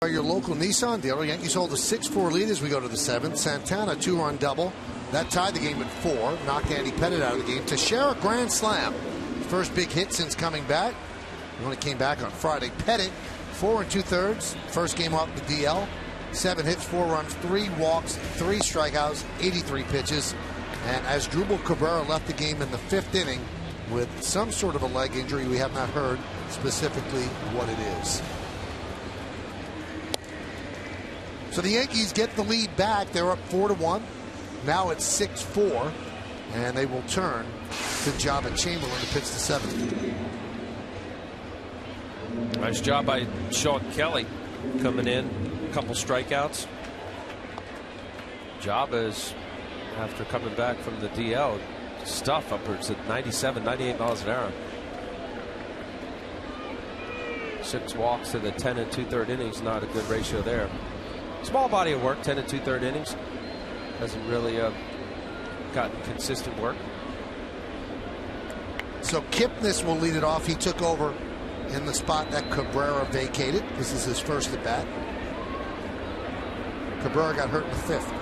Your local Nissan dealer. Yankees hold a 6-4 lead as we go to the 7th. Santana 2-run double. That tied the game at 4. Knocked Andy Pettit out of the game. Teixeira grand slam. First big hit since coming back. He only came back on Friday. Pettit 4 2/3. First game off the DL. 7 hits, 4 runs, 3 walks, 3 strikeouts, 83 pitches. And as Asdrubal Cabrera left the game in the 5th inning with some sort of a leg injury, we have not heard specifically what it is. So the Yankees get the lead back. They're up 4-1. Now it's 6-4. And they will turn to Jabba Chamberlain to pitch the 7th. Nice job by Sean Kelly coming in. A couple strikeouts. Jabba's, after coming back from the DL, stuff upwards at 97, 98 miles an hour. 6 walks to the 10 2/3 innings. Not a good ratio there. Small body of work, 10 2/3 innings. Hasn't really gotten consistent work. So Kipnis will lead it off. He took over in the spot that Cabrera vacated. This is his first at bat. Cabrera got hurt in the 5th.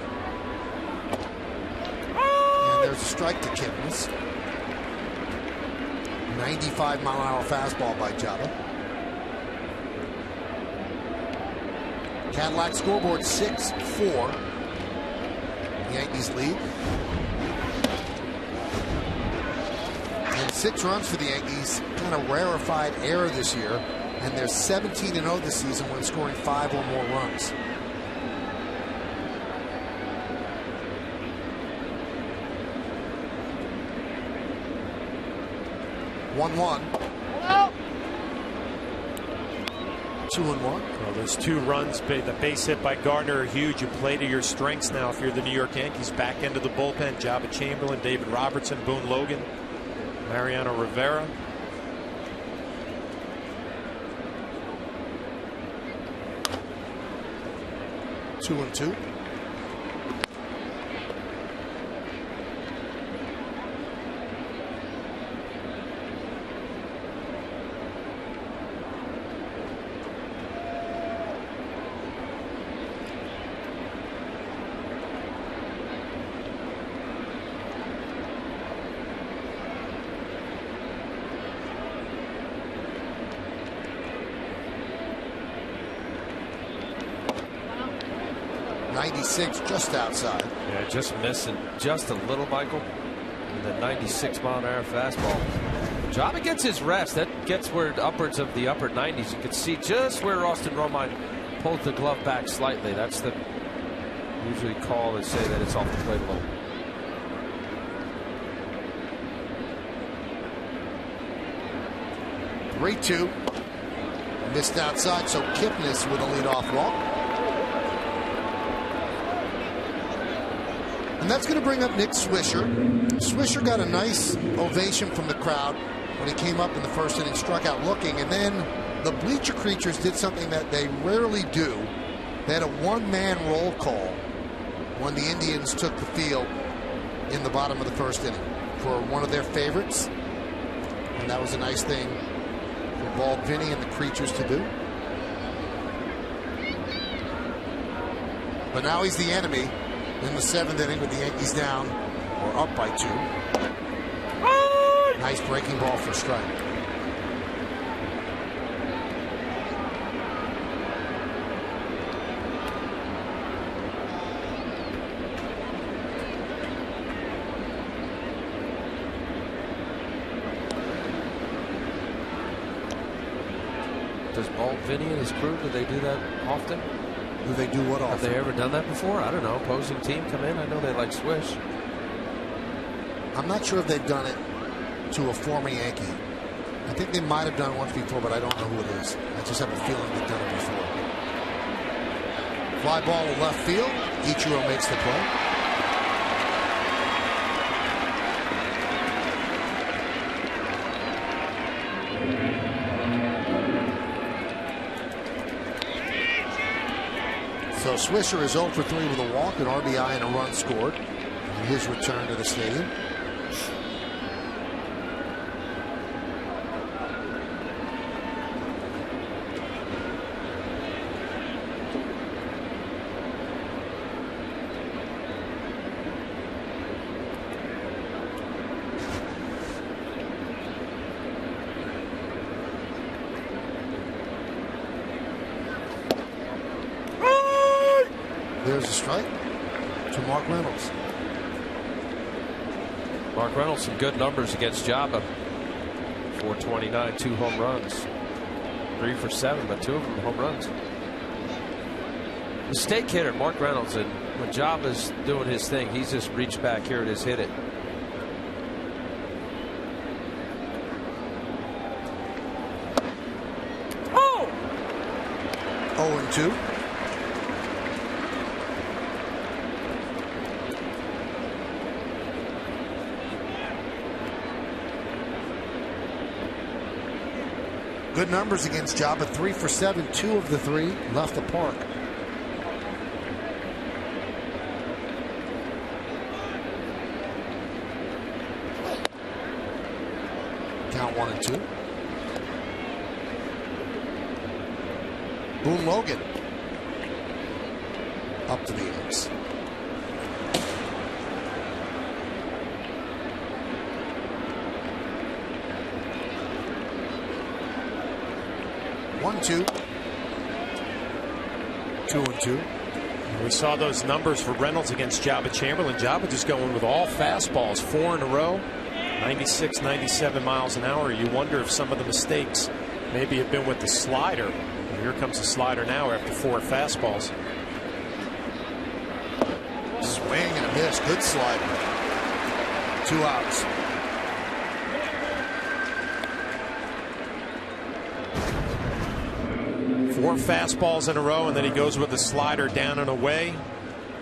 And there's a strike to Kipnis. 95-mile-an-hour fastball by Jabba. Cadillac scoreboard 6-4. Yankees lead. And 6 runs for the Yankees. Kind of rarefied air this year. And they're 17-0 this season when scoring 5 or more runs. 2-1. Well, those 2 runs, the base hit by Gardner are huge. You play to your strengths now if you're the New York Yankees. Back into the bullpen, Jabba Chamberlain, David Robertson, Boone Logan, Mariano Rivera. Two and two. Just outside. Yeah, just missing just a little, Michael. And the 96-mile-an-hour fastball. Jabba gets his rest. That gets where upwards of the upper 90s. You can see just where Austin Romine pulled the glove back slightly. That's the usually call to say that it's off the plate a little. Three-two. Missed outside, so Kipnis with a leadoff walk. And that's going to bring up Nick Swisher. Swisher got a nice ovation from the crowd when he came up in the first inning, struck out looking, and then the bleacher creatures did something that they rarely do. They had a one-man roll call when the Indians took the field in the bottom of the first inning for one of their favorites. And that was a nice thing for Bald Vinny and the creatures to do. But now he's the enemy in the 7th inning with the Yankees down or up by 2. Nice breaking ball for strike. Does Bald Vinny and his crew, do they do that often? Do they do what often? Have they ever done that before? I don't know. Opposing team come in. I know they like swish. I'm not sure if they've done it to a former Yankee. I think they might have done it once before, but I don't know who it is. I just have a feeling they've done it before. Fly ball to left field. Ichiro makes the play. So Swisher is 0 for 3 with a walk, an RBI, and a run scored in his return to the stadium. There's a strike to Mark Reynolds. Mark Reynolds, some good numbers against Jabba. 429, 2 home runs. 3 for 7, but 2 of them home runs. Mistake hitter, Mark Reynolds, and when Jabba's doing his thing, he's just reached back here and just hit it. Oh! 0-2. Good numbers against Jabba. 3 for 7. 2 of the 3 left the park. Count 1-2. Boone Logan up to the innings. One, 2. 2-2. We saw those numbers for Reynolds against Jabba Chamberlain. Jabba just going with all fastballs, 4 in a row, 96, 97 miles an hour. You wonder if some of the mistakes maybe have been with the slider. And here comes the slider now after 4 fastballs. Swing and a miss. Good slider. 2 outs. 4 fastballs in a row, and then he goes with a slider down and away.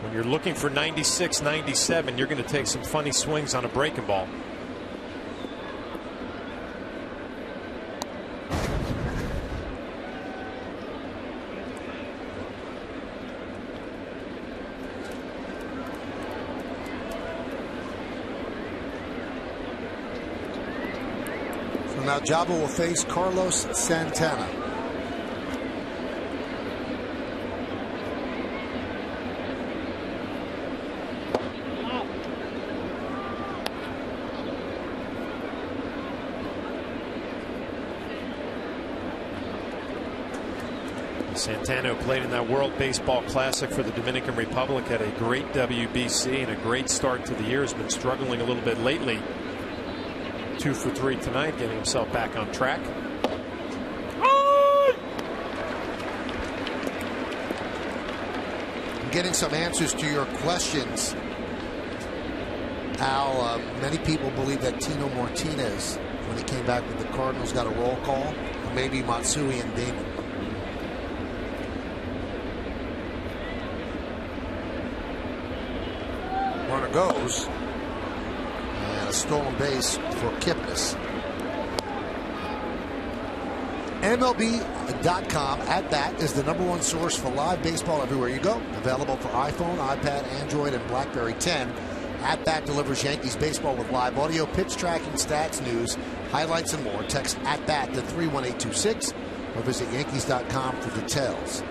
When you're looking for 96, 97, you're going to take some funny swings on a breaking ball. So now Java will face Carlos Santana. Santana played in that World Baseball Classic for the Dominican Republic, had a great WBC and a great start to the year. Has been struggling a little bit lately. 2 for 3 tonight, getting himself back on track. I'm getting some answers to your questions, Al. Many people believe that Tino Martinez, when he came back with the Cardinals, got a roll call, or maybe Matsui and Damon. Runner goes, and a stolen base for Kipnis. MLB.com at bat is the #1 source for live baseball everywhere you go. Available for iPhone, iPad, Android, and BlackBerry 10. At bat delivers Yankees baseball with live audio, pitch tracking, stats, news, highlights, and more. Text at bat to 31826 or visit Yankees.com for details.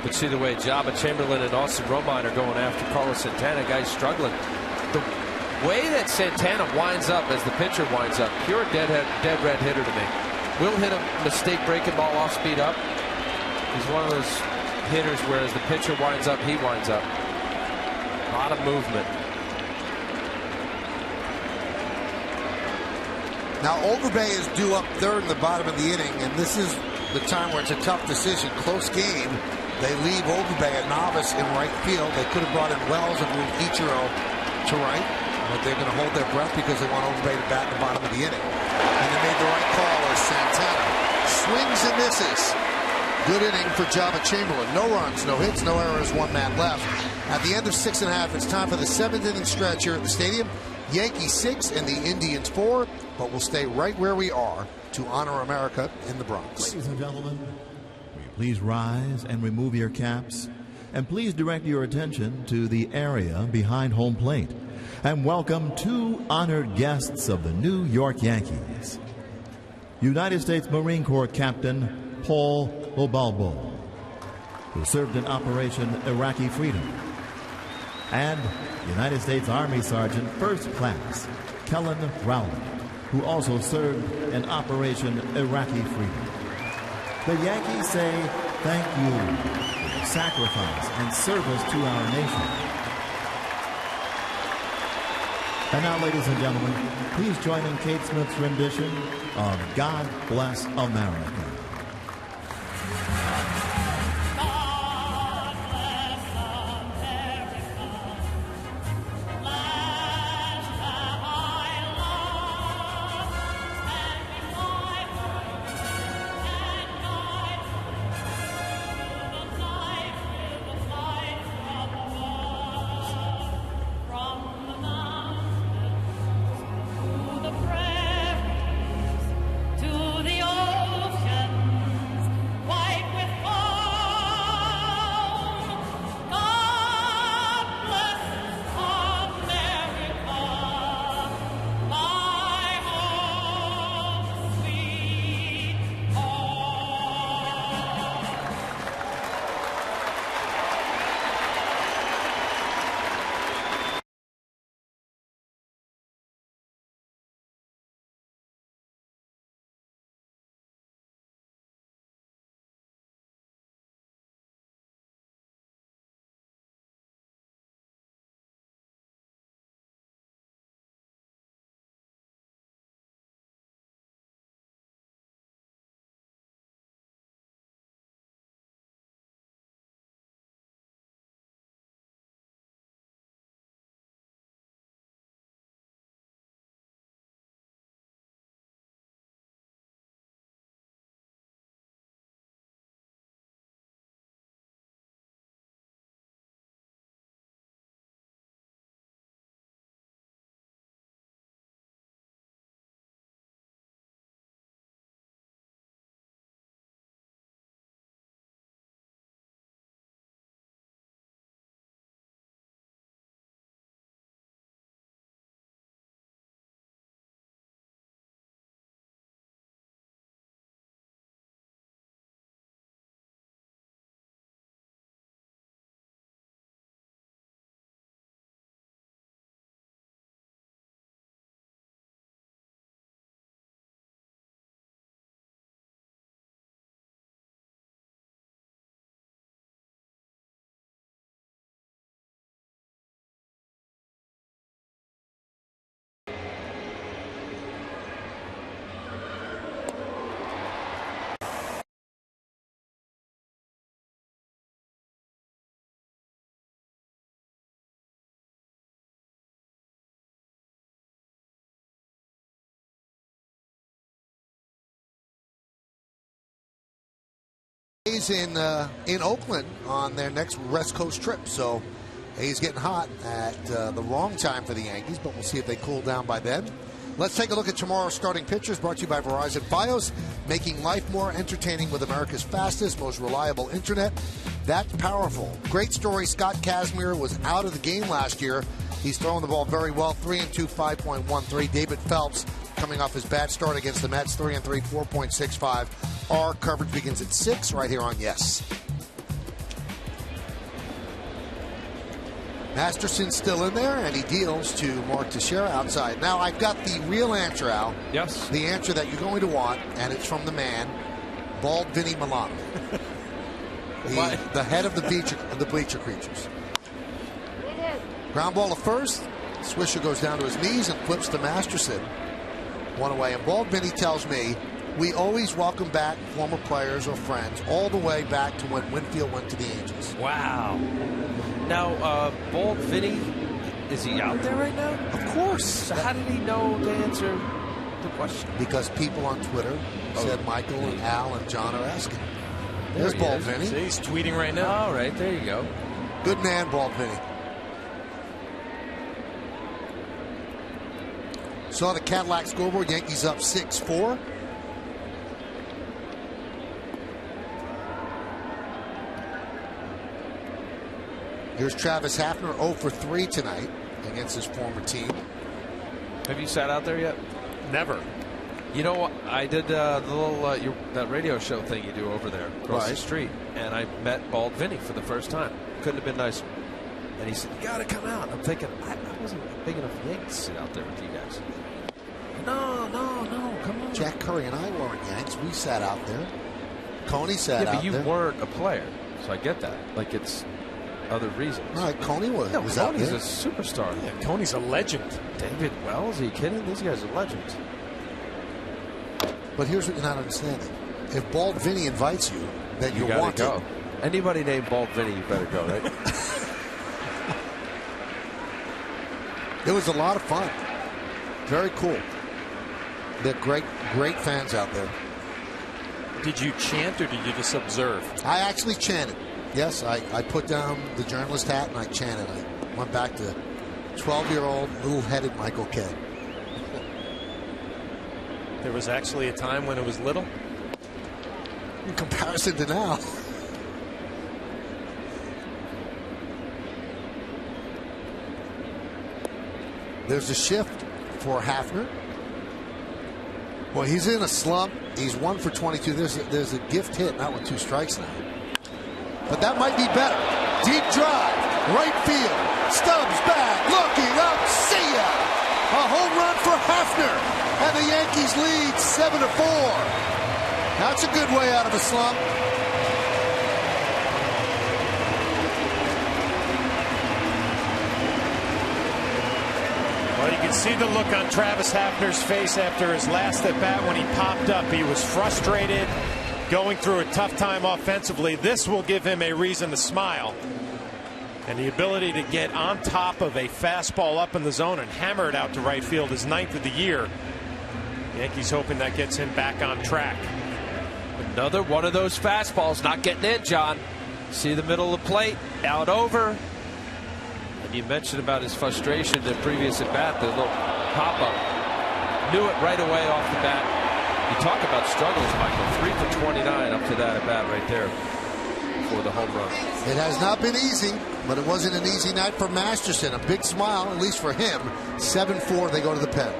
But see the way Jabba Chamberlain and Austin Romine are going after Carlos Santana. Guy's struggling. The way that Santana winds up as the pitcher winds up, pure dead red hitter to me. Will hit a mistake breaking ball off speed up. He's one of those hitters where as the pitcher winds up, he winds up. A lot of movement. Now Overbay is due up third in the bottom of the inning, and this is the time where it's a tough decision. Close game. They leave Overbay a novice in right field. They could have brought in Wells and moved Ichiro to right, but they're going to hold their breath because they want Overbay to bat in the bottom of the inning. And they made the right call as Santana swings and misses. Good inning for Jabba Chamberlain. No runs, no hits, no errors, 1 man left. At the end of 6 1/2, it's time for the 7th inning stretch here at the stadium. Yankees 6 and the Indians 4, but we'll stay right where we are to honor America in the Bronx. Ladies and gentlemen, will you please rise and remove your caps? And please direct your attention to the area behind home plate. And welcome 2 honored guests of the New York Yankees. United States Marine Corps Captain Paul Obalbo, who served in Operation Iraqi Freedom, and United States Army Sergeant First Class Kellen Rowland, who also served in Operation Iraqi Freedom. The Yankees say thank you for your sacrifice and service to our nation. And now, ladies and gentlemen, please join in Kate Smith's rendition of God Bless America. To the ocean in Oakland on their next West Coast trip. So he's getting hot at the wrong time for the Yankees, but we'll see if they cool down by then. Let's take a look at tomorrow's starting pitchers, brought to you by Verizon Fios, making life more entertaining with America's fastest, most reliable internet. That's powerful. Great story. Scott Kazmir was out of the game last year. He's throwing the ball very well. 3-2, 5.13. David Phelps, coming off his bad start against the Mets, 3-3, 4.65. Our coverage begins at 6 right here on Yes. Masterson's still in there, and he deals to Mark Teixeira outside. Now, I've got the real answer, Al. Yes. The answer that you're going to want, and it's from the man, Bald Vinny Milano. The head of the bleacher creatures. Ground ball to first. Swisher goes down to his knees and flips to Masterson. One away. And Bald Vinny tells me we always welcome back former players or friends all the way back to when Winfield went to the Angels. Wow. Now, Bald Vinny, is he out there right now? Of course. So how did he know to answer the question? Because people on Twitter said Michael and Al and John are asking. There's There he Bald is. Vinny. See, he's tweeting right now. All right, there you go. Good man, Bald Vinny. Saw the Cadillac scoreboard. Yankees up 6-4. Here's Travis Hafner, 0 for 3 tonight against his former team. Have you sat out there yet? Never. You know what? I did the little that radio show thing you do over there across the street, and I met Bald Vinny for the first time. Couldn't have been nicer. And he said, "You got to come out." I'm thinking, I wasn't big enough Yank to sit out there with you guys. No, come on. Jack Curry and I weren't Yanks. We sat out there. Coney sat out there. Yeah, but you weren't a player, so I get that. Like, it's other reasons. All right, Coney was out Coney's there. a superstar. Yeah, Tony's a legend. David Wells, are you kidding? These guys are legends. But here's what you're not understanding. If Bald Vinny invites you, then you gotta want go. to. Anybody named Bald Vinny, you better go, right? It was a lot of fun. Very cool. They're great fans out there. Did you chant or did you just observe? I actually chanted. Yes, I put down the journalist hat and I chanted. I went back to 12-year-old little-headed Michael Kay. There was actually a time when it was little? In comparison to now. There's a shift for Hafner. Well, he's in a slump. He's 1 for 22. There's a gift hit, not with 2 strikes now. But that might be better. Deep drive, right field. Stubbs back, looking up, see ya! A home run for Hafner, and the Yankees lead 7-4. That's a good way out of a slump. Well, you can see the look on Travis Hafner's face after his last at bat when he popped up. He was frustrated, going through a tough time offensively. This will give him a reason to smile. And the ability to get on top of a fastball up in the zone and hammer it out to right field, his 9th of the year. Yankees hoping that gets him back on track. Another one of those fastballs not getting in, John. See the middle of the plate, out over. And you mentioned about his frustration the previous at bat, the little pop-up. Knew it right away off the bat. You talk about struggles, Michael. 3 for 29 up to that at bat right there for the home run. It has not been easy, but it wasn't an easy night for Masterson. A big smile, at least for him. 7-4, they go to the pen.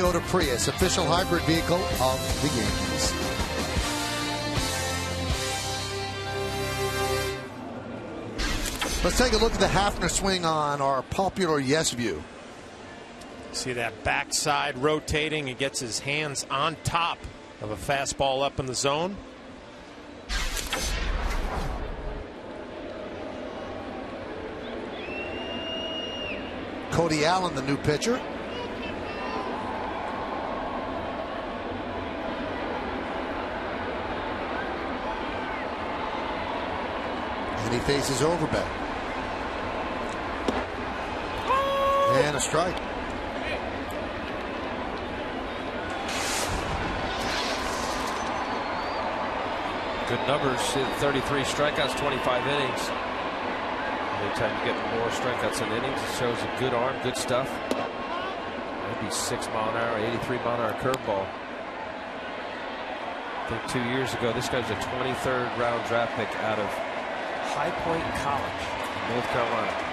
Toyota Prius, official hybrid vehicle of the Yankees. Let's take a look at the Hafner swing on our popular Yes View. See that backside rotating. He gets his hands on top of a fastball up in the zone. Cody Allen, the new pitcher. And he faces Overbeck. And a strike. Good numbers, 33 strikeouts, 25 innings. Anytime you get more strikeouts in innings, it shows a good arm, good stuff. Maybe 6 mile an hour, 83 mile an hour curveball. I think 2 years ago, this guy's a 23rd round draft pick out of High Point College, North Carolina.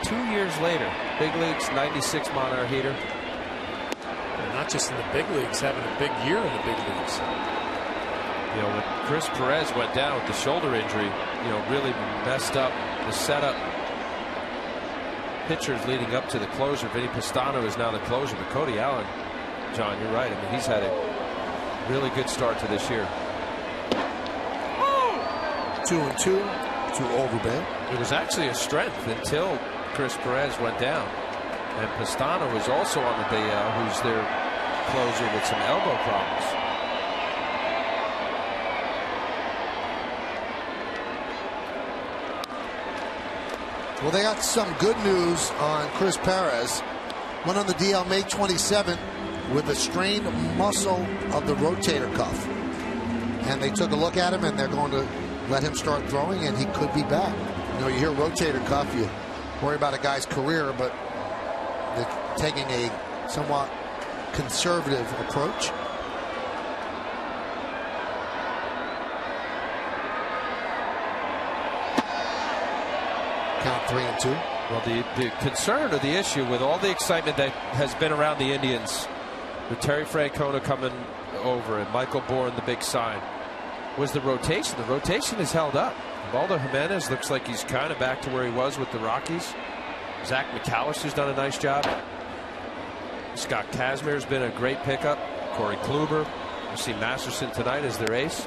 2 years later, big leagues, 96 mile an hour heater. And not just in the big leagues, having a big year in the big leagues. You know, when Chris Perez went down with the shoulder injury, you know, really messed up the setup. Pitchers leading up to the closer. Vinny Pastano is now the closer, but Cody Allen, John, you're right. I mean, he's had a really good start to this year. 2-2 to Overbeck. It was actually a strength until Chris Perez went down. And Pastano was also on the DL, who's their closer with some elbow problems. Well, they got some good news on Chris Perez. Went on the DL May 27th with a strained muscle of the rotator cuff. And they took a look at him, and they're going to let him start throwing, and he could be back. You know, you hear rotator cuff, you worry about a guy's career, but they're taking a somewhat conservative approach. Count 3-2. Well, the concern or the issue with all the excitement that has been around the Indians, with Terry Francona coming over and Michael Bourne, the big sign, was the rotation. The rotation is held up. Baldo Jimenez looks like he's kind of back to where he was with the Rockies. Zach McAllister's done a nice job. Scott Kazmir's been a great pickup. Corey Kluber. You see Masterson tonight as their ace.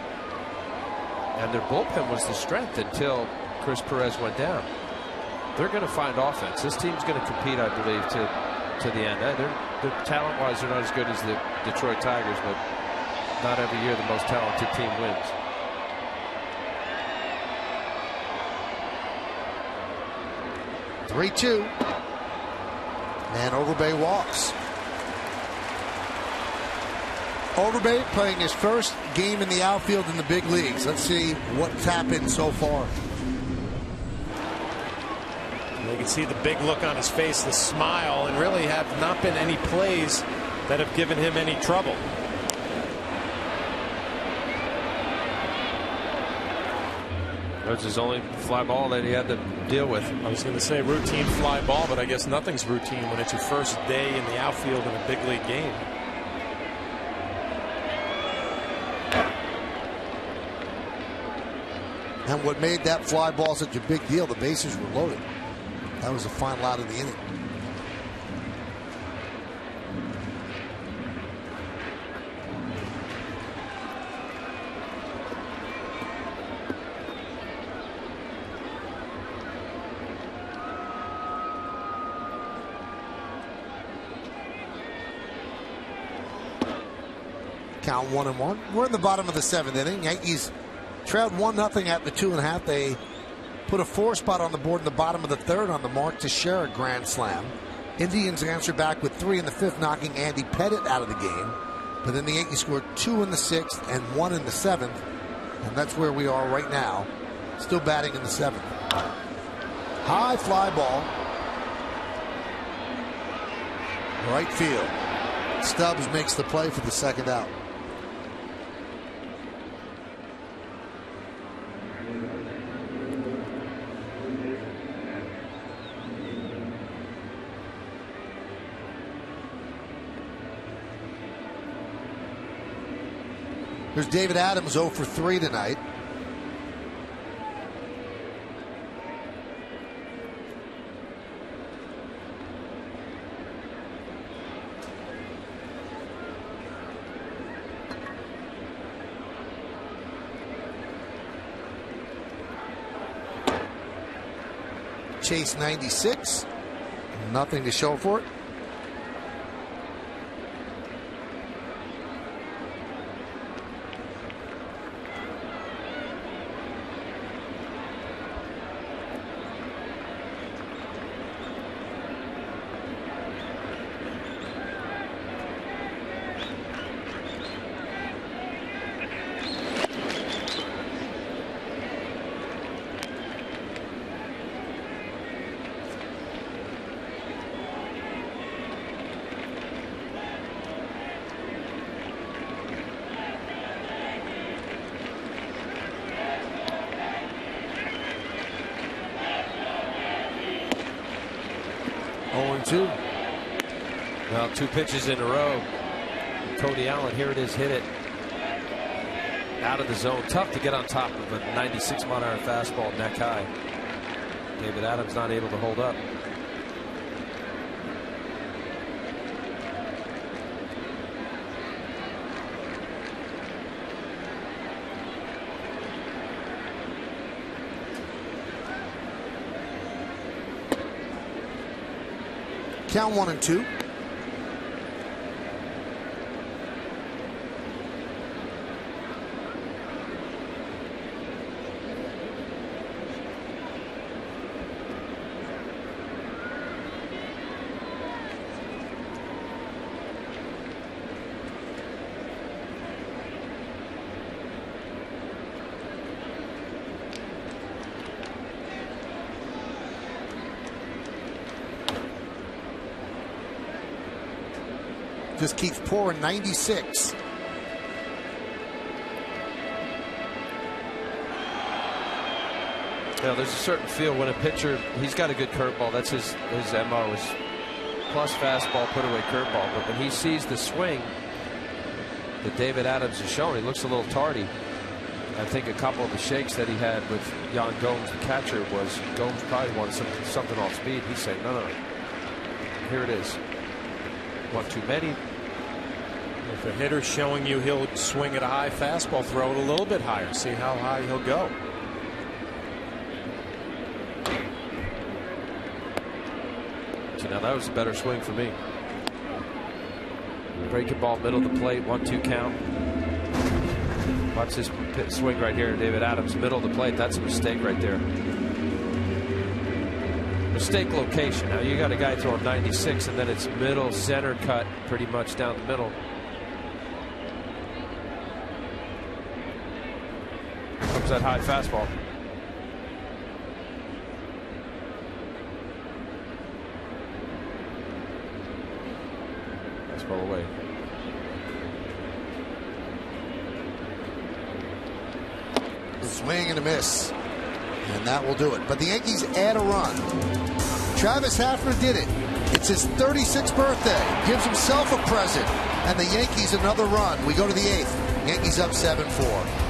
And their bullpen was the strength until Chris Perez went down. They're going to find offense. This team's going to compete, I believe, to the end. They're talent-wise, they're not as good as the Detroit Tigers, but not every year the most talented team wins. (3-2) and Overbeck walks. Overbeck playing his first game in the outfield in the big leagues. Let's see what's happened so far. You can see the big look on his face, the smile, and really have not been any plays that have given him any trouble. That's his only fly ball that he had to deal with. I was going to say routine fly ball, but I guess nothing's routine when it's your first day in the outfield in a big league game. And what made that fly ball such a big deal, the bases were loaded. That was the final out of the inning. Count 1-1. We're in the bottom of the 7th inning. Yankees trailed 1-0 at the 2.5. They put a 4 spot on the board in the bottom of the 3rd on the Mark Teixeira grand slam. Indians answered back with 3 in the 5th, knocking Andy Pettitte out of the game. But then the Yankees scored 2 in the 6th and 1 in the 7th. And that's where we are right now. Still batting in the 7th. High fly ball. Right field. Stubbs makes the play for the 2nd out. There's David Adams 0 for 3 tonight. Chase 96. Nothing to show for it. Well, 2 pitches in a row. Cody Allen, here it is, hit it out of the zone. Tough to get on top of a 96-mile-an-hour fastball neck high. David Adams not able to hold up. Count 1-2. Just keeps pouring. 96. Yeah, there's a certain feel when a pitcher, he's got a good curveball. That's his MO is plus fastball, put away curveball. But when he sees the swing that David Adams is showing, he looks a little tardy. I think a couple of the shakes that he had with Yan Gomes, the catcher, was Gomes probably wanted something off speed. He's saying, no. Here it is. One too many. If a hitter's showing you he'll swing at a high fastball, throw it a little bit higher. See how high he'll go. So now that was a better swing for me. Breaking ball, middle of the plate, 1-2 count. Watch this swing right here, David Adams, middle of the plate. That's a mistake right there. Mistake location. Now you got a guy throwing 96, and then it's middle center cut, pretty much down the middle. Comes that high fastball. Fastball away. Swing and a miss. And that will do it. But the Yankees add a run. Travis Hafner did it. It's his 36th birthday. Gives himself a present. And the Yankees another run. We go to the 8th. Yankees up 7-4.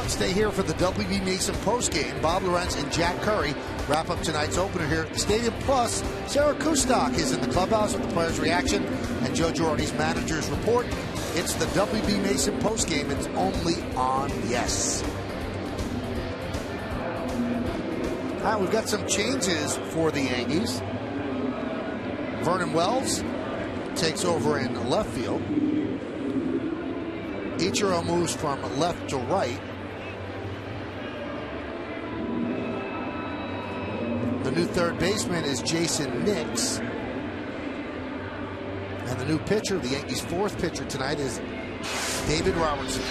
Stay here for the W.B. Mason postgame. Bob Lorenz and Jack Curry wrap up tonight's opener here at the stadium. Plus, Sarah Kustok is in the clubhouse with the players' reaction and Joe Girardi's manager's report. It's the W.B. Mason postgame. It's only on Yes. All right, we've got some changes for the Yankees. Vernon Wells takes over in left field. Ichiro moves from left to right. The new third baseman is Jason Nix. And the new pitcher, the Yankees' fourth pitcher tonight, is David Robertson.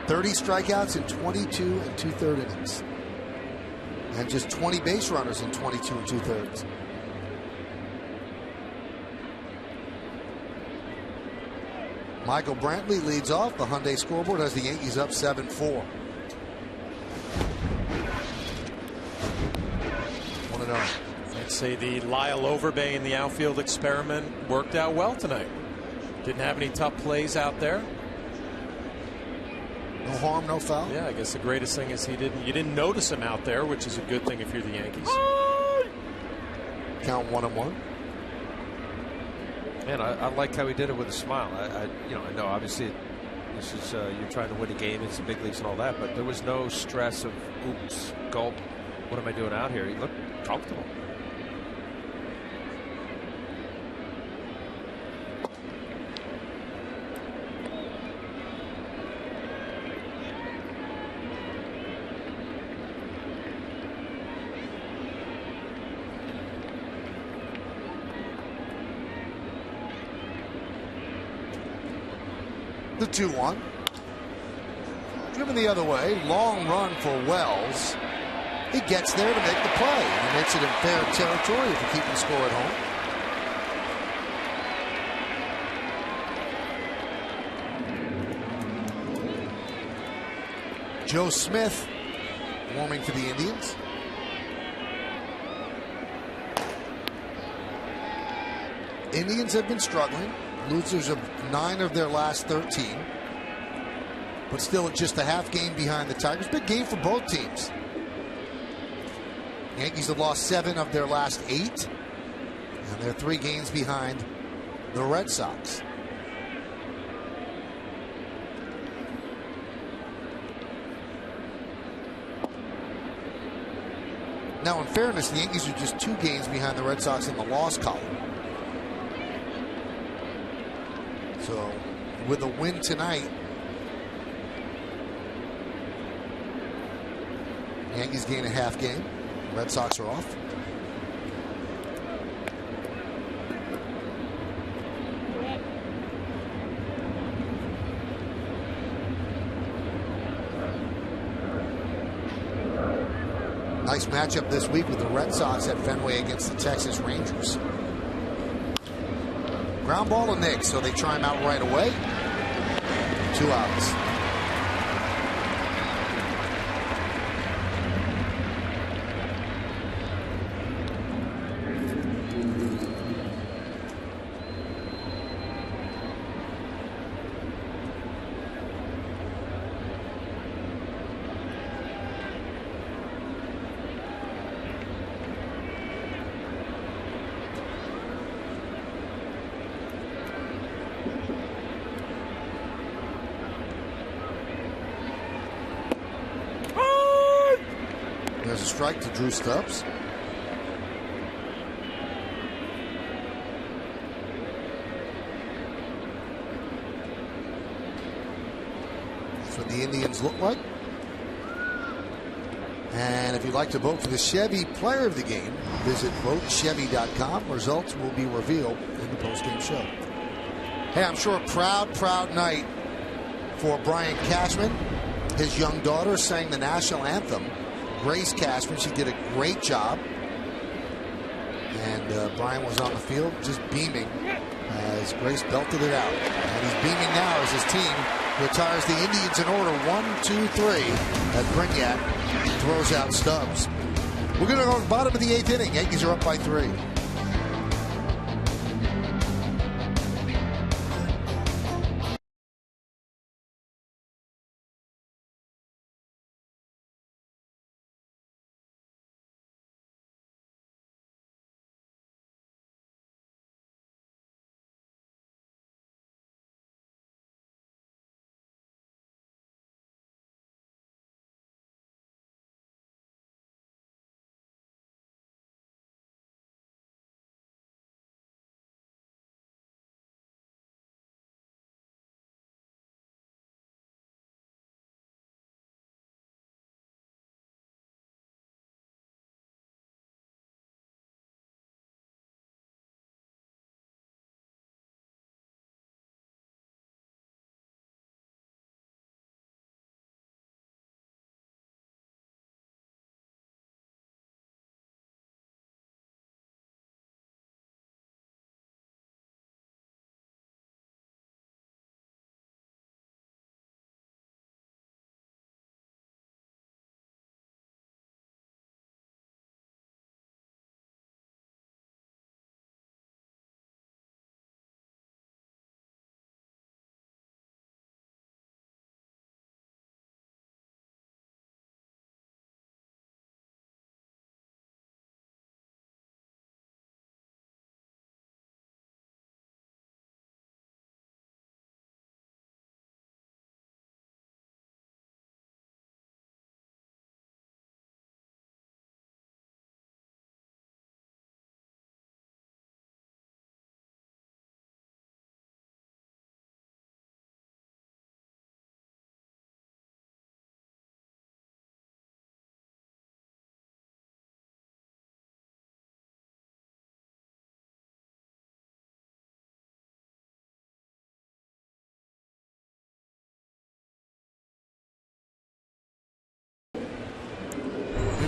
30 strikeouts in 22 2/3 innings. And just 20 base runners in 22 2/3. Michael Brantley leads off the Hyundai scoreboard as the Yankees up 7-4. 1-0. I'd say the Lyle Overbay in the outfield experiment worked out well tonight. Didn't have any tough plays out there. No harm, no foul. Yeah, I guess the greatest thing is you didn't notice him out there, which is a good thing if you're the Yankees. Count 1-1. Man, I like how he did it with a smile. I know obviously this is you're trying to win a game, it's the big leagues and all that, but there was no stress of oops, gulp, what am I doing out here? He looked comfortable. The 2-1. Driven the other way. Long run for Wells. He gets there to make the play. He makes it in fair territory if you keep the score at home. Joe Smith warming for the Indians. Indians have been struggling. Losers of 9 of their last 13. But still just a half game behind the Tigers. Big game for both teams. Yankees have lost 7 of their last 8. And they're 3 games behind the Red Sox. Now, in fairness, the Yankees are just 2 games behind the Red Sox in the loss column. So, with a win tonight, Yankees gain a half game. Red Sox are off. Nice matchup this week with the Red Sox at Fenway against the Texas Rangers. Ground ball to Nick, so they try him out right away. 2 outs. There's a strike to Drew Stubbs. That's what the Indians look like. And if you'd like to vote for the Chevy Player of the Game, visit votechevy.com. Results will be revealed in the postgame show. Hey, I'm sure a proud night for Brian Cashman. His young daughter sang the national anthem. Grace Cashman, she did a great job. And Brian was on the field just beaming as Grace belted it out. And he's beaming now as his team retires the Indians in order 1-2-3 as Brignac throws out Stubbs. We're going to go to the bottom of the 8th inning. Yankees are up by 3.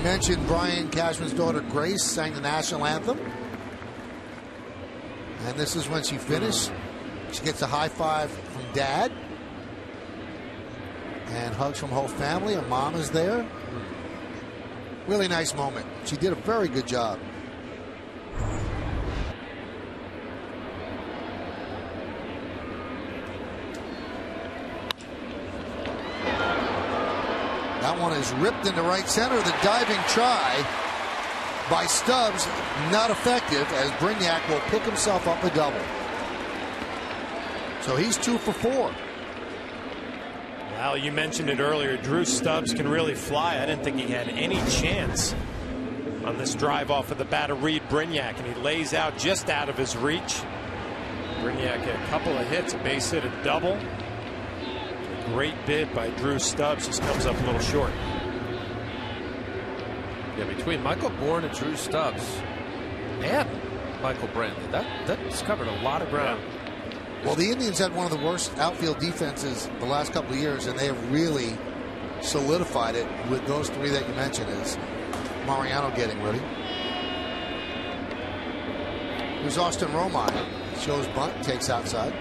We mentioned Brian Cashman's daughter Grace sang the national anthem. And this is when she finished. She gets a high five from Dad. And hugs from whole family. Her mom is there. Really nice moment. She did a very good job. That one is ripped into right center. The diving try by Stubbs, not effective, as Brignac will pick himself up a double. So he's 2 for 4. Well, you mentioned it earlier. Drew Stubbs can really fly. I didn't think he had any chance on this drive off of the bat of Reed Brignac, and he lays out just out of his reach. Brignac had a couple of hits, a base hit, a double. A great bid by Drew Stubbs, just comes up a little short. Yeah, between Michael Bourne and Drew Stubbs and Michael Brantley, that's covered a lot of ground. Yeah. Well, the Indians had one of the worst outfield defenses the last couple of years, and they have really solidified it with those three that you mentioned. Is Mariano getting ready? Here's Austin Romine. Shows bunt, takes outside.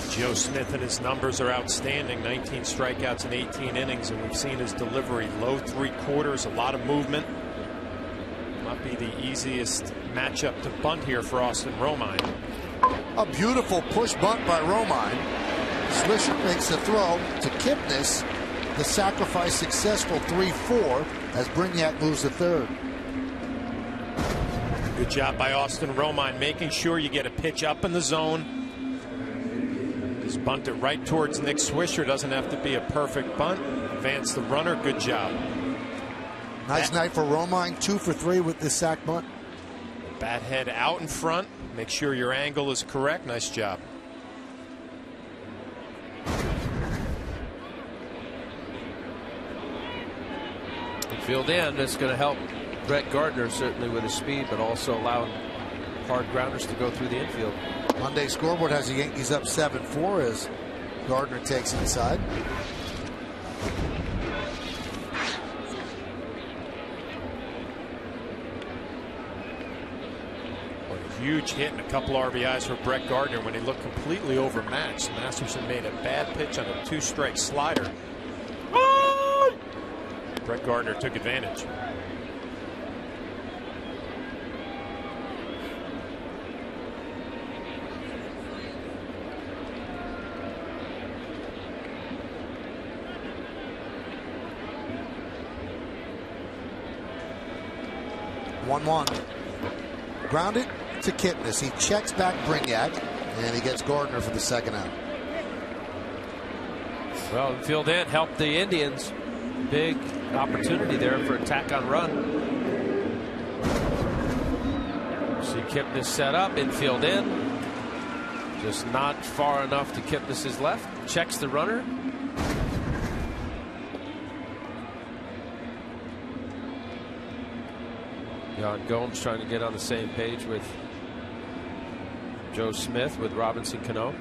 Joe Smith and his numbers are outstanding. 19 strikeouts in 18 innings, and we've seen his delivery low 3/4, a lot of movement. Might be the easiest matchup to bunt here for Austin Romine. A beautiful push bunt by Romine. Swisher makes the throw to Kipnis. The sacrifice successful 3-4 as Brignac moves to third. Good job by Austin Romine, making sure you get a pitch up in the zone. Just bunt it right towards Nick Swisher. Doesn't have to be a perfect bunt. Advance the runner. Good job. Nice night for Romine. 2 for 3 with this sac bunt. Bat head out in front. Make sure your angle is correct. Nice job. Field in. That's going to help Brett Gardner certainly with his speed, but also allowing hard grounders to go through the infield. Monday scoreboard has the Yankees up 7-4 as Gardner takes inside. What a huge hit and a couple RBIs for Brett Gardner when he looked completely overmatched. Masterson made a bad pitch on a 2-strike slider. Brett Gardner took advantage. One. Grounded to Kipnis. He checks back Brignac, and he gets Gardner for the second out. Well, field in helped the Indians. Big opportunity there for a tack on run. See Kipnis set up, infield in. Just not far enough to Kipnis's left. Checks the runner. Jan Gomes trying to get on the same page with Joe Smith with Robinson Cano.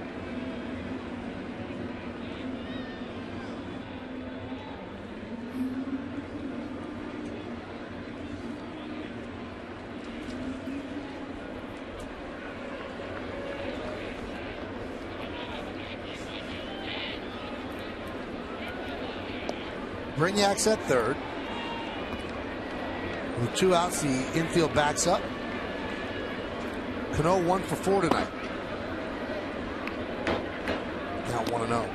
Brignac's at third. With 2 outs, the infield backs up. Cano 1 for 4 tonight. Now 1-0.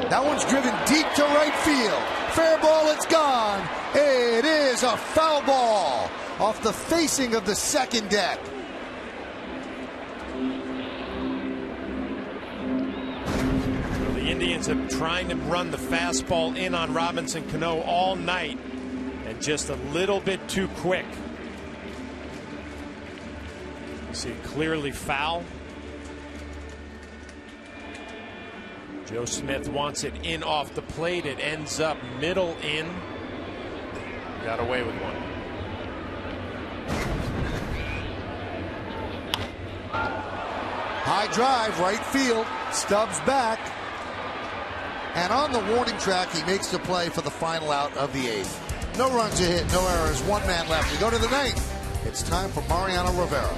That one's driven deep to right field. Fair ball, it's gone. It is a foul ball off the facing of the second deck. Well, the Indians have trying to run the fastball in on Robinson Cano all night, and just a little bit too quick. You see clearly foul. Joe Smith wants it in off the plate. It ends up middle in. Got away with one. High drive, right field. Stubbs back. And on the warning track, he makes the play for the final out of the 8th. No runs a hit, no errors, one man left. We go to the 9th. It's time for Mariano Rivera.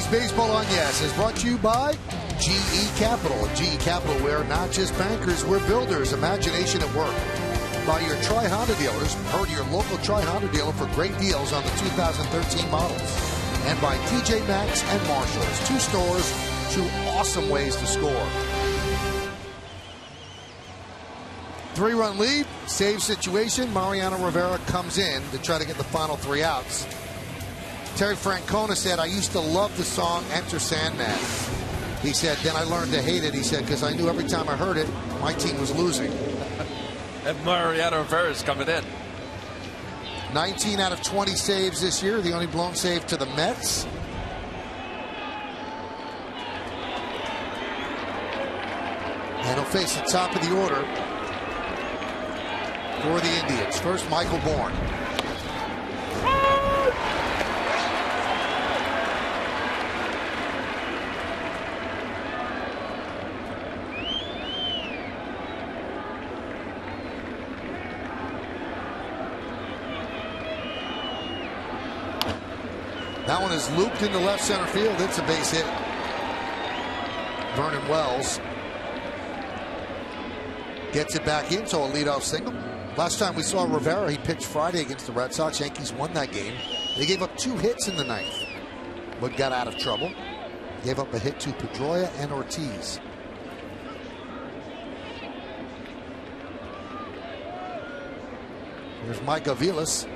Baseball on Yes is brought to you by GE Capital. GE Capital, we're not just bankers, we're builders. Imagination at work. By your Tri-Honda dealers. Hurry to your local Tri-Honda dealer for great deals on the 2013 models. And by TJ Maxx and Marshalls. 2 stores, 2 awesome ways to score. 3-run lead, save situation. Mariano Rivera comes in to try to get the final 3 outs. Terry Francona said, I used to love the song Enter Sandman. He said, then I learned to hate it. He said, because I knew every time I heard it, my team was losing. And Mariano Rivera's coming in. 19 out of 20 saves this year. The only blown save to the Mets. And he'll face the top of the order for the Indians. First, Michael Bourne. That one is looped into left center field. It's a base hit. Vernon Wells gets it back in, so a leadoff single. Last time we saw Rivera, he pitched Friday against the Red Sox. Yankees won that game. They gave up 2 hits in the 9th, but got out of trouble. Gave up a hit to Pedroia and Ortiz. Here's Mike Aviles.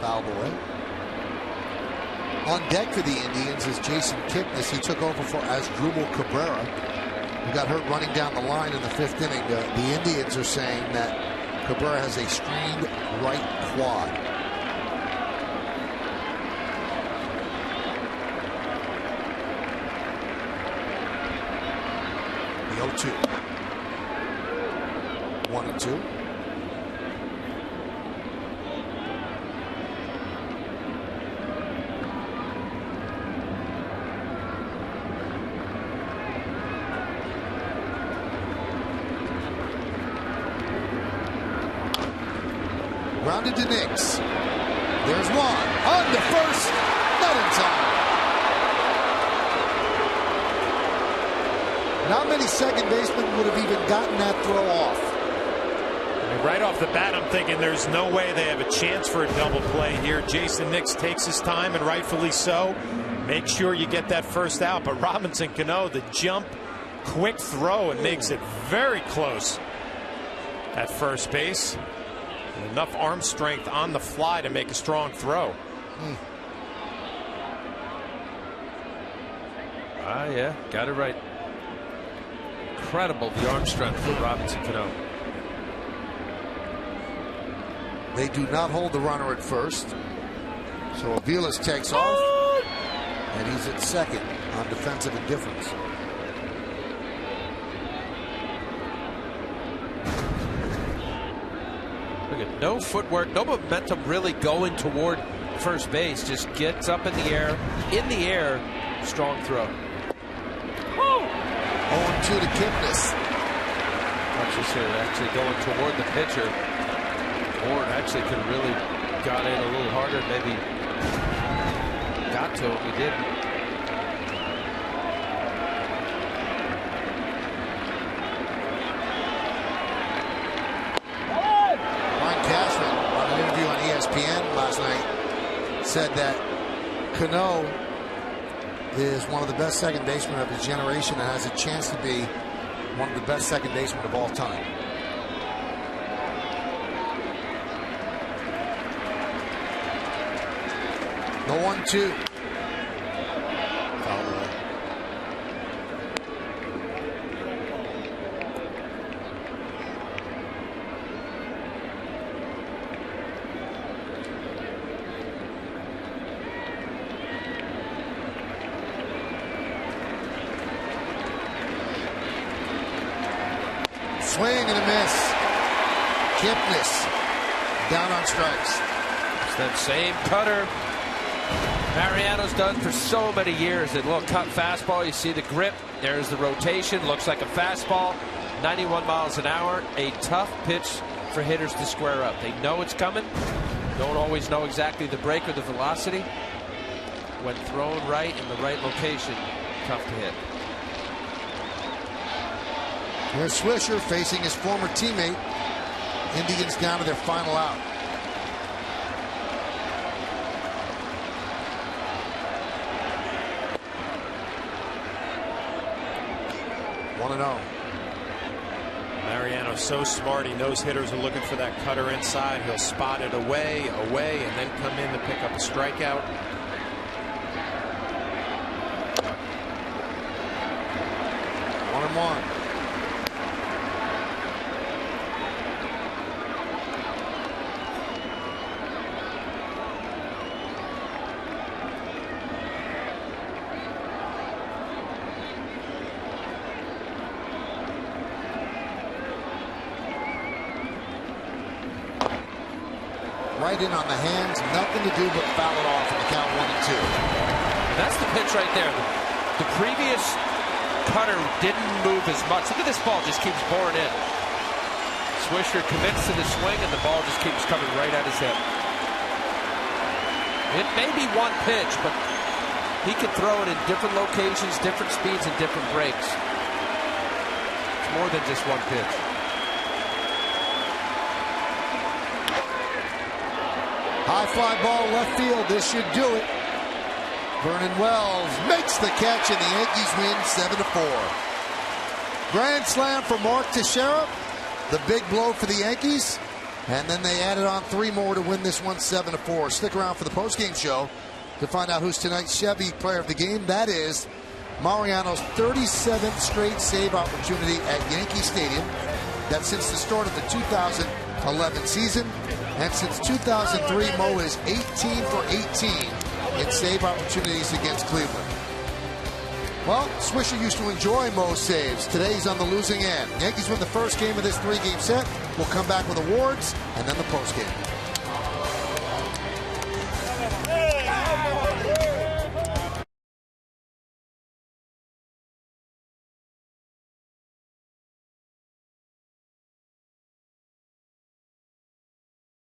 Foul away. On deck for the Indians is Jason Kipnis. He took over for Asdrubal Cabrera, who got hurt running down the line in the 5th inning. The Indians are saying that Cabrera has a strained right quad. 0-2. 1-2. Grounded to Nix. There's one. On to first. Not in time. Not many second basemen would have even gotten that throw off. I mean, right off the bat, I'm thinking there's no way they have a chance for a double play here. Jason Nix takes his time, and rightfully so. Make sure you get that first out. But Robinson Cano, the jump, quick throw, and makes it very close at first base. Enough arm strength on the fly to make a strong throw. Yeah, got it right. Incredible, the arm strength for Robinson Cano. They do not hold the runner at first. So Aviles takes off. And he's at second on defensive indifference. Look at no footwork, no momentum really going toward first base. Just gets up in the air, strong throw. 0-2 to Kipnis. Watch this here, actually going toward the pitcher. Ward actually could have really got in a little harder, maybe got to him. He didn't. ESPN last night said that Cano is one of the best second basemen of his generation and has a chance to be one of the best second basemen of all time. The 1-2. Swing and a miss. Kipnis down on strikes. It's that same cutter Mariano's done for so many years. That little cut fastball, you see the grip. There's the rotation. Looks like a fastball. 91 miles an hour. A tough pitch for hitters to square up. They know it's coming. Don't always know exactly the break or the velocity. When thrown right in the right location, tough to hit. Here's Swisher facing his former teammate. Indians down to their final out. Mariano's so smart. He knows hitters are looking for that cutter inside. He'll spot it away, and then come in to pick up a strikeout. One and one. Right in on the hands, nothing to do but foul it off in the count 1-2. That's the pitch right there. The previous cutter didn't move as much. Look at this ball, just keeps pouring in. Swisher commits to the swing, and the ball just keeps coming right at his hip. It may be one pitch, but he can throw it in different locations, different speeds, and different breaks. It's more than just one pitch. High fly ball left field. This should do it. Vernon Wells makes the catch, and the Yankees win 7-4. Grand slam for Mark Teixeira. The big blow for the Yankees. And then they added on 3 more to win this one 7-4. Stick around for the postgame show to find out who's tonight's Chevy player of the game. That is Mariano's 37th straight save opportunity at Yankee Stadium. That's since the start of the 2011 season. And since 2003, Mo is 18 for 18 in save opportunities against Cleveland. Well, Swisher used to enjoy most saves. Today he's on the losing end. Yankees win the first game of this 3-game set. We'll come back with awards and then the postgame.